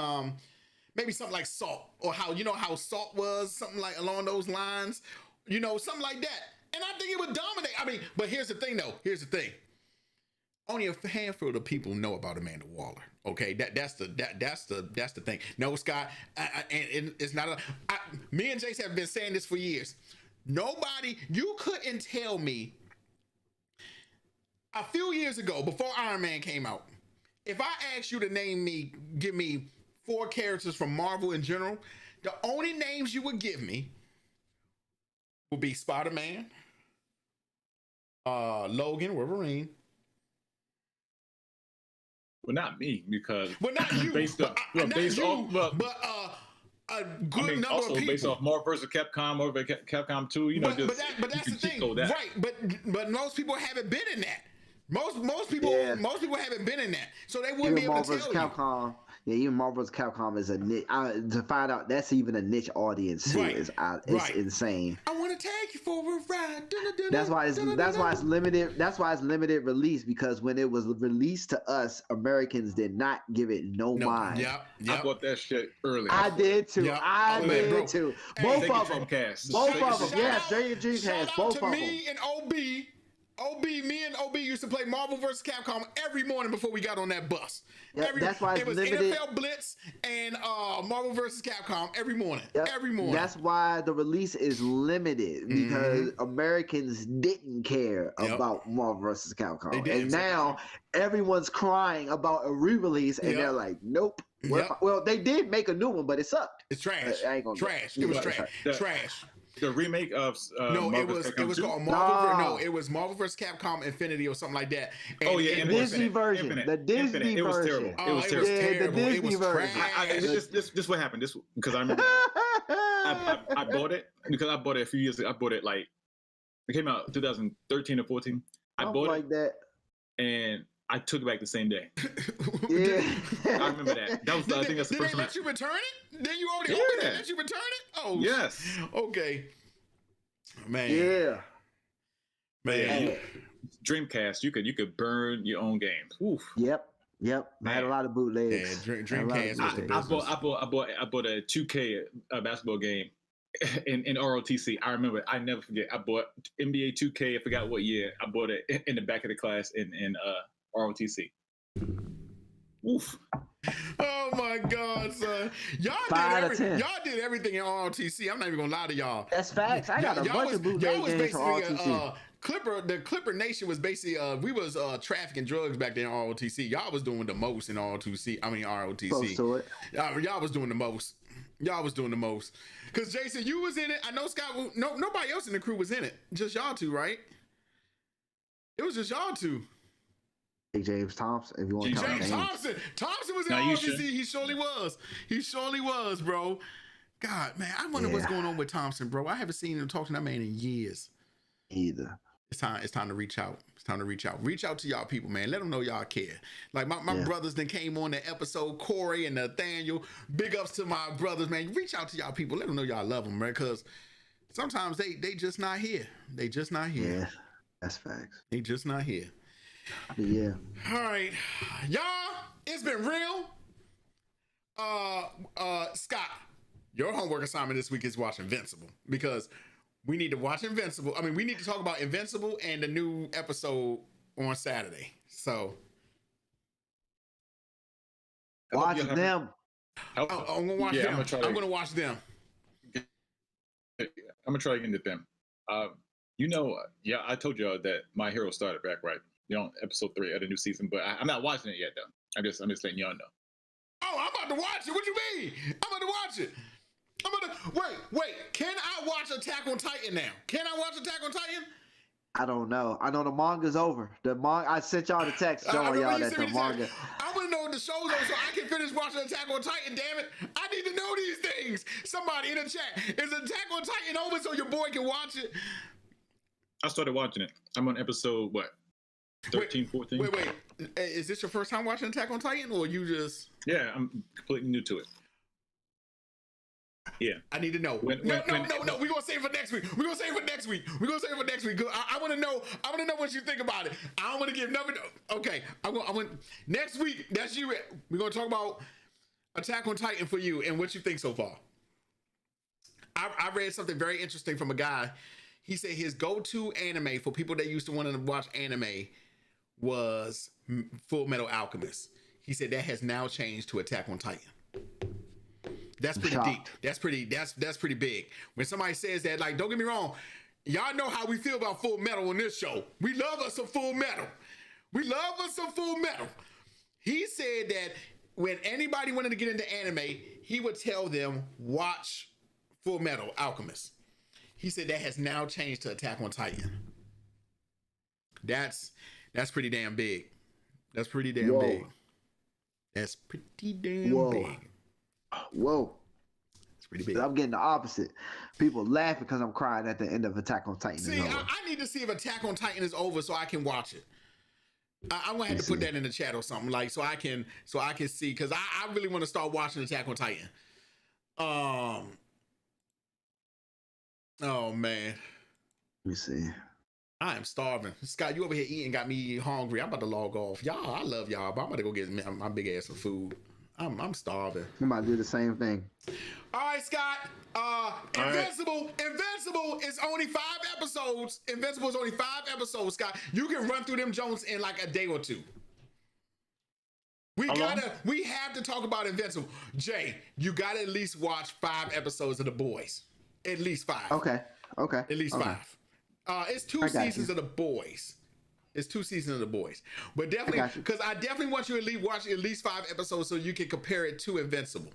maybe something like Salt, or how Salt was, something like along those lines, something like that. And I think it would dominate. I mean, but here's the thing though. Here's the thing. Only a handful of people know about Amanda Waller. Okay, that's the thing. No, Scott, and it's not. Me and Jace have been saying this for years. Nobody, you couldn't tell me a few years ago, before Iron Man came out, if I asked you to give me 4 characters from Marvel in general, the only names you would give me would be Spider-Man, Logan, Wolverine. Well, not me, because not you. based off a good number of people. Based off Marvel vs. Capcom, Marvel vs. Capcom 2, but that's the thing, right? But most people haven't been in that. Most people haven't been in that, so they wouldn't be able to tell Capcom. Yeah, even Marvel vs. Capcom is a niche. To find out that's even a niche audience too is insane. I want to take you for a ride. That's why it's limited. That's why it's limited release, because when it was released to us, Americans did not give it no mind. Yep. I bought that shit early. I did too. Yep. I did too. Both of them. Both of them. Yes, Dragon Dreamcast. Both of them. Me and me and OB used to play Marvel vs. Capcom every morning before we got on that bus. That's why it was limited. NFL Blitz and Marvel vs. Capcom every morning. Every morning. That's why the release is limited, because Americans didn't care about Marvel vs. Capcom, and now everyone's crying about a re-release, and they're like, "Nope." Well, they did make a new one, but it sucked. It's trash. Trash. It was trash. Trash. The remake of it was called Marvel. It was Marvel vs. Capcom Infinity or something like that. And the Disney version. The Disney version. It was terrible. It was terrible. The Disney version. This what happened. This because I remember I bought it because I bought it a few years ago. I bought it like it came out 2013 or 14. I bought it that, and I took it back the same day. Yeah, I remember that. That was I think that's the first time. Did they let you return it? Then you already opened it. Let you return it? Oh yes. Okay. Man. Yeah. Man. Dreamcast. You could burn your own games. Oof. Yep. I had a lot of bootlegs. Yeah, Dreamcast. I bought a 2K basketball game in ROTC. I remember. I never forget. I bought NBA 2K. I forgot what year. I bought it in the back of the class in ROTC. Oof. Oh my God, son! Y'all did everything in ROTC. I'm not even gonna lie to y'all. That's facts. I got a bunch of bootleg games from ROTC. The Clipper Nation was basically we was trafficking drugs back then in ROTC. Y'all was doing the most in ROTC. Close to it. Y'all was doing the most. Cause Jason, you was in it. I know Scott. Nobody else in the crew was in it. Just y'all two, right? It was just y'all two. James Thompson, if you want to count James Thompson. Thompson was in ROTC. He surely was, bro. God, man, I wonder what's going on with Thompson, bro. I haven't seen him talk to that man in years. Either. It's time to reach out. Reach out to y'all people, man. Let them know y'all care. Like my brothers that came on the episode, Corey and Nathaniel. Big ups to my brothers, man. Reach out to y'all people. Let them know y'all love them, man. Because sometimes they just not here. Yeah, that's facts. They just not here. Yeah. All right, y'all. It's been real. Scott, your homework assignment this week is watch Invincible, because we need to watch Invincible. I mean, we need to talk about Invincible and the new episode on Saturday. So watch them. I'm gonna watch them. I'm gonna watch them. I'm gonna try to get into them. I told y'all that My Hero started back, right? Episode 3 of the new season, but I'm not watching it yet, though. I'm just letting y'all know. Oh, I'm about to watch it. What you mean? I'm about to watch it. Wait. Can I watch Attack on Titan now? Can I watch Attack on Titan? I don't know. I know the manga's over. I sent y'all the text showing y'all that the manga. I want to know what the show's over so I can finish watching Attack on Titan, damn it. I need to know these things. Somebody in the chat. Is Attack on Titan over so your boy can watch it? I started watching it. I'm on episode, 13, 14? Wait. Is this your first time watching Attack on Titan, or you just... Yeah, I'm completely new to it. Yeah. I need to know. No. We're gonna save it for next week. I want to know. What you think about it. I don't want to give nothing. Okay. I want next week. That's you. We're gonna talk about Attack on Titan for you and what you think so far. I read something very interesting from a guy. He said his go-to anime for people that used to want to watch anime was Full Metal Alchemist. He said that has now changed to Attack on Titan. That's pretty deep. That's pretty big. When somebody says that, like, don't get me wrong, y'all know how we feel about Full Metal on this show. We love us some Full Metal. He said that when anybody wanted to get into anime, he would tell them, watch Full Metal Alchemist. He said that has now changed to Attack on Titan. That's pretty damn big. That's pretty damn big. Whoa. It's pretty big. I'm getting the opposite. People laugh because I'm crying at the end of Attack on Titan. See, I need to see if Attack on Titan is over so I can watch it. I'm gonna have to put that in the chat or something, like so I can see, because I really want to start watching Attack on Titan. Oh man. Let me see. I am starving. Scott, you over here eating got me hungry. I'm about to log off. Y'all, I love y'all, but I'm about to go get my big ass some food. I'm starving. I'm about to do the same thing. All right, Scott. Invincible is only 5 episodes. Invincible is only 5 episodes, Scott. You can run through them Jones in like a day or two. We have to talk about Invincible. Jay, you gotta at least watch 5 episodes of The Boys. At least 5. Okay. At least 5. It's 2 seasons of The Boys. But definitely, because I definitely want you to watch at least 5 episodes so you can compare it to Invincible.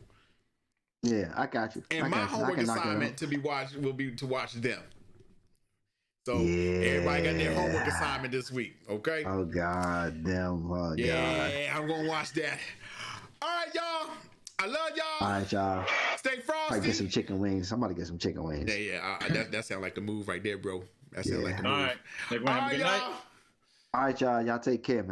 Yeah, I got you. And my homework assignment will be to watch them. So everybody got their homework assignment this week, okay? Oh God, damn! Oh, yeah, God. I'm gonna watch that. All right, y'all. I love y'all. All right, y'all. Stay frosty. I get some chicken wings. I'm about to get some chicken wings. Yeah. That sounds like the move right there, bro. That sounds like the move. All right. Everyone have a good night. All right, y'all. Y'all take care, man.